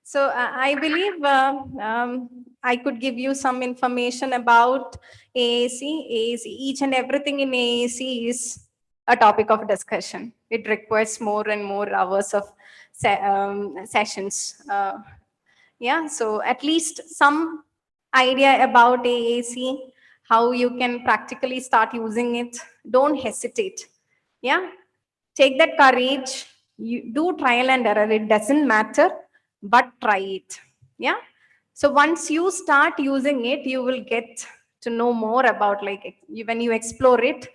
So I believe I could give you some information about AAC. AAC, each and everything in AAC is a topic of discussion. It requires more and more hours of sessions. Yeah, so at least some idea about AAC, how you can practically start using it. Don't hesitate. Yeah, take that courage. You do trial and error. It doesn't matter, but try it. Yeah. So once you start using it, you will get to know more about, like, when you explore it.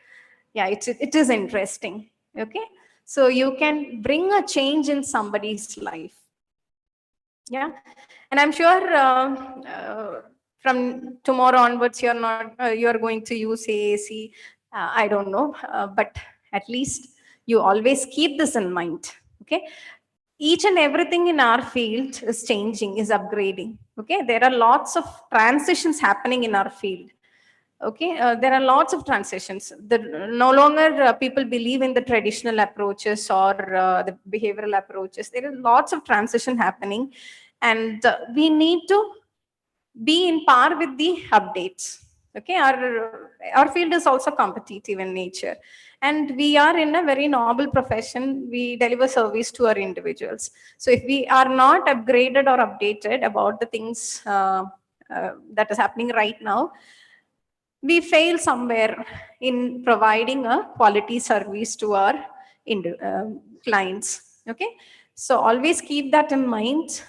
Yeah, it is interesting. Okay. So you can bring a change in somebody's life. Yeah, and I'm sure from tomorrow onwards you're going to use AAC. I don't know, but at least you always keep this in mind. Okay, each and everything in our field is changing, is upgrading. Okay, there are lots of transitions happening in our field. Okay, there are lots of transitions. No longer people believe in the traditional approaches or the behavioral approaches. There is lots of transition happening, and we need to be in par with the updates. Okay, our field is also competitive in nature, and we are in a very noble profession. We deliver service to our individuals. So if we are not upgraded or updated about the things that is happening right now, we fail somewhere in providing a quality service to our clients. Okay, so always keep that in mind.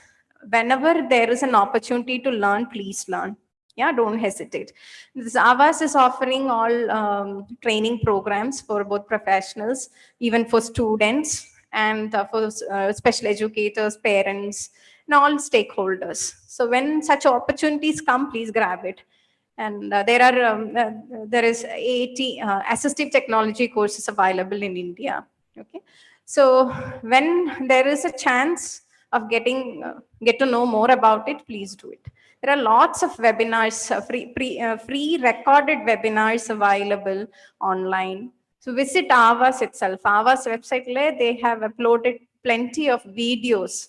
Whenever there is an opportunity to learn, please learn. Yeah, don't hesitate. This Avas is offering all training programs for both professionals, even for students, and for special educators, parents, and all stakeholders. So when such opportunities come, please grab it. And there is AAT assistive technology courses available in India. Okay, so when there is a chance of get to know more about it, please do it. There are lots of webinars, free recorded webinars available online. So visit Avas itself. Avas website, they have uploaded plenty of videos.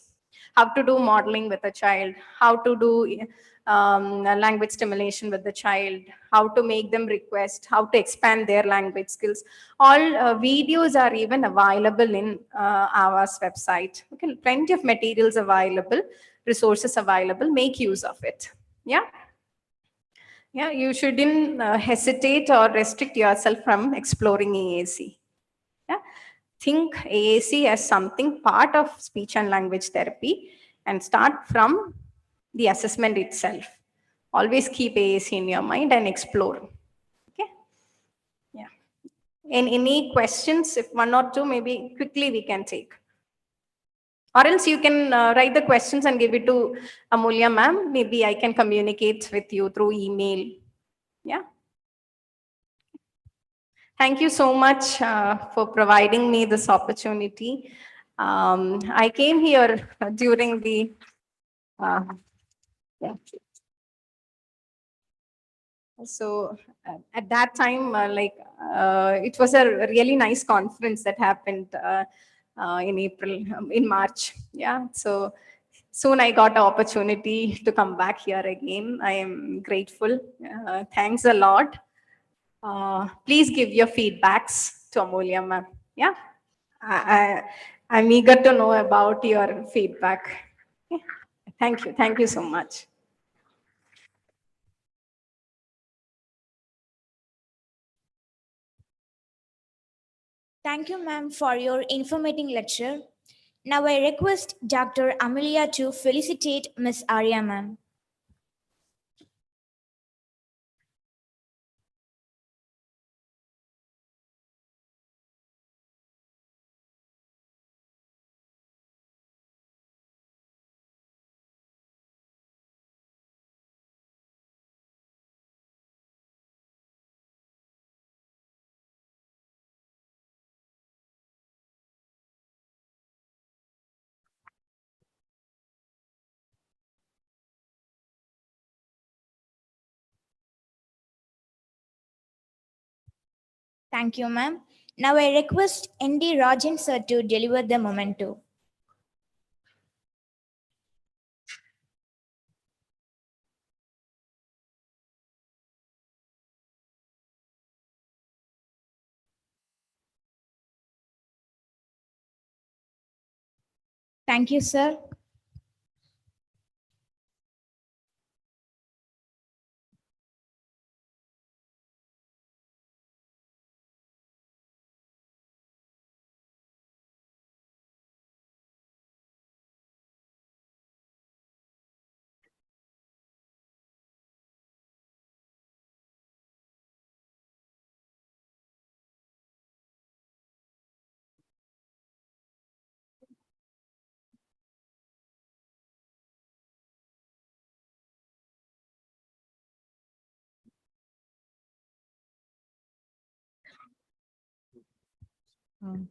How to do modeling with a child, how to do language stimulation with the child, how to make them request, how to expand their language skills. All videos are even available in Avas website. Okay, plenty of materials available, resources available. Make use of it. Yeah. Yeah, you shouldn't hesitate or restrict yourself from exploring AAC. Yeah, think AAC as something part of speech and language therapy, and start from the assessment itself. Always keep AAC in your mind and explore. Okay. Yeah. And any questions, if one or two, maybe quickly we can take. Or else you can write the questions and give it to Amulya ma'am. Maybe I can communicate with you through email. Yeah. Thank you so much for providing me this opportunity. I came here during the yeah. So at that time, it was a really nice conference that happened in April, in March. Yeah. So soon I got an opportunity to come back here again. I am grateful. Thanks a lot. Please give your feedbacks to Amulya ma'am. Yeah. I'm eager to know about your feedback. Okay. Thank you. Thank you so much. Thank you, ma'am, for your informating lecture. Now I request Dr. Amelia to felicitate Miss Arya, ma'am. Thank you, ma'am. Now I request ND Rajan sir to deliver the memento. Thank you, sir.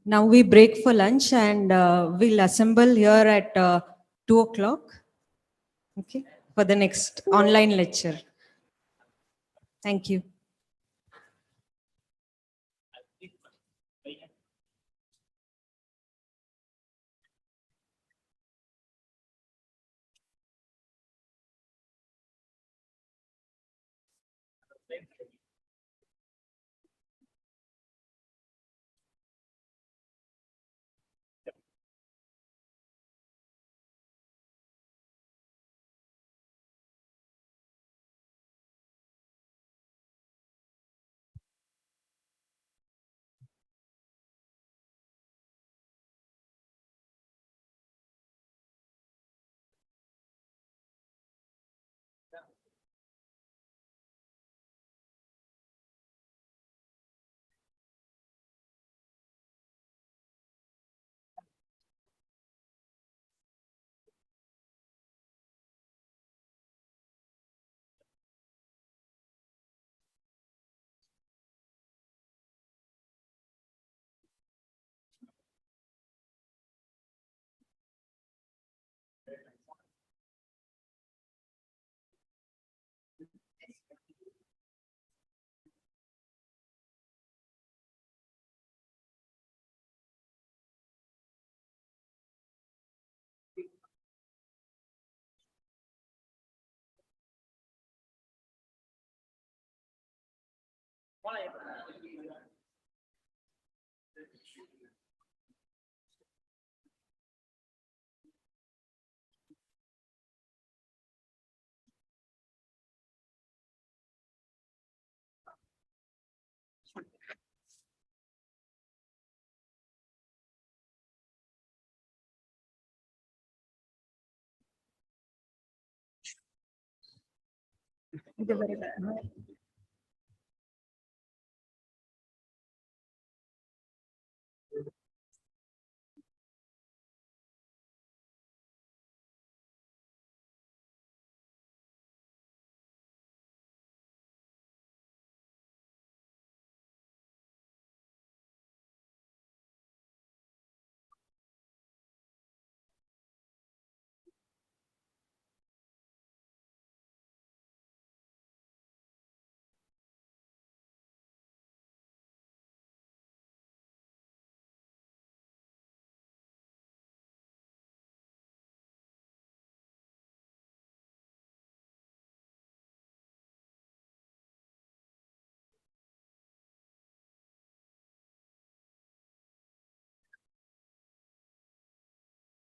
Now we break for lunch and we'll assemble here at 2 o'clock. Okay, for the next online lecture. Thank you.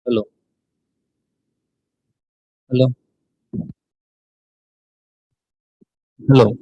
Hello. Hello. Hello.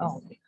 okay.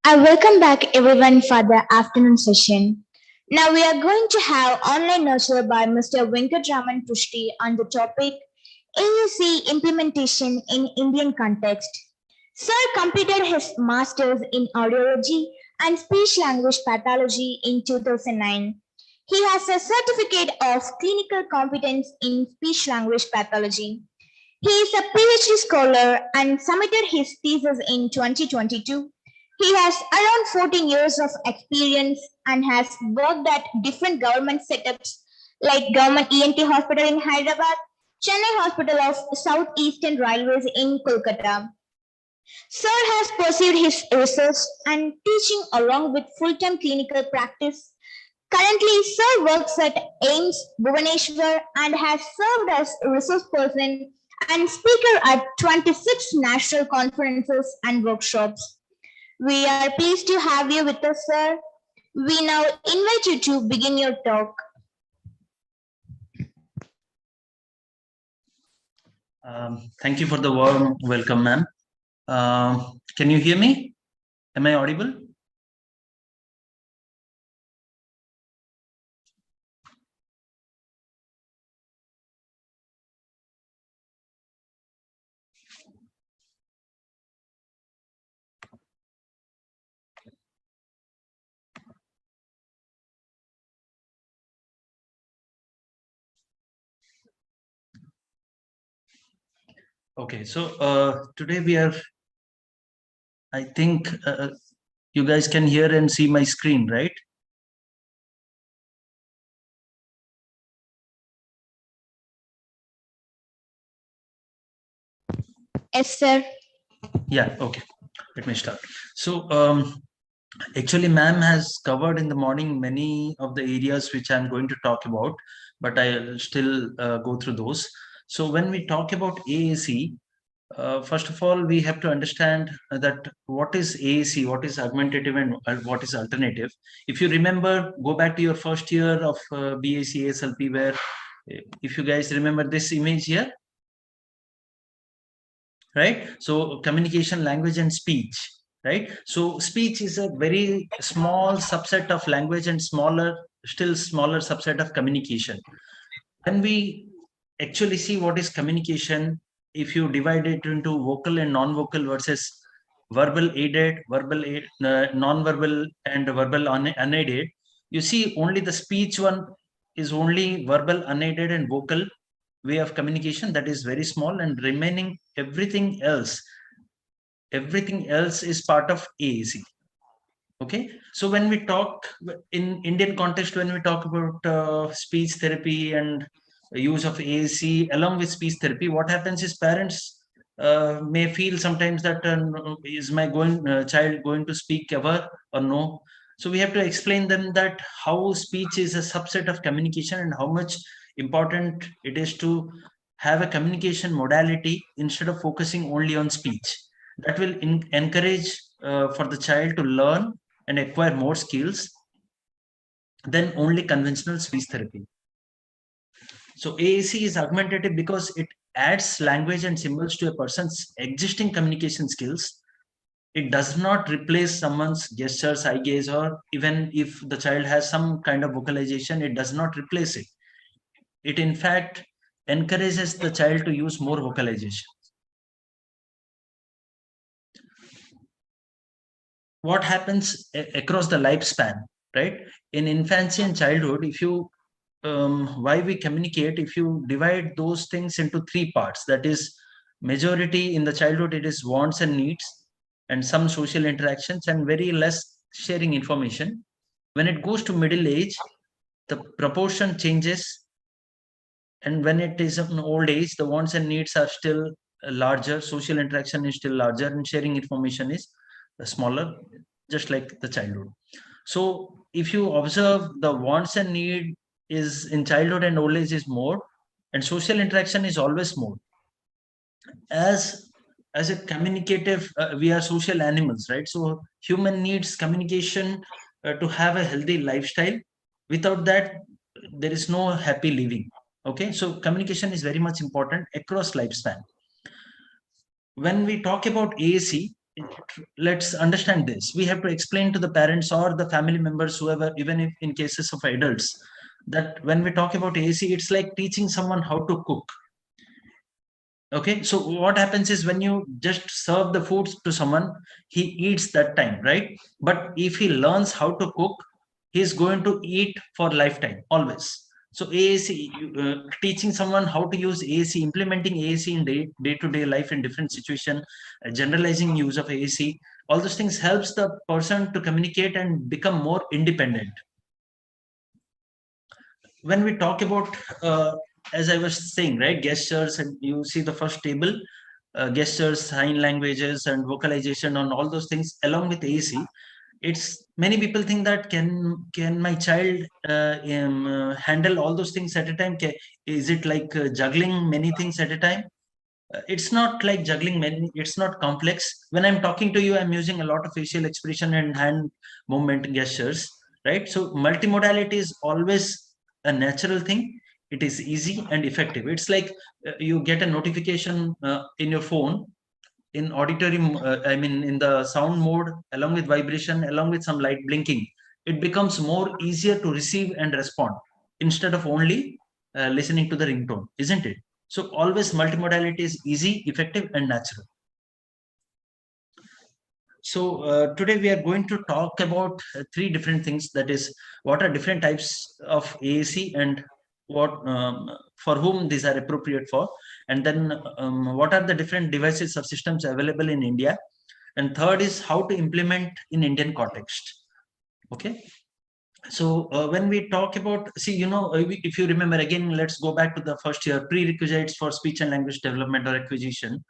I welcome back everyone for the afternoon session. Now we are going to have online nurture by Mr. Venkatraman Pushti on the topic AAC implementation in Indian context. Sir completed his master's in audiology and speech language pathology in 2009. He has a certificate of clinical competence in speech language pathology. He is a PhD scholar and submitted his thesis in 2022. He has around 14 years of experience and has worked at different government setups like Government ENT Hospital in Hyderabad, Chennai Hospital of Southeastern Railways in Kolkata. Sir has pursued his research and teaching along with full-time clinical practice. Currently, Sir works at AIMS Bhubaneswar and has served as resource person and speaker at 26 national conferences and workshops. We are pleased to have you with us, sir. We now invite you to begin your talk. Thank you for the warm welcome, ma'am. Can you hear me? Am I audible? Okay, so today we are, I think you guys can hear and see my screen, right? Yes, sir. Yeah, okay. Let me start. So actually, ma'am has covered in the morning many of the areas which I'm going to talk about, but I'll still go through those. So when we talk about AAC, first of all, we have to understand that what is AAC, what is augmentative, and what is alternative. If you remember, go back to your first year of BAC ASLP, where if you guys remember this image here, right? So communication, language, and speech, right? So speech is a very small subset of language and still smaller subset of communication. When we actually see what is communication, if you divide it into vocal and non-vocal versus verbal aided, non-verbal, and verbal unaided, you see only the speech one is only verbal, unaided, and vocal way of communication, that is very small, and remaining everything else is part of AAC. Okay, so when we talk in Indian context, when we talk about speech therapy and use of AAC along with speech therapy, what happens is parents may feel sometimes that is my child going to speak ever or no. So we have to explain them that how speech is a subset of communication and how much important it is to have a communication modality instead of focusing only on speech. That will encourage for the child to learn and acquire more skills than only conventional speech therapy. So AAC is augmentative because it adds language and symbols to a person's existing communication skills. It does not replace someone's gestures, eye gaze, or even if the child has some kind of vocalization, it does not replace it. It in fact encourages the child to use more vocalization. What happens across the lifespan, right? In infancy and childhood, if you why we communicate, if you divide those things into three parts, that is, majority in the childhood, it is wants and needs and some social interactions and very less sharing information. When it goes to middle age, the proportion changes, and when it is an old age, the wants and needs are still larger, social interaction is still larger, and sharing information is smaller, just like the childhood. So if you observe, the wants and need is in childhood and old age is more, and social interaction is always more. As a communicative, we are social animals, right? So human needs communication to have a healthy lifestyle. Without that, there is no happy living. Okay, so communication is very much important across lifespan. When we talk about AAC, let's understand this. We have to explain to the parents or the family members, whoever, even if in cases of adults, that when we talk about AAC, it's like teaching someone how to cook. Okay, so what happens is when you just serve the foods to someone, he eats that time, right? But if he learns how to cook, he's going to eat for lifetime, always. So AAC, teaching someone how to use AAC, implementing AAC in day-to-day life in different situation, generalizing use of AAC, all those things helps the person to communicate and become more independent. When we talk about, as I was saying, right, gestures, and you see the first table, gestures, sign languages, and vocalization, on all those things along with AAC. It's many people think that can my child handle all those things at a time? Is it like juggling many things at a time? It's not like juggling many, it's not complex. When I'm talking to you, I'm using a lot of facial expression and hand movement gestures, right? So multimodality is always a natural thing. It is easy and effective. It's like you get a notification in your phone in auditory, I mean in the sound mode, along with vibration, along with some light blinking. It becomes more easier to receive and respond instead of only listening to the ringtone, isn't it? So always multimodality is easy, effective, and natural. So today we are going to talk about three different things. That is, what are different types of AAC and what for whom these are appropriate for, and then what are the different devices or systems available in India, and third is how to implement in Indian context. Okay. So when we talk about, see, if you remember again, let's go back to the first year, prerequisites for speech and language development or acquisition.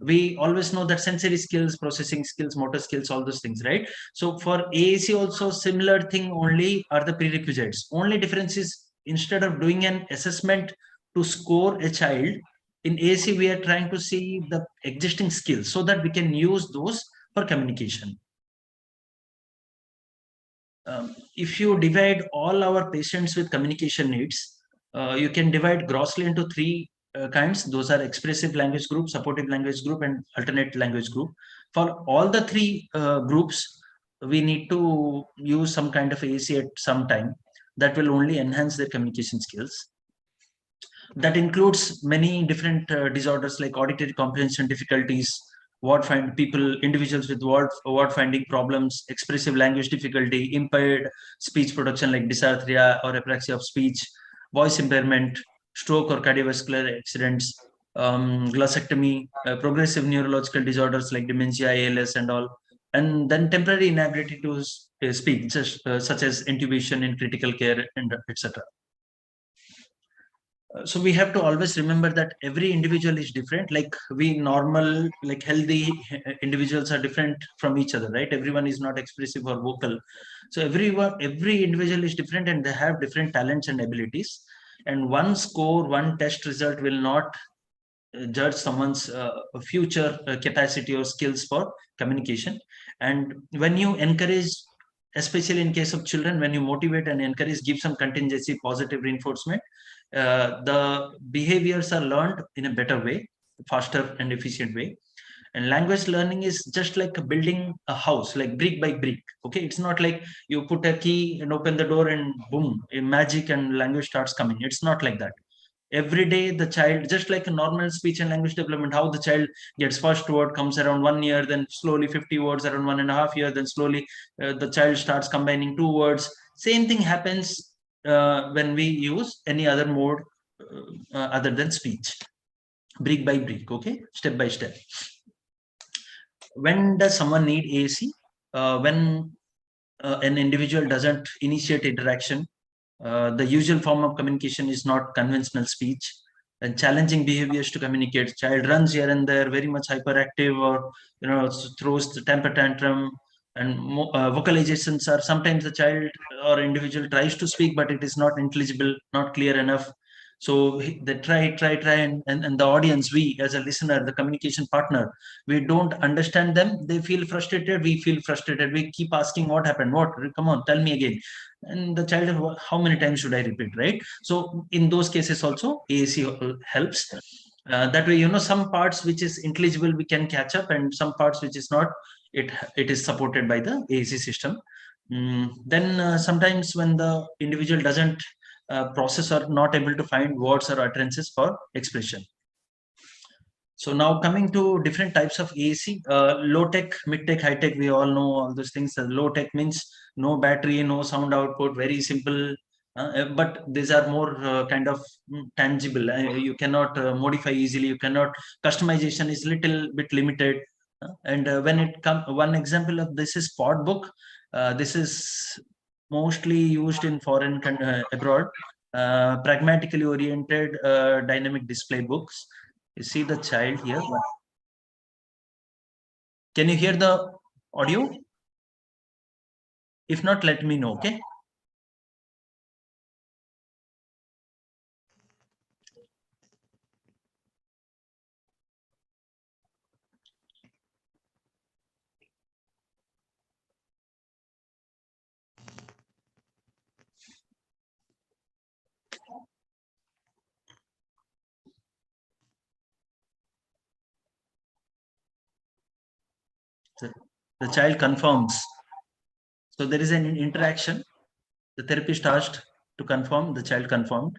We always know that sensory skills, processing skills, motor skills, all those things, right? So for AAC also similar thing only are the prerequisites. Only difference is instead of doing an assessment to score a child, in AAC we are trying to see the existing skills so that we can use those for communication. If you divide all our patients with communication needs, you can divide grossly into three kinds. Those are expressive language group, supportive language group, and alternate language group. For all the three groups, we need to use some kind of AAC at some time that will only enhance their communication skills. That includes many different disorders like auditory comprehension difficulties, individuals with word finding problems, expressive language difficulty, impaired speech production like dysarthria or apraxia of speech, voice impairment, stroke or cardiovascular accidents, glossectomy, progressive neurological disorders like dementia, ALS, and all, and then temporary inability to speak, such as intubation in critical care, and etc. So we have to always remember that every individual is different. Like we normal, like healthy individuals are different from each other, right? Everyone is not expressive or vocal. So every individual is different and they have different talents and abilities. And one score, one test result will not judge someone's future capacity or skills for communication. And when you encourage, especially in case of children, when you motivate and encourage, give some contingency, positive reinforcement, the behaviors are learned in a better way, faster and efficient way. And language learning is just like building a house, like brick by brick. Okay, it's not like you put a key and open the door and boom, a magic and language starts coming. It's not like that. Every day the child, just like a normal speech and language development, how the child gets first word comes around 1 year, then slowly 50 words around 1.5 years, then slowly the child starts combining 2 words. Same thing happens when we use any other mode other than speech, brick by brick. Okay, step by step. When does someone need AAC? When an individual doesn't initiate interaction, the usual form of communication is not conventional speech, and challenging behaviors to communicate. Child runs here and there, very much hyperactive, or throws the temper tantrum. And vocalizations are sometimes the child or individual tries to speak, but it is not intelligible, not clear enough. So they try, and the audience, we as a listener, the communication partner, we don't understand them. They feel frustrated, we feel frustrated. We keep asking, what happened? What? Come on, tell me again. And the child, how many times should I repeat, right? So in those cases also, AAC helps. That way, some parts which is intelligible we can catch up, and some parts which is not, it is supported by the AAC system. Then sometimes when the individual doesn't process or not able to find words or utterances for expression. So now coming to different types of AAC, low tech, mid tech, high tech, we all know all those things. Low tech means no battery, no sound output, very simple. But these are more kind of tangible. You cannot modify easily. You cannot, customization is little bit limited. And when it comes, one example of this is pod book. This is mostly used in foreign abroad. Pragmatically oriented dynamic display books. You see the child here. Can you hear the audio? If not, let me know, okay? The child confirms. So there is an interaction. The therapist asked to confirm, the child confirmed.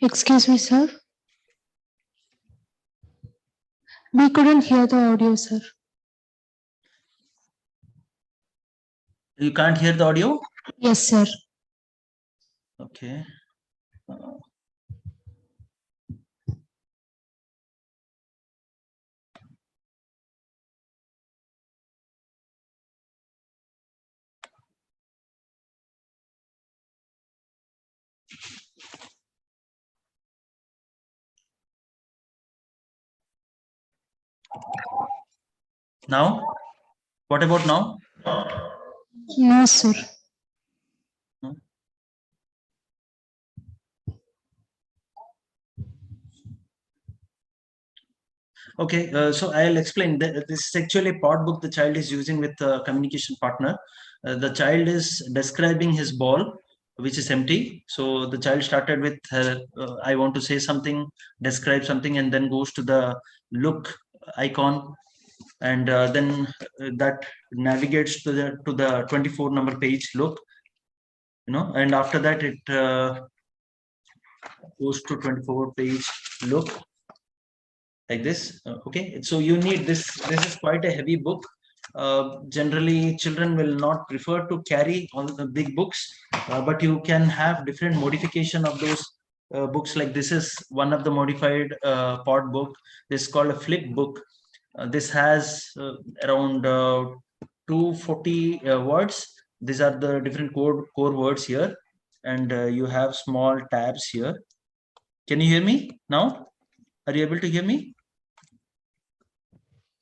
Excuse me, sir. We couldn't hear the audio, sir. You can't hear the audio? Yes, sir. Okay. Now? What about now? No, sir. No? Okay, so I'll explain. This is actually a pod book the child is using with a communication partner. The child is describing his ball, which is empty. So the child started with, I want to say something, describe something, and then goes to the look icon. And then that navigates to the 24 number page look, and after that it goes to 24 page look like this. Okay, so you need this is quite a heavy book. Generally children will not prefer to carry all the big books, but you can have different modification of those books. Like this is one of the modified pod book. This is called a flip book. This has around 240 words. These are the different core words here, and you have small tabs here. Can you hear me now? Are you able to hear me?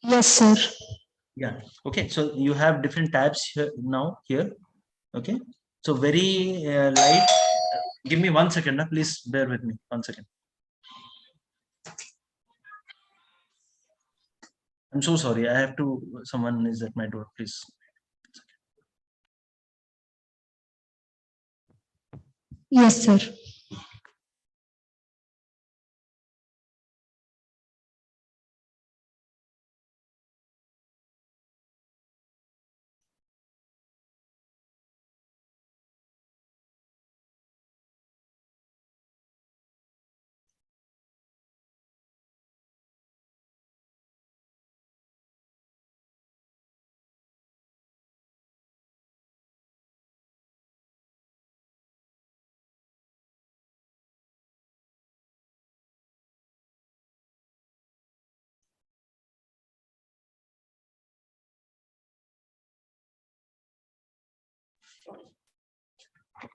Yes, sir. Yeah. Okay. So you have different tabs here now here. Okay. So very light. Give me 1 second. Please bear with me. 1 second. I'm so sorry. I have to. Someone is at my door. Please. Yes, sir.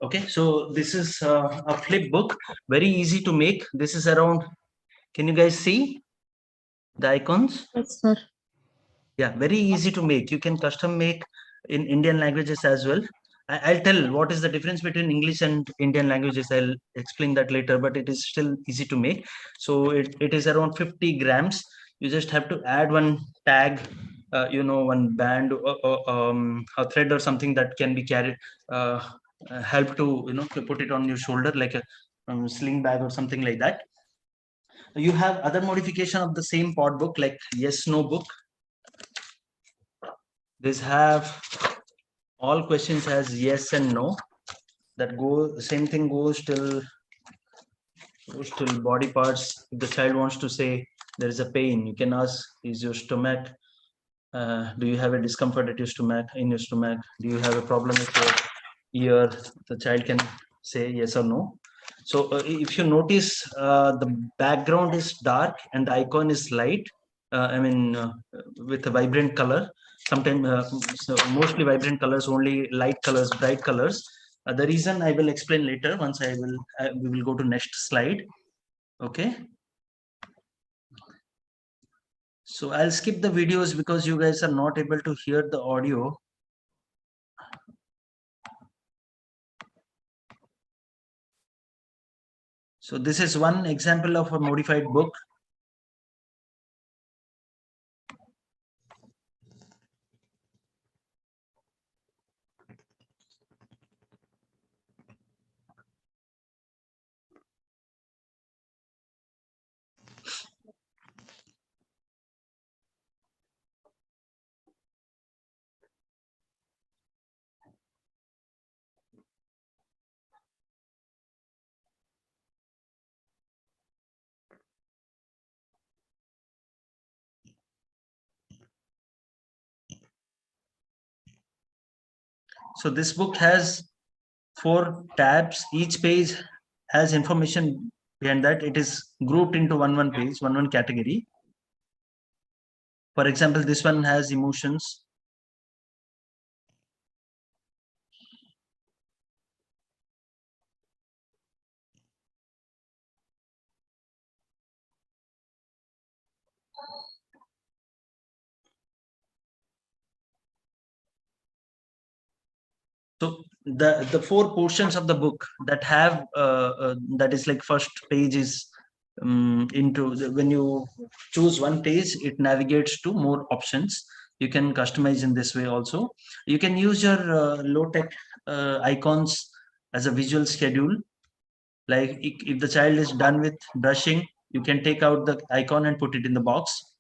Okay. So this is a flip book. Very easy to make. This is around. Can you guys see the icons? Yes, sir. Yeah. Very easy to make. You can custom make in Indian languages as well. I'll tell what is the difference between English and Indian languages. I'll explain that later, but it is still easy to make. So it is around 50 grams. You just have to add one tag, one band, a thread or something that can be carried, help to put it on your shoulder like a sling bag or something like that. You have other modification of the same pod book like yes, no book. This have all questions as yes and no. That same thing goes till body parts. If the child wants to say there is a pain, you can ask, is your stomach, do you have a discomfort at your stomach, in your stomach? Do you have a problem with your ear? The child can say yes or no. So if you notice, the background is dark and the icon is light. With a vibrant color. Sometimes, mostly vibrant colors, only light colors, bright colors. The reason I will explain later once we will go to next slide. Okay. So I'll skip the videos because you guys are not able to hear the audio. So this is one example of a modified book. So this book has 4 tabs. Each page has information behind that. It is grouped into one page, one category. For example, this one has emotions. So the 4 portions of the book that have that is like first page is when you choose one page, it navigates to more options. You can customize in this way also. You can use your low-tech icons as a visual schedule. Like if the child is done with brushing, you can take out the icon and put it in the box.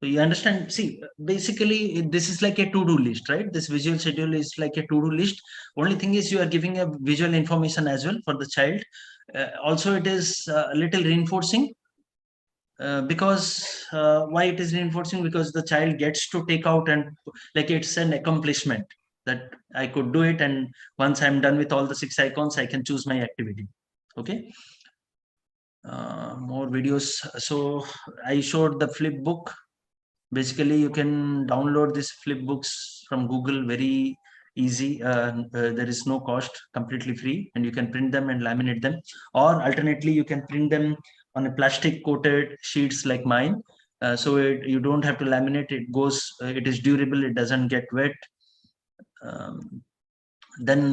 So you understand? See, basically, this is like a to-do list, right? This visual schedule is like a to-do list. Only thing is you are giving a visual information as well for the child. Also, it is a little reinforcing. Because why it is reinforcing? Because the child gets to take out and like it's an accomplishment that I could do it, and once I'm done with all the 6 icons, I can choose my activity. Okay. More videos. So I showed the flip book. Basically, you can download this flip books from Google, very easy. There is no cost, completely free, and you can print them and laminate them. Or alternately, you can print them on a plastic coated sheets like mine. So you don't have to laminate. It is durable. It doesn't get wet. Then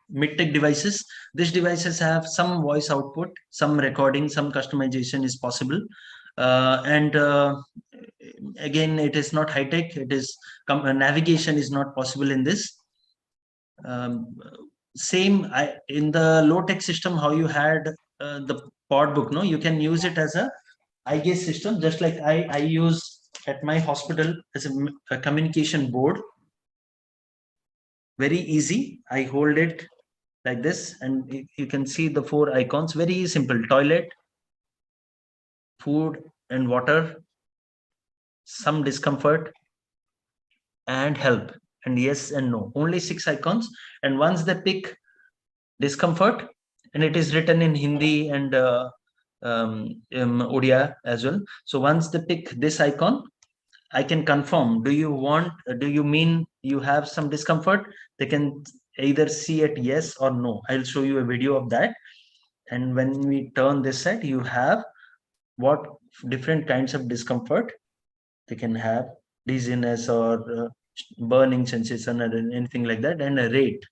mid-tech devices. These devices have some voice output, some recording, some customization is possible. And again, it is not high-tech. It is navigation is not possible in this. Same in the low-tech system, how you had the pod book, no, you can use it as a eye gaze system, just like I use at my hospital as a communication board. Very easy. I hold it like this, and you can see the 4 icons. Very simple: toilet, food and water, some discomfort, and help, and yes and no. Only 6 icons. And once they pick discomfort, and it is written in Hindi and Odia as well. So once they pick this icon, I can confirm. Do you mean you have some discomfort? They can either see it yes or no. I'll show you a video of that. And when we turn this side, you have what different kinds of discomfort. They can have dizziness or burning sensation or anything like that, and a rate,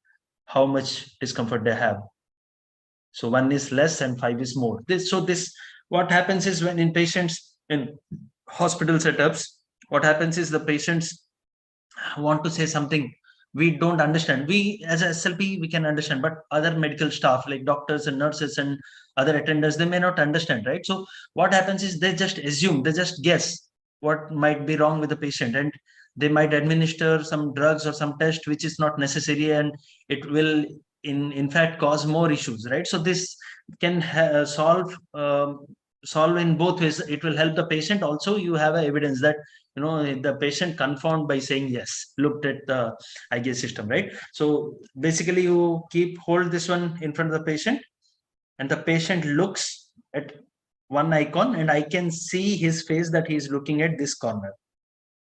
how much discomfort they have. So 1 is less and 5 is more. This what happens is, when in patients in hospital setups, what happens is the patients want to say something we don't understand. We as a SLP we can understand, but other medical staff like doctors and nurses and other attendants, they may not understand, right? So what happens is they just assume, they just guess what might be wrong with the patient, and they might administer some drugs or some test which is not necessary, and it will in fact cause more issues, right? So this can solve in both ways. It will help the patient also. You have evidence that the patient confirmed by saying yes, looked at the eye gaze system, right? So basically you hold this one in front of the patient, and the patient looks at one icon, and I can see his face that he is looking at this corner.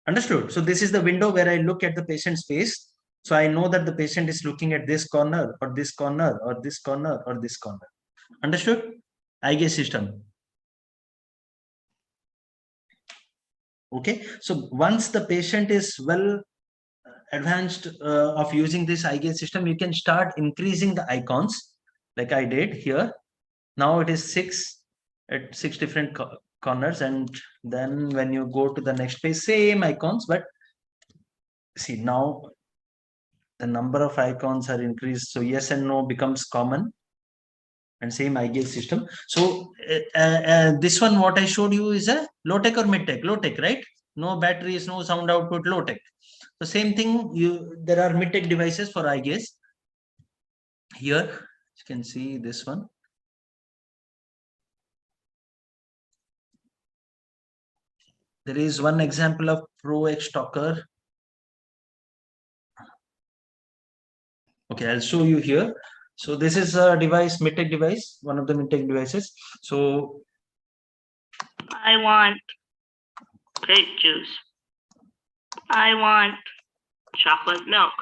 Understood? So this is the window where I look at the patient's face. So I know that the patient is looking at this corner or this corner or this corner or this corner. Understood? Eye gaze system. Okay. So once the patient is well advanced of using this eye gaze system, you can start increasing the icons like I did here. Now it is 6 at 6 different corners, and then when you go to the next page, same icons, but see now the number of icons are increased. So yes and no becomes common, and same eye gaze system. So this one what I showed you is a low tech or mid tech. Low tech, right? No batteries, no sound output, low tech. The same thing, there are mid tech devices for eye gaze. Here you can see this one. There is one example of Pro X Talker. Okay, I'll show you here. So this is a device, mid-tech device, one of the mid-tech devices. So I want grape juice. I want chocolate milk.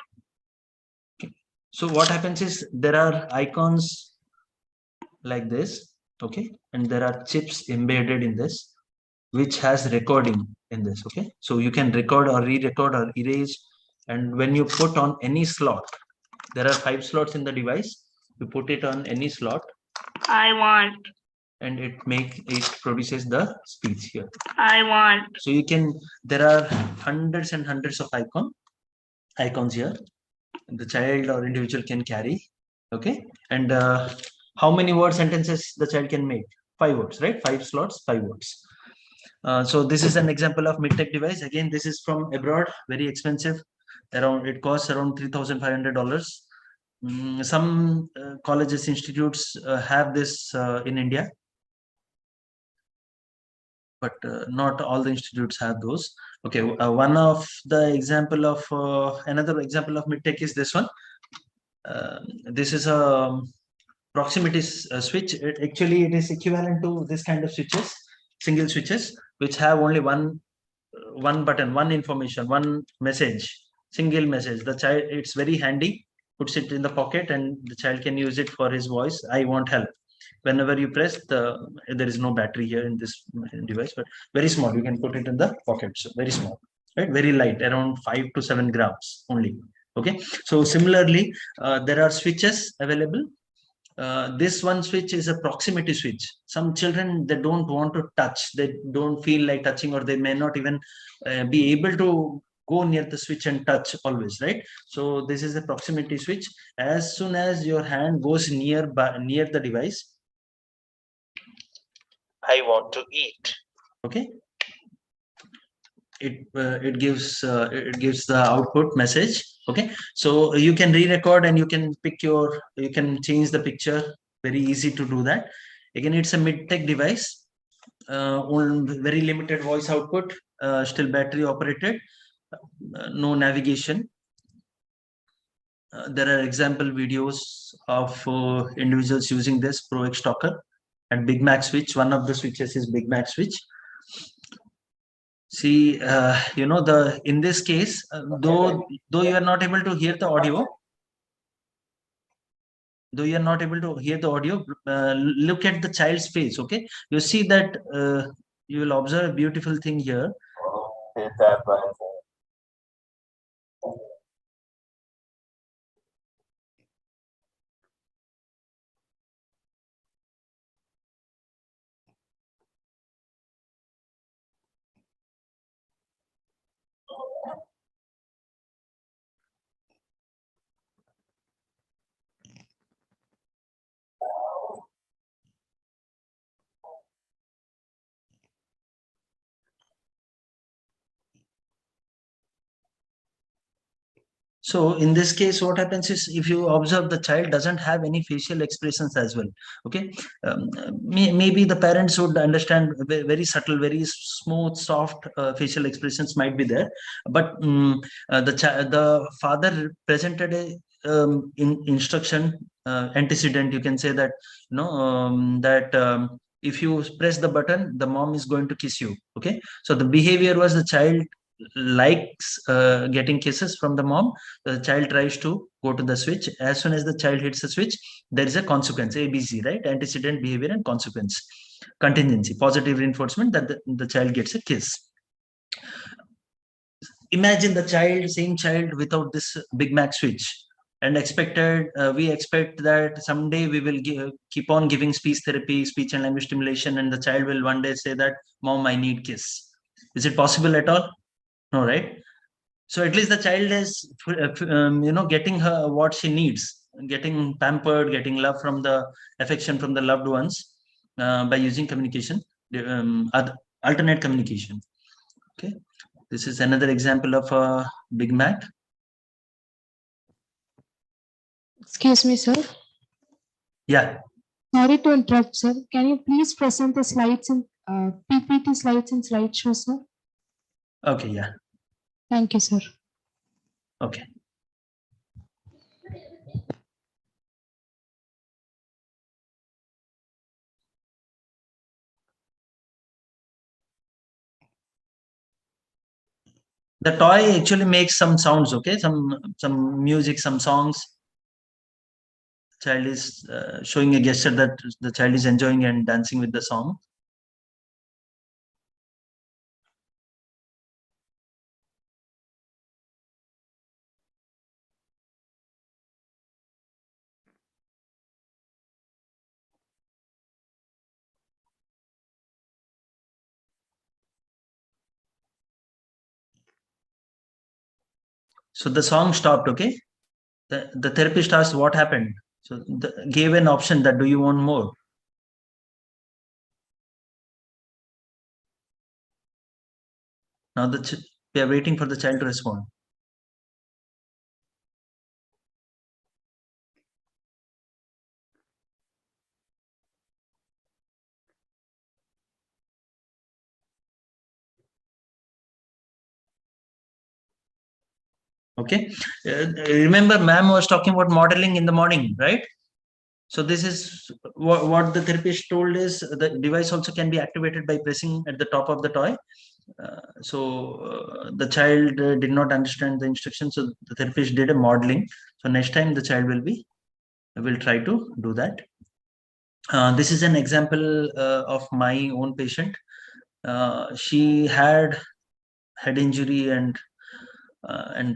So what happens is there are icons like this, okay, and there are chips embedded in this, which has recording in this, okay. So you can record or re-record or erase, and when you put on any slot, there are 5 slots in the device. You put it on any slot. I want. And it produces the speech here. I want. So you can, there are hundreds and hundreds of icons here. The child or individual can carry, okay. And how many word sentences the child can make? 5 words, right? 5 slots, 5 words. So this is an example of mid-tech device. Again, this is from abroad, very expensive. It costs around $3,500. Some colleges, institutes have this in India, but not all the institutes have those. Okay, one of the example of another example of mid-tech is this one. This is a proximity switch. Actually, it is equivalent to this kind of switches, single switches, which have only one button, one information, one message, single message. The child, it's very handy, puts it in the pocket, and the child can use it for his voice. I want help. Whenever you press, there is no battery here in this device, but very small. You can put it in the pocket. So very small, right? Very light, around 5 to 7 grams only. Okay. So similarly, there are switches available. This one switch is a proximity switch. Some children, they don't want to touch, they don't feel like touching, or they may not even be able to go near the switch and touch always, right? So this is a proximity switch. As soon as your hand goes near the device, I want to eat, okay, it gives the output message. Okay, so you can re-record, and you can change the picture. Very easy to do that. Again, it's a mid-tech device, very limited voice output, still battery operated, no navigation. There are example videos of individuals using this Pro X Talker and Big Mac switch. One of the switches is Big Mac switch. See, in this case, though you are not able to hear the audio, look at the child's face. Okay, you see that you will observe a beautiful thing here. So in this case, what happens is, if you observe, the child doesn't have any facial expressions as well. Okay, maybe the parents would understand very subtle, very smooth, soft facial expressions might be there, but the father presented a instruction antecedent. You can say that if you press the button, the mom is going to kiss you. Okay, so the behavior was, the child likes getting kisses from the mom. The child tries to go to the switch. As soon as the child hits the switch, there is a consequence, ABC, right? Antecedent, behavior, and consequence. Contingency, positive reinforcement that the child gets a kiss. Imagine the same child without this Big Mac switch, and we expect that someday we will keep on giving speech therapy, speech and language stimulation, and the child will one day say that, "Mom, I need kiss." Is it possible at all? No, right? So at least the child is getting her what she needs, getting pampered, getting love from the affection from the loved ones, by using communication, alternate communication. Okay, this is another example of a Big Mac. Excuse me, sir. Yeah. Sorry to interrupt, sir. Can you please present the slides in PPT slides in slideshow, sir? Okay, yeah. Thank you, sir. Okay. The toy actually makes some sounds. Okay, some music, some songs. Child is showing a gesture that the child is enjoying and dancing with the song. So the song stopped. Okay, the therapist asked what happened. So gave an option that, do you want more? Now we are waiting for the child to respond. Okay, remember ma'am was talking about modeling in the morning, right? So this is what the therapist told is, the device also can be activated by pressing at the top of the toy. The child did not understand the instructions, so the therapist did a modeling. So next time the child will try to do that. This is an example of my own patient. She had head injury and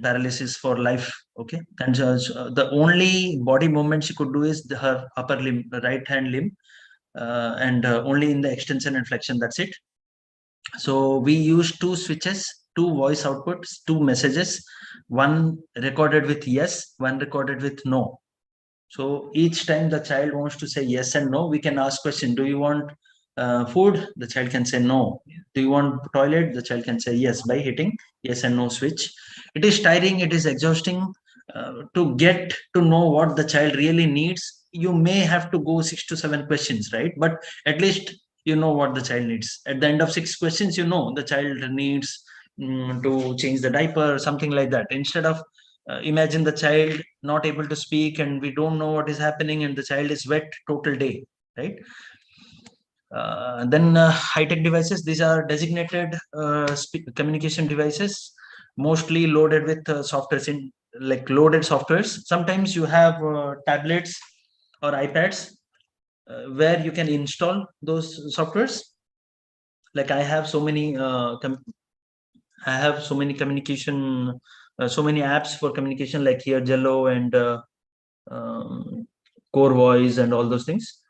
paralysis for life. Okay, and the only body movement she could do is her upper limb, right hand limb, and only in the extension and flexion. That's it. So we use two switches, two voice outputs, two messages, one recorded with yes, one recorded with no. So each time the child wants to say yes and no, we can ask question: do you want food? The child can say no. Do you want toilet? The child can say yes by hitting yes and no switch. It is tiring, it is exhausting to get to know what the child really needs. You may have to go 6 to 7 questions, right? But at least you know what the child needs. At the end of 6 questions, you know the child needs to change the diaper, something like that. Instead of imagine the child not able to speak and we don't know what is happening and the child is wet total day, right? Then high-tech devices, these are designated communication devices, mostly loaded with softwares in like loaded softwares. Sometimes you have tablets or iPads where you can install those softwares. Like I have so many communication, so many apps for communication, like here Jello and um, Core Voice and all those things.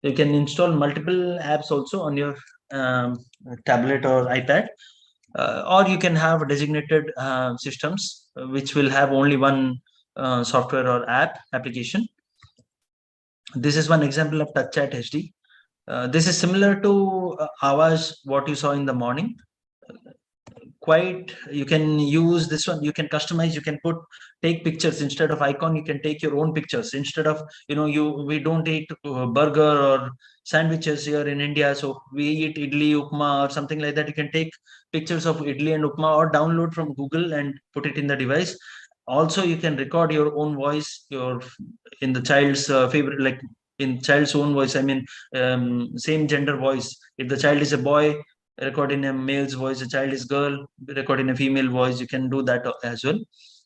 You can install multiple apps also on your um, tablet or iPad, or you can have designated systems which will have only one software or application. This is one example of TouchChat HD. This is similar to Avaz, what you saw in the morning. Quite, you can use this one, you can customize, you can take pictures. Instead of icon, you can take your own pictures. Instead of, we don't eat burger or sandwiches here in India, so we eat idli, upma or something like that. You can take pictures of idli and upma or download from Google and put it in the device. Also, you can record your own voice, in the child's favorite, like in child's own voice, I mean, same gender voice. If the child is a boy, record in a male's voice. A child is girl, record in a female voice. You can do that as well.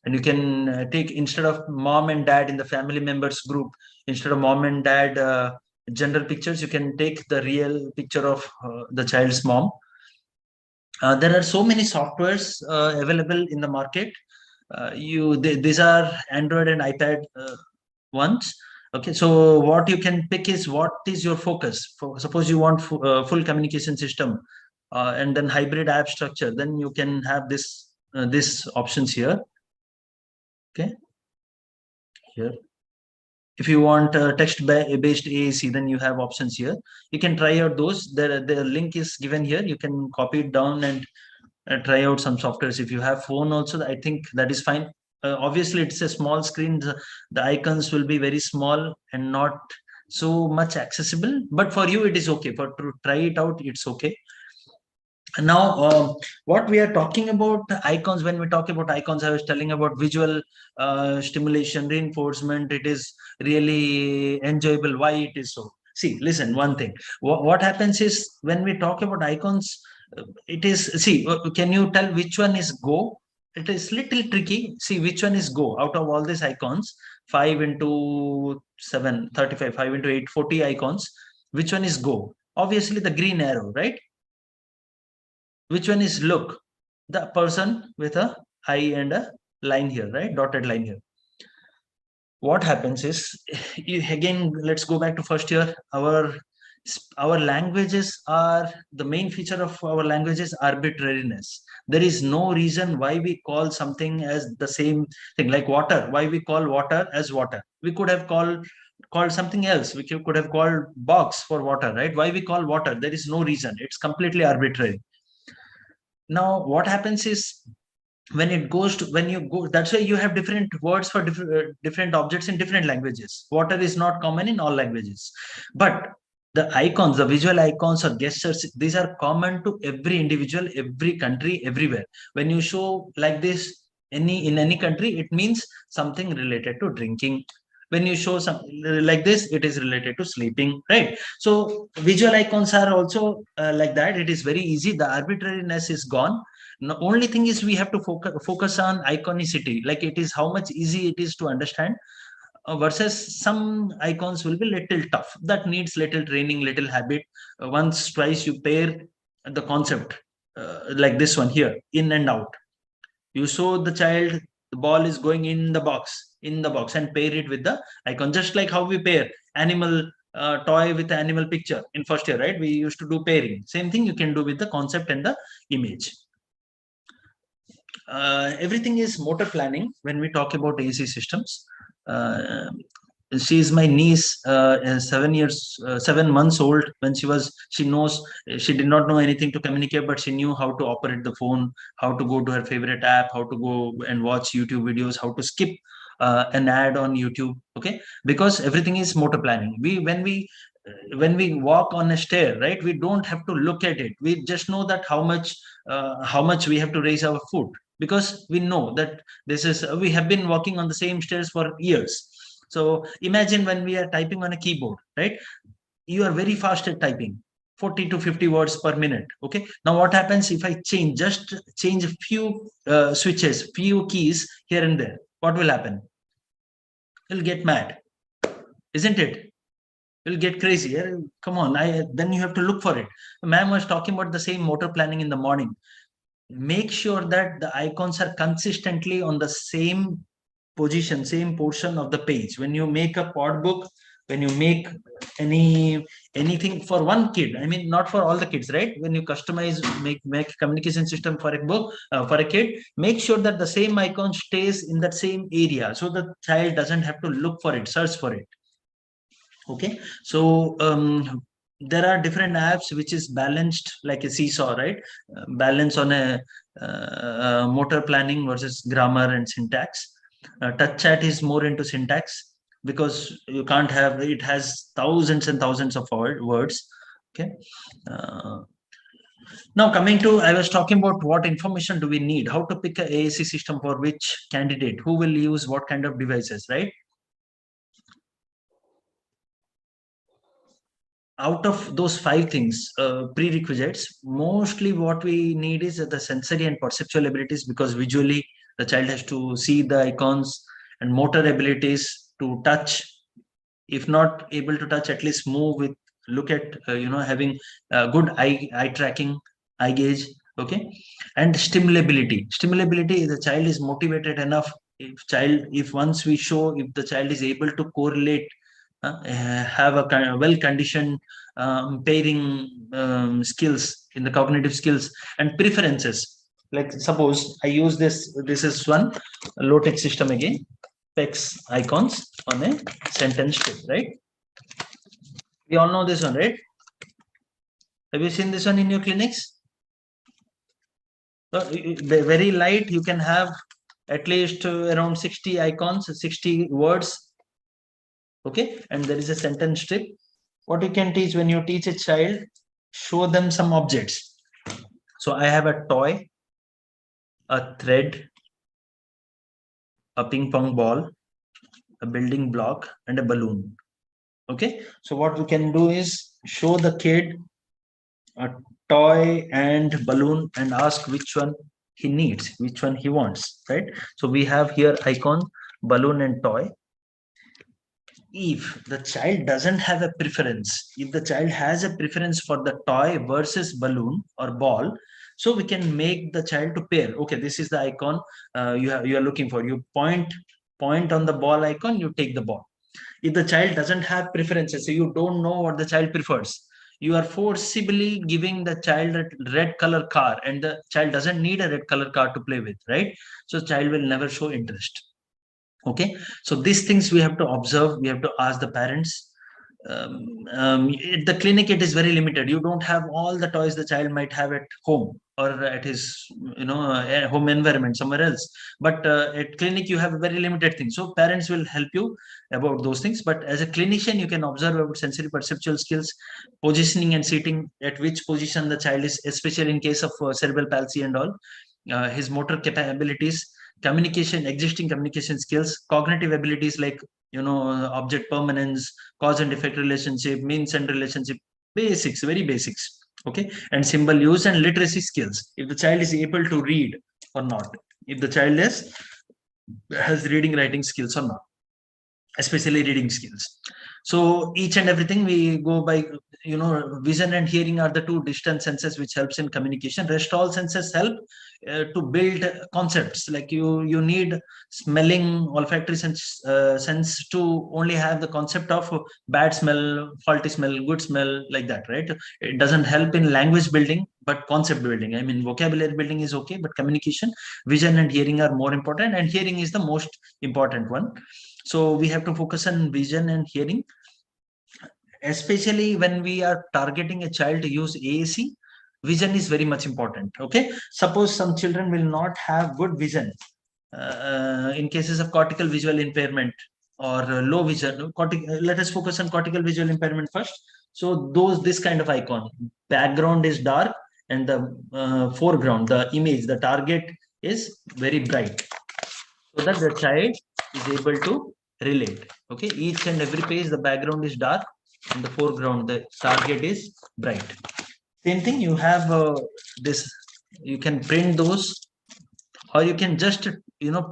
And you can take, instead of mom and dad in the family members group, instead of mom and dad gender pictures, you can take the real picture of the child's mom. There are so many softwares available in the market. These are Android and iPad ones. Okay, so what you can pick is what is your focus. Suppose you want full communication system, and then hybrid app structure, then you can have this options here. Okay, here. If you want text-based AAC, then you have options here. You can try out those. The link is given here. You can copy it down and try out some softwares. If you have phone also, I think that is fine. Obviously, it's a small screen. The icons will be very small and not so much accessible. But for you, it is okay. To try it out, it's okay. Now, what we are talking about icons, when we talk about icons, I was telling about visual stimulation, reinforcement. It is really enjoyable. Why it is so? See, listen, one thing. What happens is, when we talk about icons, it is, see, can you tell which one is go? It is little tricky. See, which one is go out of all these icons? 5 into 7, 35, 5 into 8, 40 icons. Which one is go? Obviously, the green arrow, right? Which one is look? The person with a eye and a line here, right? Dotted line here. What happens is, again, let's go back to first year. Our languages are, the main feature of our language is arbitrariness. There is no reason why we call something as the same thing, like water. Why we call water as water? We could have called something else. We could have called box for water, right? Why we call water? There is no reason. It's completely arbitrary. Now, what happens is, when you go, that's why you have different words for different objects in different languages. Water is not common in all languages, but the icons, the visual icons or gestures, these are common to every individual, every country, everywhere. When you show like this in any country, it means something related to drinking. When you show something like this, it is related to sleeping, right? So visual icons are also like that. It is very easy. The arbitrariness is gone. The only thing is, we have to focus on iconicity, like it is how much easy it is to understand, versus some icons will be little tough. That needs little training, little habit. Once, twice you pair the concept, like this one here, in and out. You show the child the ball is going in the box, and pair it with the icon, just like how we pair animal toy with the animal picture in first year, right? We used to do pairing. Same thing you can do with the concept and the image. Everything is motor planning when we talk about AAC systems. She is my niece, 7 months old. When she did not know anything to communicate, but she knew how to operate the phone, how to go to her favorite app, how to go and watch YouTube videos, how to skip an ad on YouTube. Okay, because everything is motor planning. When we walk on a stair, right, we don't have to look at it. We just know that how much we have to raise our foot, because we know that we have been walking on the same stairs for years. So imagine when we are typing on a keyboard, right? You are very fast at typing. 40 to 50 words per minute. Okay. Now what happens if I just change a few switches, few keys here and there? What will happen? You'll get mad, isn't it? You'll get crazy. Come on. Then you have to look for it. Ma'am was talking about the same motor planning in the morning. Make sure that the icons are consistently on the same position, same portion of the page. When you make a pod book, when you make anything for one kid, I mean, not for all the kids, right? When you customize, make communication system for a book, for a kid, make sure that the same icon stays in that same area, so the child doesn't have to look for it, search for it. Okay. So there are different apps which is balanced like a seesaw, right? Balance on a motor planning versus grammar and syntax. Touch chat is more into syntax, because you can't have, it has thousands and thousands of words. Okay. Now coming to, I was talking about what information do we need, how to pick a AAC system for which candidate, who will use what kind of devices, right? Out of those 5 things, prerequisites, mostly what we need is the sensory and perceptual abilities, because visually the child has to see the icons, and motor abilities to touch, if not able to touch, at least move with, look at, having good eye tracking, eye gaze. Okay. And stimulability, the child is motivated enough. If once we show, if the child is able to correlate, have a kind of well-conditioned pairing skills in the cognitive skills and preferences. Like suppose I use this is one low-tech system again, PEX icons on a sentence strip, right? We all know this one, right? Have you seen this one in your clinics? Very light, you can have at least around 60 icons, 60 words. Okay, and there is a sentence strip. What you can teach when you teach a child, show them some objects. So I have a toy, a thread, a ping pong ball, a building block, and a balloon. Okay, so what we can do is show the kid a toy and balloon and ask which one he needs, which one he wants, right? So we have here icon, balloon and toy. If the child doesn't have a preference, if the child has a preference for the toy versus balloon or ball, so we can make the child to pair. Okay, this is the icon you are looking for. You point on the ball icon, you take the ball. If the child doesn't have preferences, so you don't know what the child prefers, you are forcibly giving the child a red color car, and the child doesn't need a red color car to play with, right? So child will never show interest. Okay, so these things we have to observe, we have to ask the parents. At the clinic it is very limited. You don't have all the toys the child might have at home or at his home environment somewhere else, but at clinic you have a very limited thing. So parents will help you about those things, but as a clinician you can observe about sensory perceptual skills, positioning and seating, at which position the child is, especially in case of cerebral palsy and all, his motor capabilities, communication, existing communication skills, cognitive abilities like object permanence, cause and effect relationship, means and relationship, basics, very basics. Okay, and symbol use and literacy skills, if the child is able to read or not, if the child has reading writing skills or not, especially reading skills. So each and everything we go by, vision and hearing are the 2 distant senses which helps in communication. Rest all senses help to build concepts. Like you need smelling, olfactory sense to only have the concept of bad smell, faulty smell, good smell, like that, right? It doesn't help in language building, but concept building. I mean, vocabulary building is okay, but communication, vision and hearing are more important, and hearing is the most important one. So we have to focus on vision and hearing, especially when we are targeting a child to use AAC. Vision is very much important. Okay, suppose some children will not have good vision in cases of cortical visual impairment or low vision. Let us focus on cortical visual impairment first. So this kind of icon, background is dark and the foreground, the image, the target is very bright, so that the child is able to relate. Okay, each and every page the background is dark In the foreground, the target is bright. Same thing, you have this, you can print those, or you can just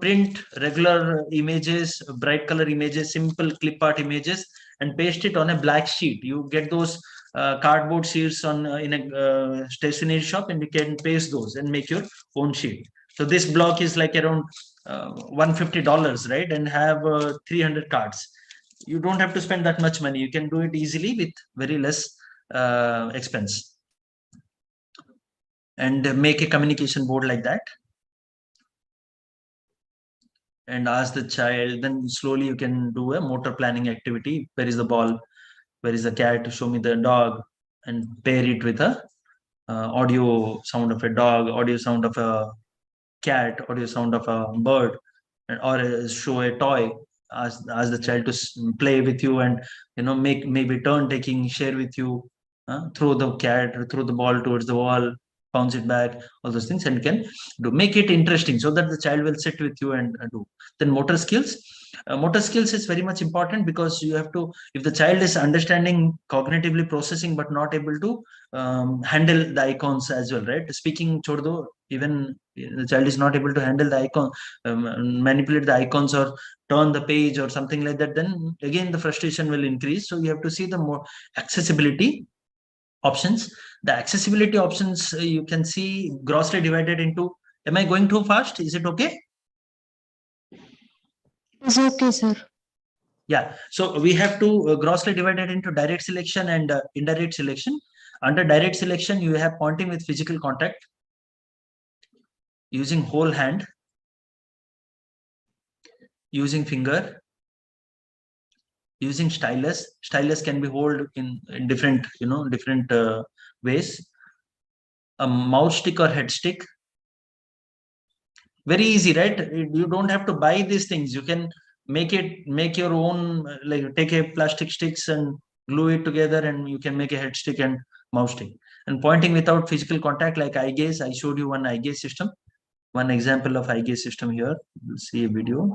print regular images, bright color images, simple clip art images, and paste it on a black sheet. You get those cardboard sheets on in a stationery shop, and you can paste those and make your own sheet. So this block is like around $150, right, and have 300 cards. You don't have to spend that much money. You can do it easily with very less expense, and make a communication board like that, and ask the child. Then slowly you can do a motor planning activity. Where is the ball? Where is the cat? Show me the dog, and pair it with a audio sound of a dog, audio sound of a cat, audio sound of a bird, or show a toy. Ask the child to play with you, and make maybe turn taking, share with you, throw the cat or throw the ball towards the wall, bounce it back, all those things, and can do, make it interesting so that the child will sit with you and do. Then motor skills is very much important, because you have to, if the child is understanding, cognitively processing, but not able to handle the icons as well, right? Speaking chhod do, even the child is not able to handle the icon, manipulate the icons, or turn the page or something like that, then again the frustration will increase. So you have to see the more accessibility options. The accessibility options, you can see grossly divided into, am I going too fast? Is it okay? It's okay, sir. Yeah, so we have to grossly divided into direct selection and indirect selection. Under direct selection, you have pointing with physical contact, using whole hand, using finger, using stylus. Stylus can be held in different, different ways. A mouse stick or head stick. Very easy, right? You don't have to buy these things. You can make your own, like take a plastic sticks and glue it together, and you can make a head stick and mouse stick. And pointing without physical contact, like eye gaze. I showed you one eye gaze system, one example of eye gaze system here. You'll see a video.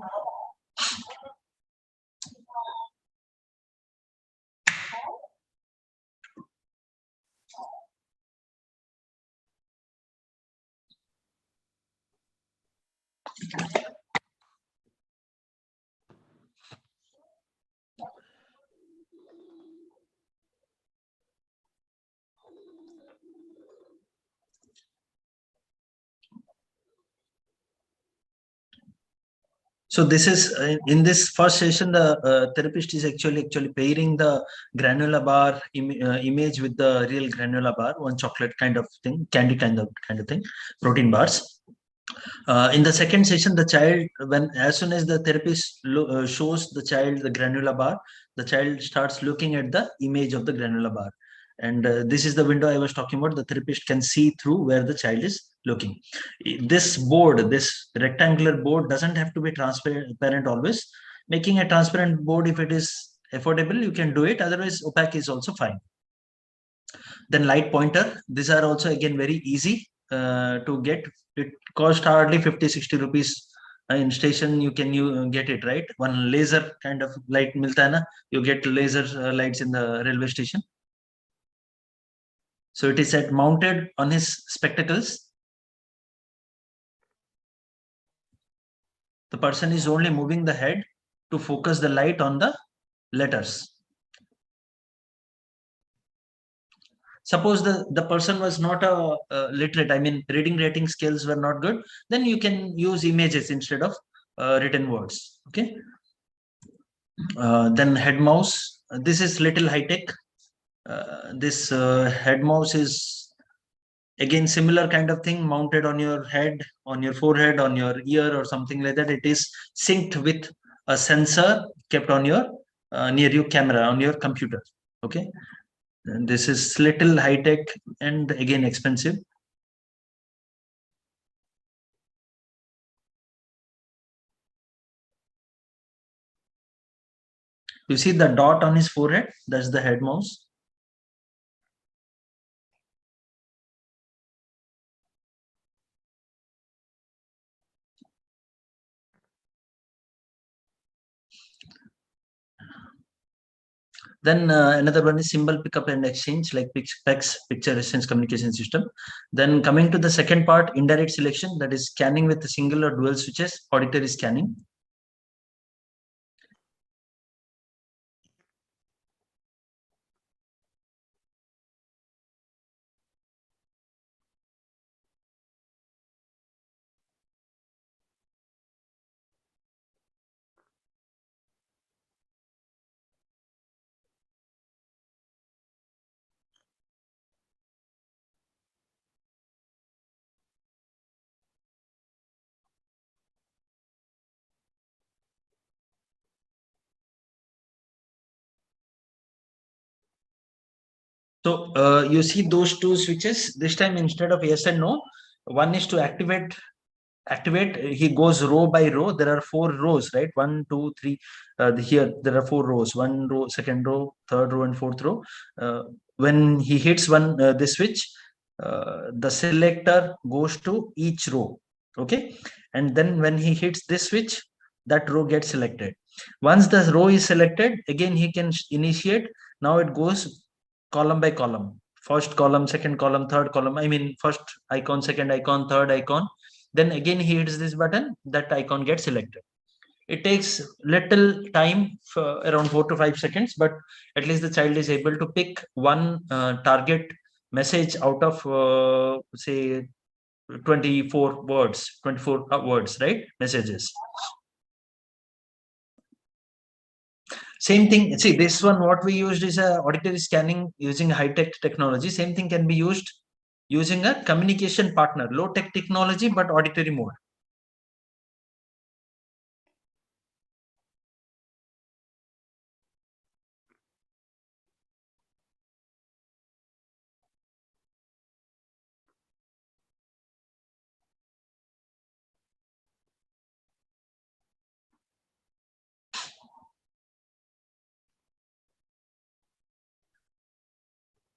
So this is in this first session, the therapist is actually pairing the granular bar image with the real granular bar, one chocolate kind of thing, candy kind of thing, protein bars. In the second session, the child, as soon as the therapist shows the child the granular bar, the child starts looking at the image of the granular bar. And this is the window I was talking about. The therapist can see through where the child is looking. This board, this rectangular board, doesn't have to be transparent always. Making a transparent board, if it is affordable, you can do it. Otherwise, opaque is also fine. Then light pointer. These are also again very easy to get. It cost hardly 50-60 rupees. In station you can get it, right? One laser kind of light milta hai na? You get laser lights in the railway station. So it is mounted on his spectacles. The person is only moving the head to focus the light on the letters. Suppose the person was not a literate, I mean reading rating skills were not good, then you can use images instead of written words. Okay. Then head mouse. This is little high tech. This head mouse is again similar kind of thing, mounted on your head, on your forehead, on your ear, or something like that. It is synced with a sensor kept on your near your camera on your computer. Okay. And this is little high tech and again expensive. You see the dot on his forehead? That's the head mouse. Then another one is symbol pickup and exchange, like PEX, picture exchange communication system. Then coming to the second part, indirect selection, that is scanning with a single or dual switches, auditory scanning. So you see those two switches. This time, instead of yes and no, one is to activate. He goes row by row. There are 4 rows, right? 1, 2, 3. Here there are 4 rows. 1 row, second row, third row, and fourth row. When he hits this switch, the selector goes to each row. Okay, and then when he hits this switch, that row gets selected. Once the row is selected, again he can initiate. Now it goes column by column. First column, second column, third column. I mean, first icon, second icon, third icon. Then again he hits this button, that icon gets selected. It takes little time, for around 4 to 5 seconds, but at least the child is able to pick one target message out of say 24 words, right? Messages. Same thing. See, this one, what we used is a auditory scanning using high-tech technology. Same thing can be used using a communication partner, low-tech technology, but auditory mode.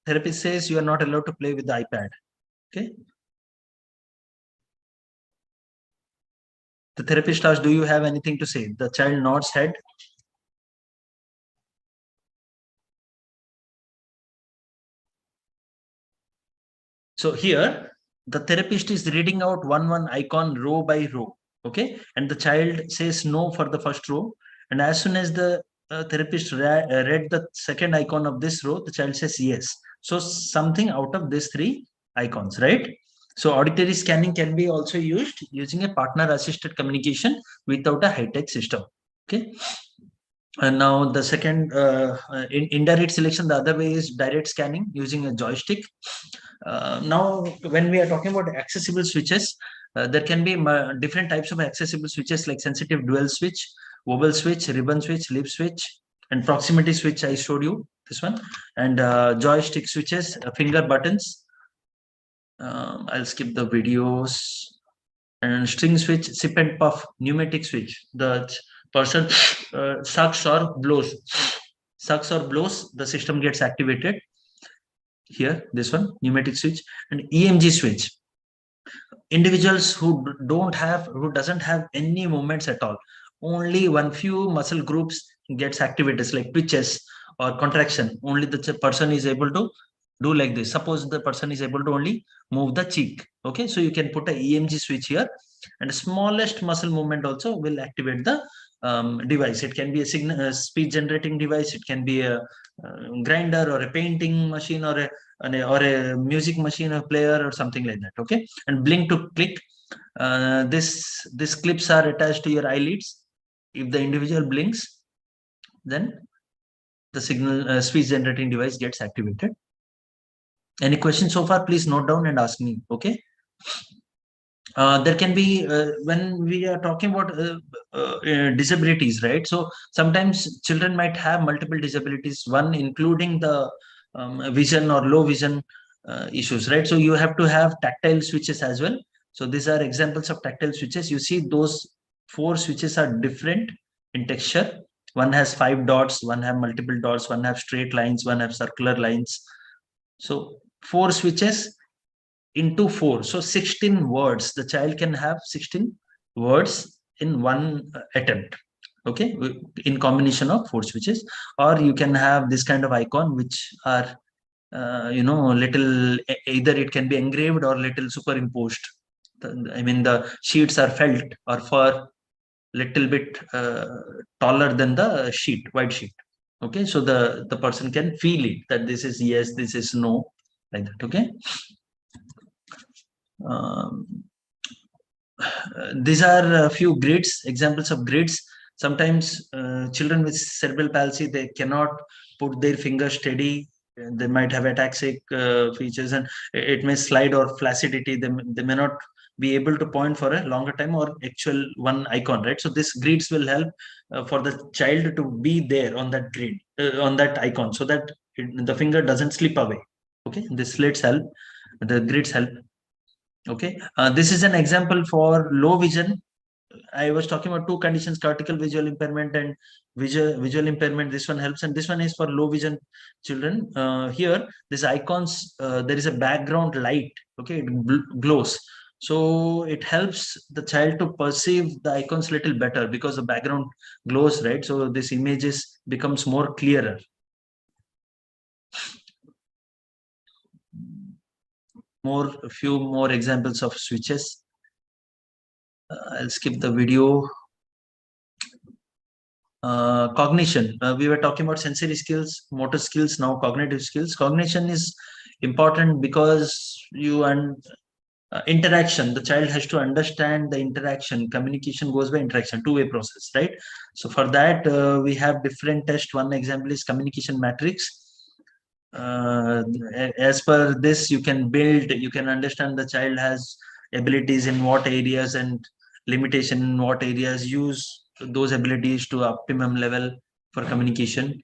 Therapist says you are not allowed to play with the iPad. Okay. The therapist asks, do you have anything to say? The child nods head. So here, the therapist is reading out one icon row by row. Okay. And the child says no for the first row. And as soon as the therapist read the second icon of this row, the child says yes. So something out of these 3 icons, right? So auditory scanning can be also used using a partner assisted communication without a high-tech system. Okay. And now the second indirect selection, the other way is direct scanning using a joystick. Now, when we are talking about accessible switches, there can be different types of accessible switches like sensitive dual switch, wobble switch, ribbon switch, lip switch, and proximity switch. I showed you this one, and joystick switches, finger buttons. I'll skip the videos. And string switch, sip and puff, pneumatic switch. The person sucks or blows, the system gets activated. Here, this one, pneumatic switch, and EMG switch. Individuals who doesn't have any movements at all, only one few muscle groups gets activated, like twitches or contraction. Only the person is able to do like this. Suppose the person is able to only move the cheek. Okay, so you can put a EMG switch here, and the smallest muscle movement also will activate the device. It can be a speed generating device. It can be a grinder or a painting machine or a music machine or player or something like that. Okay, and blink to click. These clips are attached to your eyelids. If the individual blinks, then the signal speech generating device gets activated. Any questions so far? Please note down and ask me. Okay. There can be when we are talking about disabilities, right? So sometimes children might have multiple disabilities, one including the vision or low vision issues, right? So you have to have tactile switches as well. So these are examples of tactile switches. You see those 4 switches are different in texture. One has 5 dots, one have multiple dots, one have straight lines, one have circular lines. So 4 switches into 4, so 16 words. The child can have 16 words in one attempt. Okay, in combination of 4 switches, or you can have this kind of icon which are little, either it can be engraved or little superimposed. I mean, the sheets are felt or for little bit taller than the sheet, white sheet. Okay, so the person can feel it, that this is yes, this is no, like that. Okay. um, these are a few grids, examples of grids. Sometimes children with cerebral palsy, they cannot put their finger steady. They might have ataxic features, and it may slide or flaccidity. They may not be able to point for a longer time or actual one icon, right? So this grids will help for the child to be there on that grid, on that icon, so that the finger doesn't slip away. Okay, the slits help, the grids help. Okay, this is an example for low vision. I was talking about 2 conditions: cortical visual impairment and visual impairment. This one helps, and this one is for low vision children. Here, these icons, there is a background light. Okay, it glows, so it helps the child to perceive the icons little better because the background glows, right? So this images becomes more clearer. A few more examples of switches. I'll skip the video. Cognition. We were talking about sensory skills, motor skills, now cognitive skills. Cognition is important because interaction. The child has to understand the interaction. Communication goes by interaction, two-way process, right? So for that, we have different tests. One example is communication matrix. As per this, you can understand the child has abilities in what areas and limitation in what areas. Use those abilities to optimum level for communication.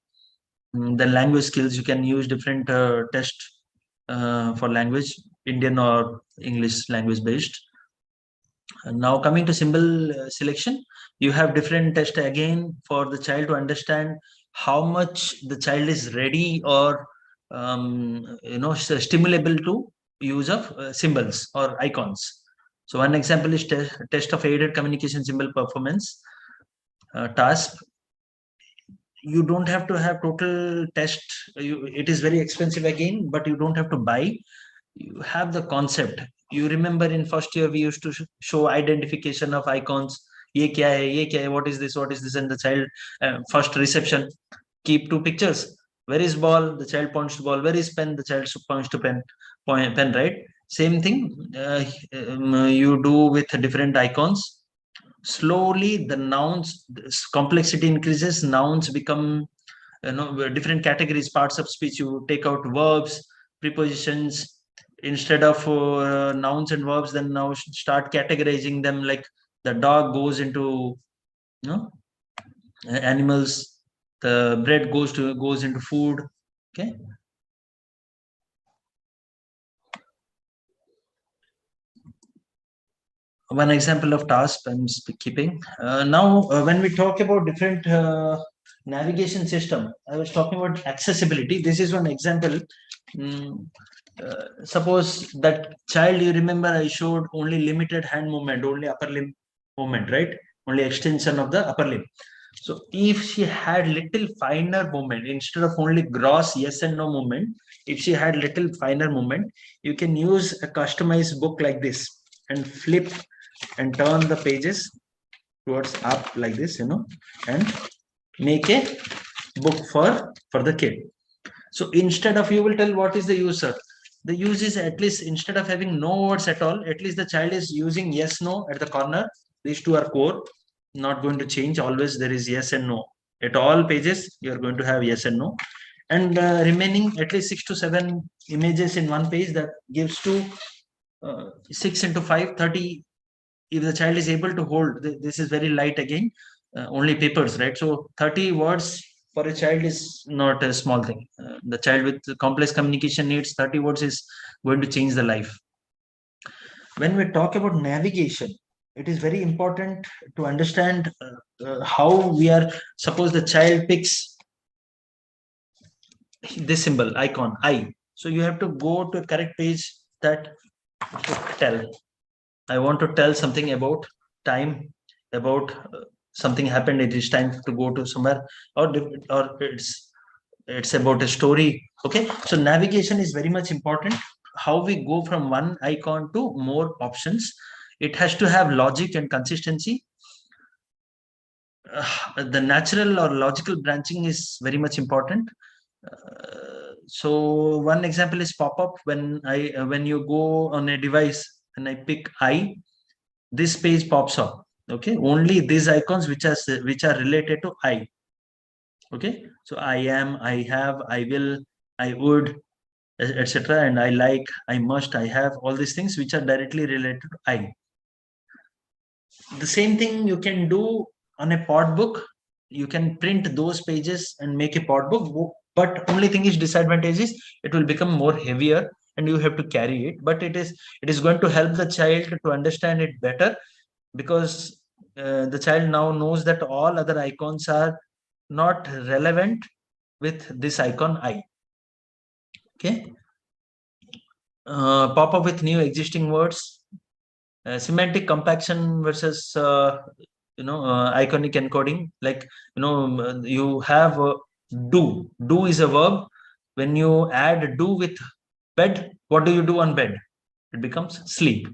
The language skills, you can use different tests for language, Indian or English language based. Now coming to symbol selection, you have different tests again for the child to understand how much the child is ready or stimulable to use of symbols or icons. So one example is test of aided communication symbol performance task. You don't have to have total test. It is very expensive again, but you don't have to buy. You have the concept. You remember in first year we used to show identification of icons. Ye kya hai, ye kya hai, what is this, and the child first reception, keep 2 pictures. Where is ball? The child points to ball. Where is pen? The child points to pen, right? Same thing you do with different icons. Slowly the nouns complexity increases, nouns become different categories, parts of speech. You take out verbs, prepositions, instead of nouns and verbs, then now start categorizing them, like the dog goes into animals, the bread goes into food. Okay, one example of task I'm keeping. Now, when we talk about different navigation system, I was talking about accessibility. This is one example. Suppose that child, you remember I showed only limited hand movement, only upper limb movement, right? Only extension of the upper limb. So if she had little finer movement, instead of only gross yes and no movement, if she had little finer movement, you can use a customized book like this and flip and turn the pages towards up like this, and make a book for the kid. So instead of, you will tell what is the use, sir? The use is, at least instead of having no words at all, at least the child is using yes, no at the corner. These two are core, not going to change. Always there is yes and no. At all pages, you are going to have yes and no. And remaining at least 6 to 7 images in one page, that gives to 6 into 5, 30. If the child is able to hold, this is very light again, only papers, right? So 30 words for a child is not a small thing. The child with complex communication needs, 30 words is going to change the life. When we talk about navigation, it is very important to understand how we are. Suppose the child picks this symbol icon I, so you have to go to a correct page that tell. I want to tell something about time, about something happened, it is time to go to somewhere, or it's about a story. Okay, so navigation is very much important. How we go from one icon to more options. It has to have logic and consistency. The natural or logical branching is very much important. So one example is pop-up. When you go on a device and I pick I, this page pops up. Okay, only these icons which are related to I. Okay, so I am, I have, I will, I would, etc. And I like, I must, I have, all these things which are directly related to I. The same thing you can do on a pod book. You can print those pages and make a pod book, but only thing is disadvantage is it will become more heavier and you have to carry it. But it is going to help the child to understand it better, because the child now knows that all other icons are not relevant with this icon I. Okay. Pop up with new existing words. Semantic compaction versus iconic encoding. Like you have do. Do is a verb. When you add do with bed, what do you do on bed? It becomes sleep.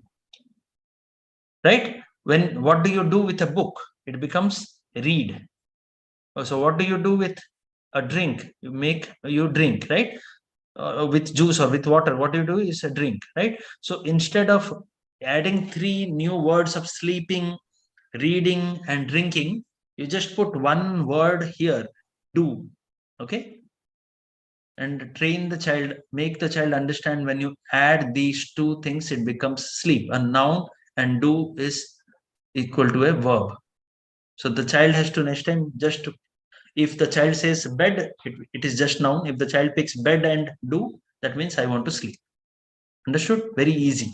Right? What do you do with a book? It becomes read. So what do you do with a drink? You drink, right? With juice or with water, what you do is a drink, right? So instead of adding 3 new words of sleeping, reading, and drinking, you just put one word here, do. Okay, and train the child, make the child understand when you add these 2 things, it becomes sleep. A noun and do is equal to a verb. So the child has to next time just to, if the child says bed, it is just noun. If the child picks bed and do, that means I want to sleep. Understood? Very easy.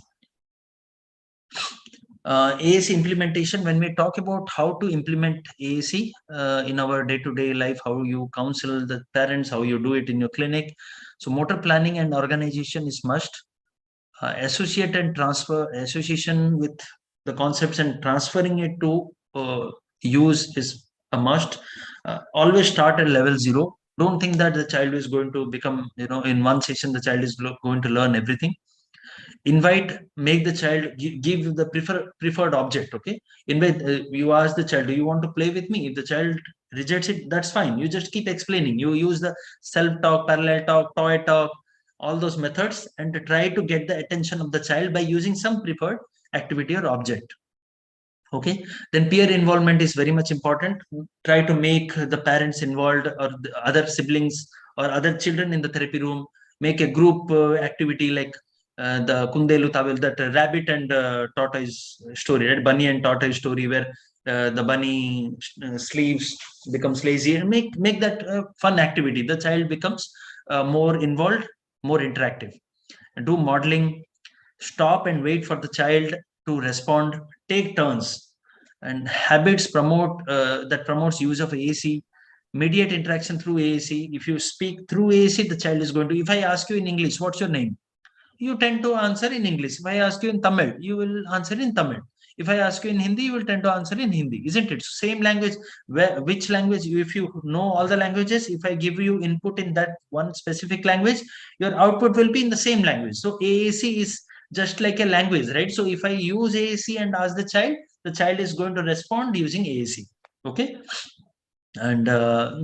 AAC implementation, when we talk about how to implement AAC in our day-to-day life, how you counsel the parents, how you do it in your clinic. So motor planning and organization is must. Associate and transfer, association with the concepts and transferring it to use is a must. Always start at level 0. Don't think that the child is going to become, in one session the child is going to learn everything. Invite, make the child give the preferred object. Okay, invite, you ask the child, do you want to play with me? If the child rejects it, that's fine, you just keep explaining. You use the self-talk, parallel talk, toy talk, all those methods, and to try to get the attention of the child by using some preferred activity or object. Okay, then peer involvement is very much important. Try to make the parents involved, or the other siblings or other children in the therapy room. Make a group activity, like the Kundelu Tawil, that rabbit and tortoise story, right? Bunny and tortoise story, where the bunny sleeves becomes lazy, and make that fun activity. The child becomes more involved, more interactive. Do modeling. Stop and wait for the child to respond. Take turns. And habits that promotes use of AAC. Mediate interaction through AAC. If you speak through AAC, the child is going to, if I ask you in English, what's your name? You tend to answer in English. If I ask you in Tamil, you will answer in Tamil. If I ask you in Hindi, you will tend to answer in Hindi, isn't it? So same language. Which language? If you know all the languages, if I give you input in that one specific language, your output will be in the same language. So AAC is just like a language, right? So if I use AAC and ask the child is going to respond using AAC. Okay. And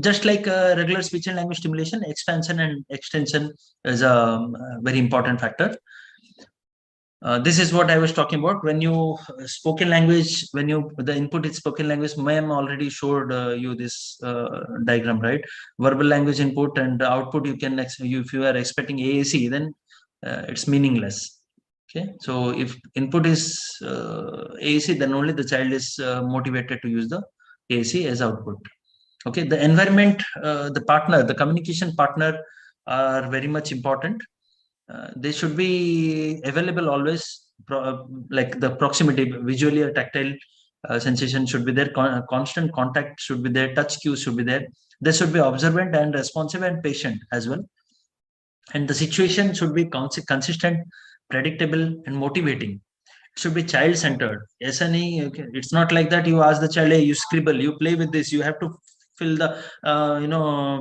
just like regular speech and language stimulation, expansion and extension is a very important factor. This is what I was talking about. When you spoken language, the input is spoken language, ma'am already showed you this diagram, right? Verbal language input and output, you can, if you are expecting AAC, then it's meaningless. Okay, so if input is AAC, then only the child is motivated to use the AAC as output. Okay, the environment, the partner, the communication partner are very much important. They should be available always, like the proximity, visually or tactile sensation should be there, constant contact should be there, touch cues should be there. They should be observant and responsive and patient as well. And the situation should be consistent, predictable, and motivating. should be child centered. Yes, okay. It's not like that you ask the child, hey, you scribble, you play with this, you have to fill the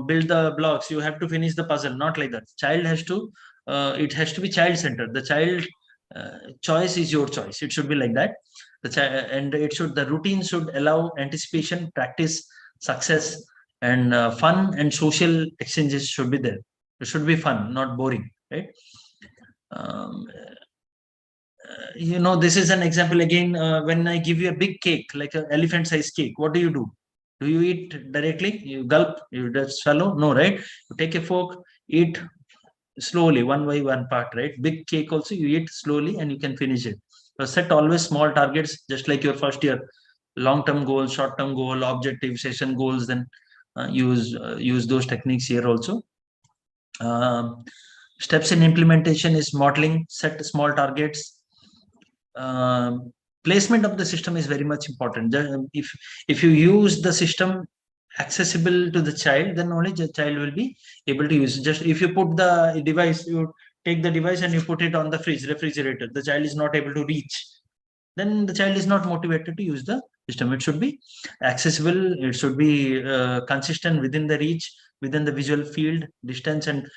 build the blocks, you have to finish the puzzle. Not like that. Child has to it has to be child centered. The child choice is your choice. It should be like that. The child, and it should, the routine should allow anticipation, practice, success, and fun and social exchanges should be there. It should be fun, not boring, right? um, this is an example again. When I give you a big cake, like an elephant size cake, what do? Do you eat directly? You gulp, you just swallow? No, right? You take a fork, eat slowly, one by one part, right? Big cake also, you eat slowly and you can finish it. So set always small targets, just like your first year. Long-term goal, short-term goal, objective, session goals, then use those techniques here also. Steps in implementation is modeling, set small targets. Placement of the system is very much important. If you use the system accessible to the child, then only the child will be able to use it. Just if you put the device, you take the device and you put it on the refrigerator, the child is not able to reach, then the child is not motivated to use the system. It should be accessible, it should be consistent within the reach, within the visual field, distance, and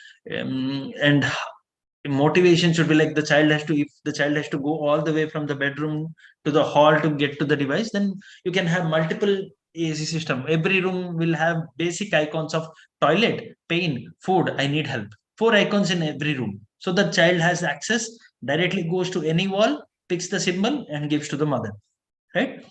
motivation should be like the child has to, if the child has to go all the way from the bedroom to the hall to get to the device, then you can have multiple AAC system. Every room will have basic icons of toilet, pain, food, I need help. 4 icons in every room. So the child has access, directly goes to any wall, picks the symbol and gives to the mother, right?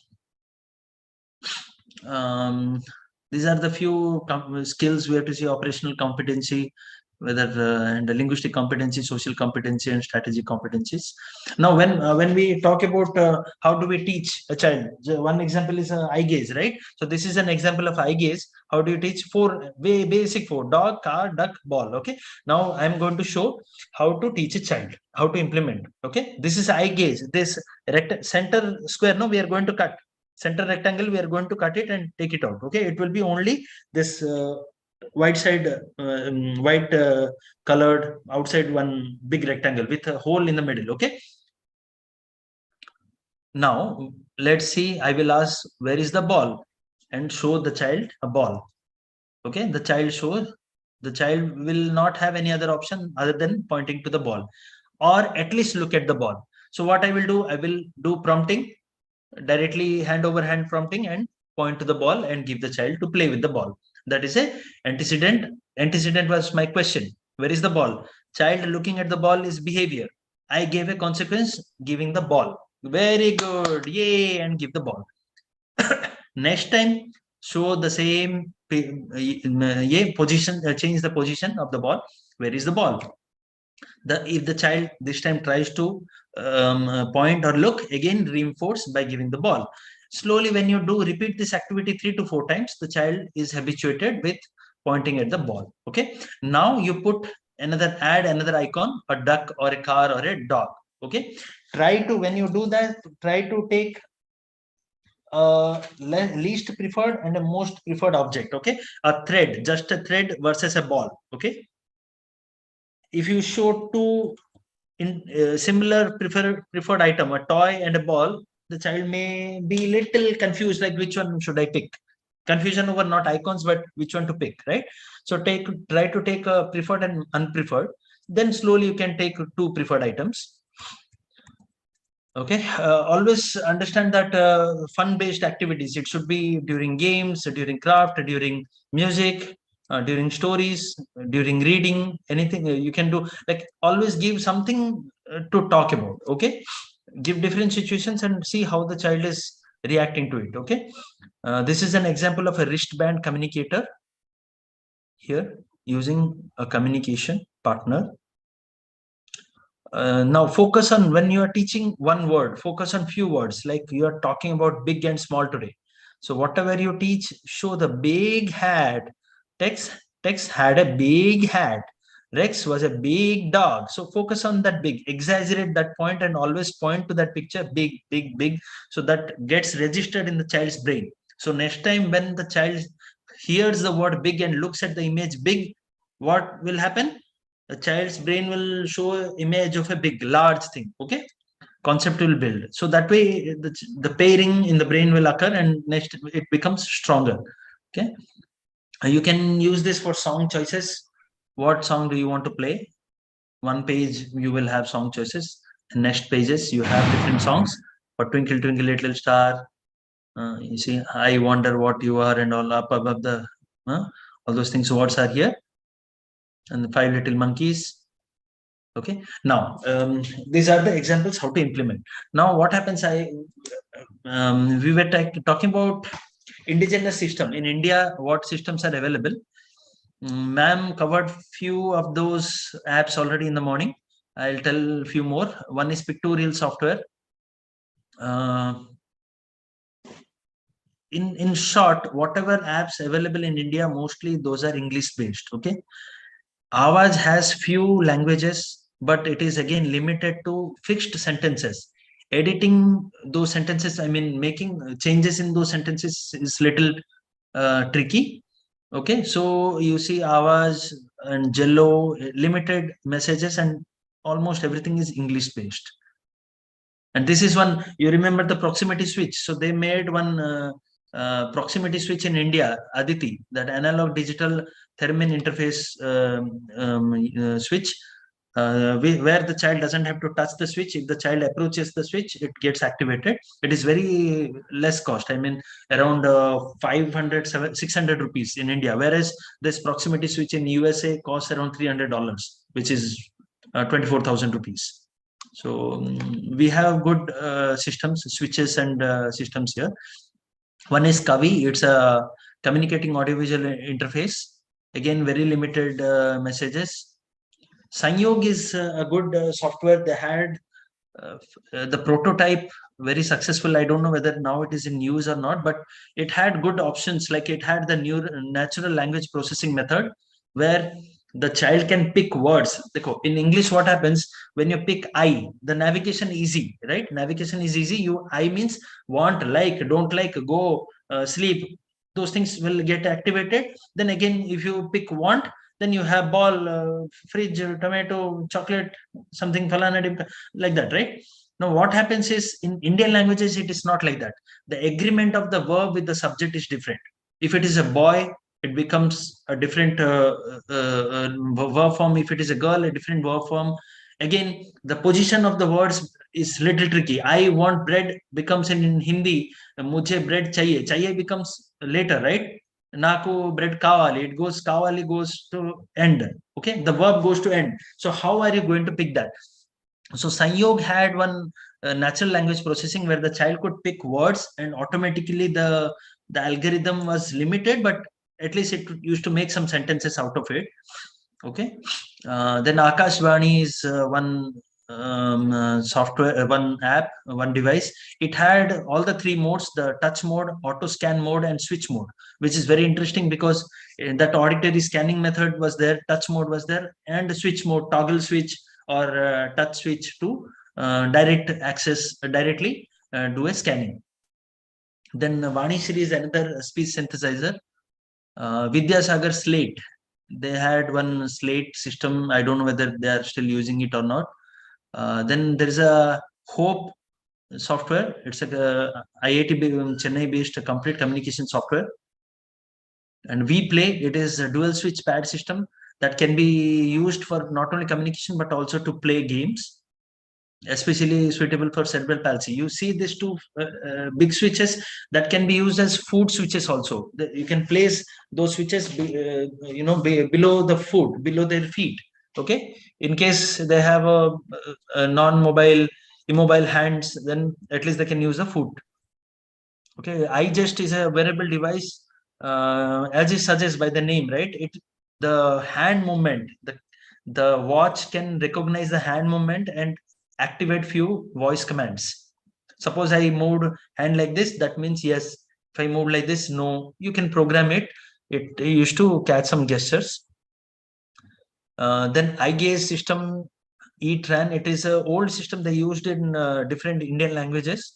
These are the few skills we have to see: operational competency, whether and linguistic competency, social competency, and strategic competencies. Now, when we talk about how do we teach a child, one example is eye gaze, right? So this is an example of eye gaze. How do you teach? 4 basic 4: dog, car, duck, ball. Okay. Now I'm going to show how to teach a child, how to implement. Okay. This is eye gaze. This center square. No, we are going to cut. Center rectangle, we are going to cut it and take it out. Okay. It will be only this white side, white colored outside, one big rectangle with a hole in the middle. Okay. Now let's see. I will ask, where is the ball, and show the child a ball. Okay. The child shows. The child will not have any other option other than pointing to the ball, or at least look at the ball. So what I will do, I will do prompting, directly hand over hand prompting, and point to the ball and give the child to play with the ball. That is a antecedent. Antecedent was my question, where is the ball? Child looking at the ball is behavior. I gave a consequence, giving the ball. Very good, yay, and give the ball. Next time, show the same position, change the position of the ball. Where is the ball? If the child this time tries to point or look, again reinforce by giving the ball. Slowly, when you do repeat this activity 3 to 4 times, the child is habituated with pointing at the ball. Okay. Now you put add another icon, a duck or a car or a dog. Okay. Try to, when you do that, try to take least preferred and a most preferred object. Okay. A thread, just a thread versus a ball. Okay. If you show two in similar preferred item, a toy and a ball, the child may be little confused, like which one should I pick? Confusion over not icons, but which one to pick, right? So try to take a preferred and unpreferred. Then slowly you can take 2 preferred items. Okay. Always understand that fun-based activities, it should be during games, during craft, during music, during stories, during reading, anything you can do. Like, always give something to talk about. Okay. Give different situations and see how the child is reacting to it. Okay. This is an example of a wristband communicator here, using a communication partner. Now focus on, when you are teaching one word, focus on few words, like you are talking about big and small today. So whatever you teach, show the big hat. Tex had a big hat. Rex was a big dog. So focus on that big, exaggerate that point, and always point to that picture, big, big, big, so that gets registered in the child's brain. So next time when the child hears the word big and looks at the image big, what will happen? The child's brain will show image of a big, large thing. Okay. concept will build. So that way the pairing in the brain will occur, and next it becomes stronger. Okay, you can use this for song choices. What song do you want to play? One page you will have song choices, and next pages you have different songs. For Twinkle Twinkle Little Star, you see I wonder what you are, and all up above the all those things, words are here. And the Five Little Monkeys. Okay, now these are the examples how to implement. Now what happens, we were talking about indigenous system in India, what systems are available. Ma'am covered few of those apps already in the morning. I'll tell a few more. One is pictorial software. In short, whatever apps available in India, mostly those are English based. Okay, Avaz has few languages, but it is again limited to fixed sentences. Editing those sentences, I mean making changes in those sentences, is little tricky. Okay, so you see Avaz and Jello, limited messages, and almost everything is English based. And this is one, you remember the proximity switch. So they made one proximity switch in India, Aditi, that analog digital theremin interface switch, where the child doesn't have to touch the switch. If the child approaches the switch, it gets activated. It is very less cost. I mean, around 500, 600 rupees in India, whereas this proximity switch in USA costs around $300, which is 24,000 rupees. So we have good systems, switches and systems here. One is Kavi. It's a communicating audiovisual interface. Again, very limited messages. Sanyog is a good software. They had the prototype very successful. I don't know whether now it is in use or not, but it had good options. Like it had the new natural language processing method, where the child can pick words. In English, what happens when you pick I, the navigation easy, right? Navigation is easy. You I means want, like, don't like, go, sleep. Those things will get activated. Then again, if you pick want, then you have ball, fridge, tomato, chocolate, something falana, like that, right? Now, what happens is in Indian languages, it is not like that. The agreement of the verb with the subject is different. If it is a boy, it becomes a different verb form. If it is a girl, a different verb form. Again, the position of the words is little tricky. I want bread becomes in Hindi, mujhe bread chahiye. Chahiye becomes later, right? Naku bread kawali. It goes, kawali goes to end. Okay, the verb goes to end. So how are you going to pick that? So Sanyog had one natural language processing where the child could pick words, and automatically the algorithm was limited, but at least it used to make some sentences out of it. Okay. Then Akashvani is one software, one app, one device. It had all the three modes: the touch mode, auto scan mode, and switch mode, which is very interesting because that auditory scanning method was there, touch mode was there, and the switch mode, toggle switch or touch switch to direct access, directly do a scanning. Then Vani series, another speech synthesizer. Vidyasagar Slate, they had one Slate system. I don't know whether they are still using it or not. Then there is a Hope software. It's a IIT Chennai based complete communication software. And WePlay, it is a dual switch pad system that can be used for not only communication but also to play games, especially suitable for cerebral palsy. You see these two big switches that can be used as food switches also. You can place those switches below the food, below their feet. Okay, in case they have a non-mobile, immobile hands, then at least they can use the food. Okay, iGest is a wearable device, as it suggests by the name, right? The hand movement, the watch can recognize the hand movement and activate few voice commands. Suppose I moved hand like this, that means yes. If I move like this, no. You can program it. It used to catch some gestures. Then iGaze system, ETRAN, it is an old system they used in different Indian languages.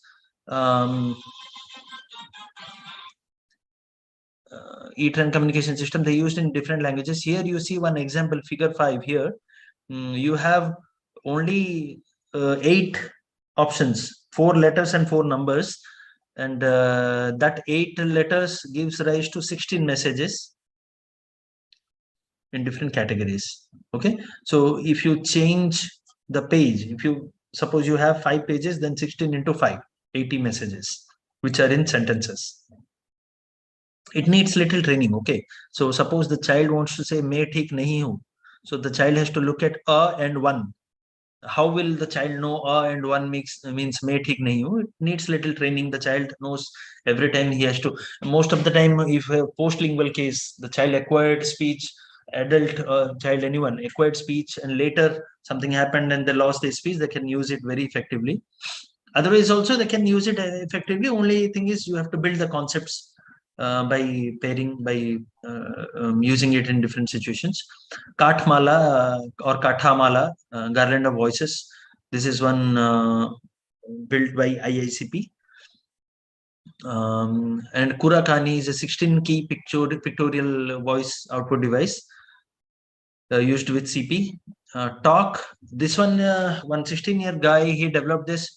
ETRAN communication system they used in different languages. Here you see one example, figure 5 here. You have only 8 options, 4 letters and 4 numbers, and that 8 letters gives rise to 16 messages in different categories. Okay, so if you change the page, if you suppose you have 5 pages, then 16 into 5, 80 messages which are in sentences. It needs little training. Okay, so suppose the child wants to say main theek nahi hu, so the child has to look at a and one. How will the child know and one means main theek nahi hu? It needs little training. The child knows every time he has to. Most of the time, if a postlingual case, the child acquired speech, adult child, anyone acquired speech, and later something happened and they lost their speech, they can use it very effectively. Otherwise also they can use it effectively. Only thing is you have to build the concepts by pairing, by using it in different situations. Kathmala or Kathamala, garland of voices. This is one built by IICP. And Kurakani is a 16 key pictorial voice output device used with CP. Talk, this one, 16-year guy, he developed this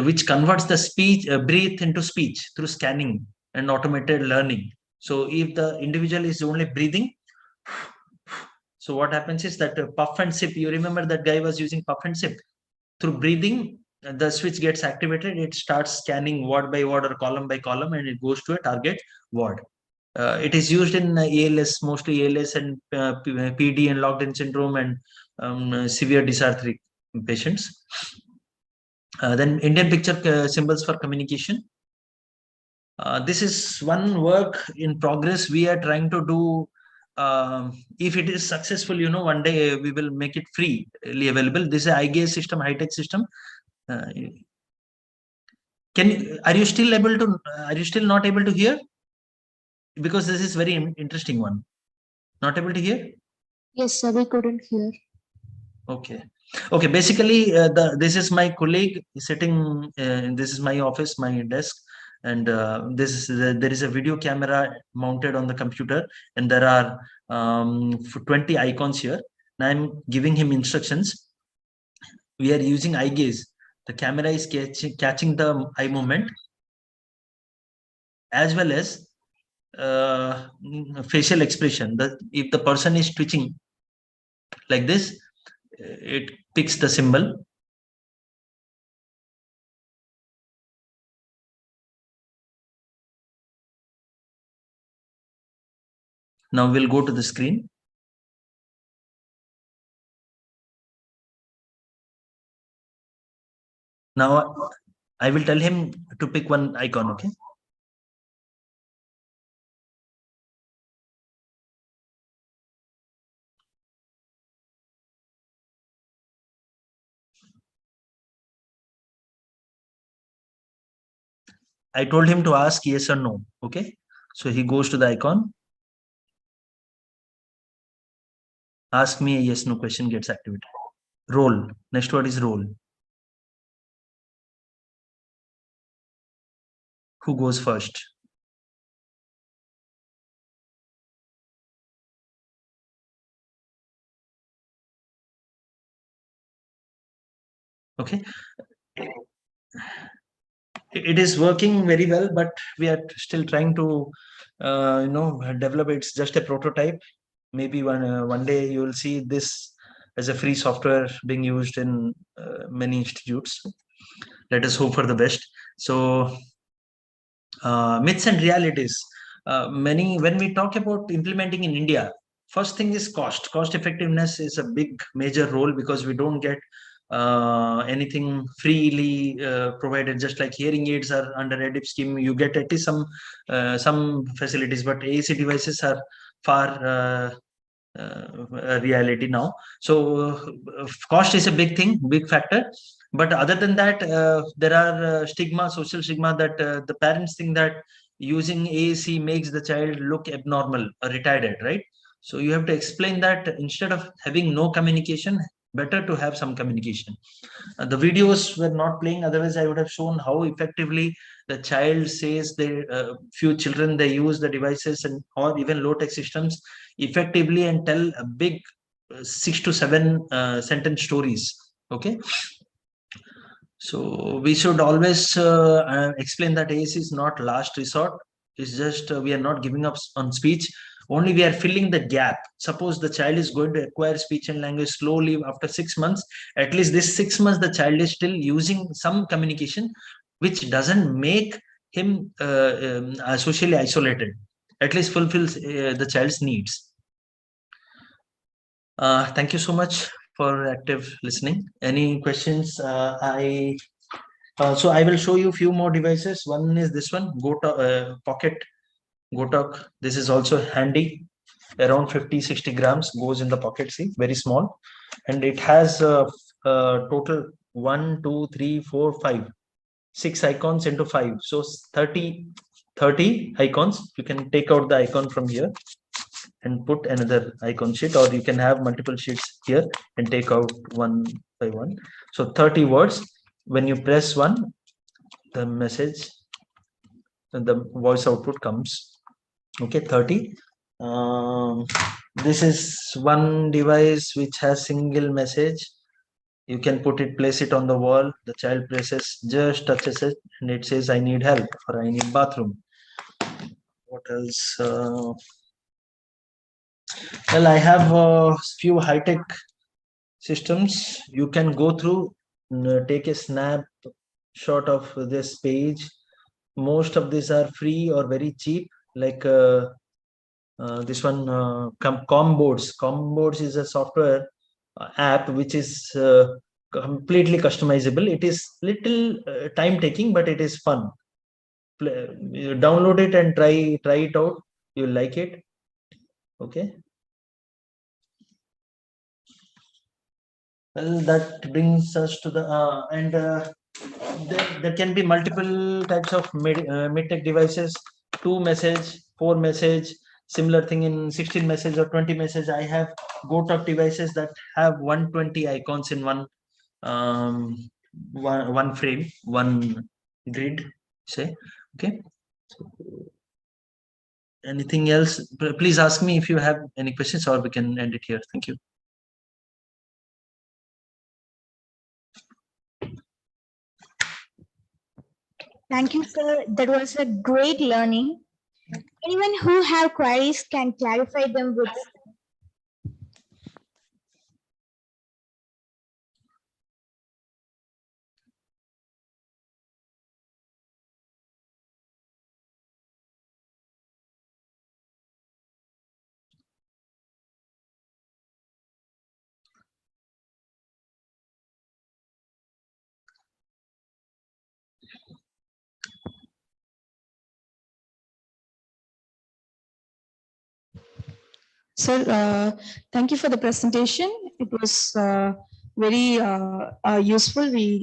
which converts the speech, breath into speech through scanning and automated learning. So if the individual is only breathing, so what happens is that puff and sip, you remember that guy was using puff and sip. Through breathing, the switch gets activated, it starts scanning word by word or column by column, and it goes to a target word. It is used in ALS, mostly ALS and PD and locked-in syndrome and severe dysarthric patients. Then Indian picture symbols for communication. This is one work in progress we are trying to do. If it is successful, one day we will make it freely available. This is an eye-gaze system, high-tech system. Are you still able to? Are you still not able to hear? Because this is very interesting one. Not able to hear? Yes, sir, we couldn't hear. Okay. Okay. Basically, this is my colleague sitting. This is my office, my desk, and there is a video camera mounted on the computer, and there are 20 icons here. Now I'm giving him instructions. We are using eye gaze. The camera is catching the eye movement as well as facial expression. If the person is twitching like this, it picks the symbol. Now we'll go to the screen. Now I will tell him to pick one icon, okay? I told him to ask yes or no, okay? So he goes to the icon. Ask me a yes, no question gets activated. Roll. Next word is roll. Who goes first? Okay. It is working very well, but we are still trying to, develop. It's just a prototype. Maybe one day you will see this as a free software being used in many institutes. Let us hope for the best. So, myths and realities. When we talk about implementing in India, first thing is cost. Cost effectiveness is a big major role because we don't get anything freely provided. Just like hearing aids are under EDIP scheme, you get at least some facilities, but AAC devices are far reality now. So cost is a big thing, big factor. But other than that, there are social stigma that the parents think that using AAC makes the child look abnormal or retarded, right? So you have to explain that instead of having no communication, better to have some communication. The videos were not playing, otherwise I would have shown how effectively the child says. Few children, they use the devices and or even low tech systems effectively and tell a big 6 to 7 sentence stories. Okay. So we should always explain that AAC is not last resort. It's just we are not giving up on speech. Only we are filling the gap. Suppose the child is going to acquire speech and language slowly after 6 months. At least this 6 months, the child is still using some communication, which doesn't make him socially isolated. At least fulfills the child's needs. Thank you so much for active listening. Any questions? So I will show you a few more devices. One is this one, Pocket GoTalk. This is also handy. Around 50-60 grams goes in the pocket. See, very small, and it has total 1, 2, 3, 4, 5, 6 icons into 5. So 30 icons. You can take out the icon from here and put another icon sheet, or you can have multiple sheets here and take out one by one. So 30 words. When you press one, the message and the voice output comes. Okay, 30. This is one device which has single message. You can put it, place it on the wall. The child presses, just touches it, and it says, "I need help" or "I need bathroom." What else? Well, I have a few high-tech systems. You can go through, take a snap shot of this page. Most of these are free or very cheap, like this one, Comboards. Comboards is a software app which is completely customizable. It is little time taking, but it is fun. You download it and try it out. You'll like it. Okay. Well, that brings us to the there can be multiple types of mid-tech devices. 2 message, 4 message, similar thing in 16 message or 20 message. I have GoTalk devices that have 120 icons in one frame, one grid, say. Okay. Anything else? Please ask me if you have any questions, or we can end it here. Thank you. Thank you, sir. That was a great learning. Anyone who have queries can clarify them with. Sir, thank you for the presentation. It was very useful. We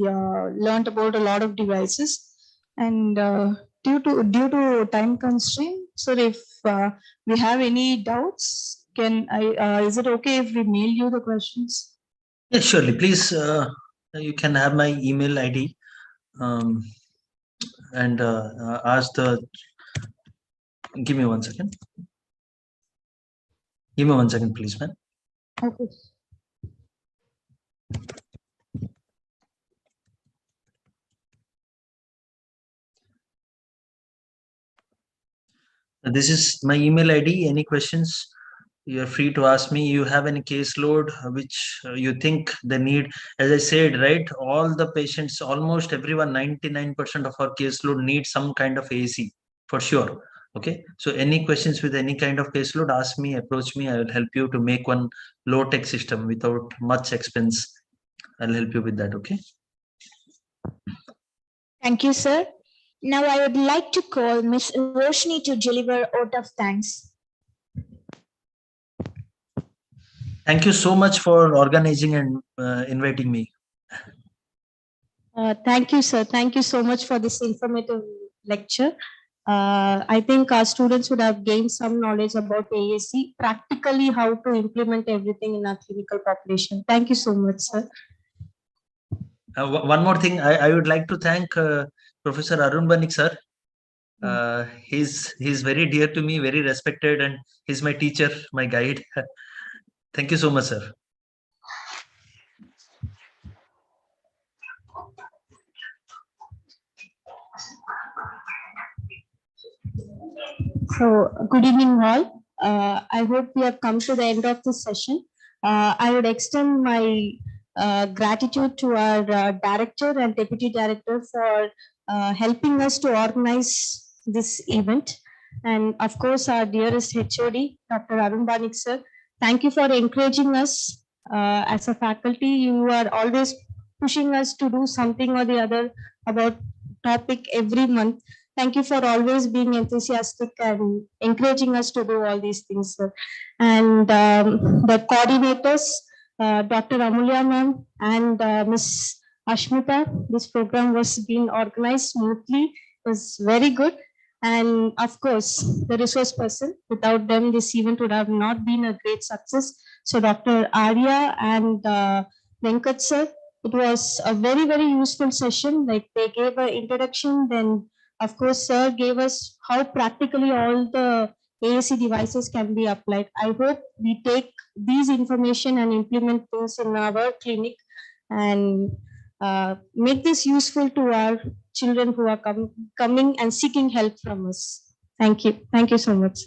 learned about a lot of devices, and due to time constraint, so if we have any doubts, is it okay if we mail you the questions? Yes, surely. Please, you can have my email ID and ask the. Give me 1 second. Give me 1 second, please, man. Okay. This is my email ID. Any questions? You're free to ask me. You have any caseload which you think they need? As I said, right, all the patients, almost everyone, 99% of our caseload needs some kind of AAC for sure. Okay, so any questions with any kind of caseload, ask me, approach me. I will help you to make one low-tech system without much expense. I'll help you with that. Okay. Thank you, sir. Now I would like to call Miss Roshni to deliver out of thanks. Thank you so much for organizing and inviting me. Thank you, sir. Thank you so much for this informative lecture. I think our students would have gained some knowledge about AAC, practically how to implement everything in our clinical population. Thank you so much, sir. One more thing, I would like to thank Professor Arun Banik, sir. He's very dear to me, very respected, and he's my teacher, my guide. Thank you so much, sir. So, good evening, all. I hope we have come to the end of this session. I would extend my gratitude to our director and deputy director for helping us to organize this event. And of course, our dearest HOD, Dr. Arun Banik sir, thank you for encouraging us as a faculty. You are always pushing us to do something or the other about topic every month. Thank you for always being enthusiastic and encouraging us to do all these things, sir. And the coordinators, Dr. Amulya ma'am and Miss Ashmita, this program was being organized smoothly, was very good. And of course, the resource person, without them, this event would have not been a great success. So Dr. Arya and Venkat sir, it was a very, very useful session. Like they gave an introduction, then of course, sir gave us how practically all the AAC devices can be applied. I hope we take these information and implement things in our clinic and make this useful to our children who are coming and seeking help from us. Thank you. Thank you so much.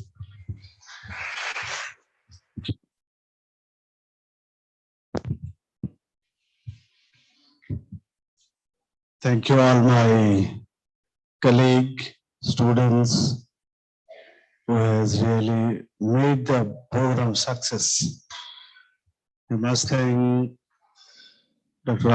Thank you all my colleague, students, who has really made the program success. I must thank Dr.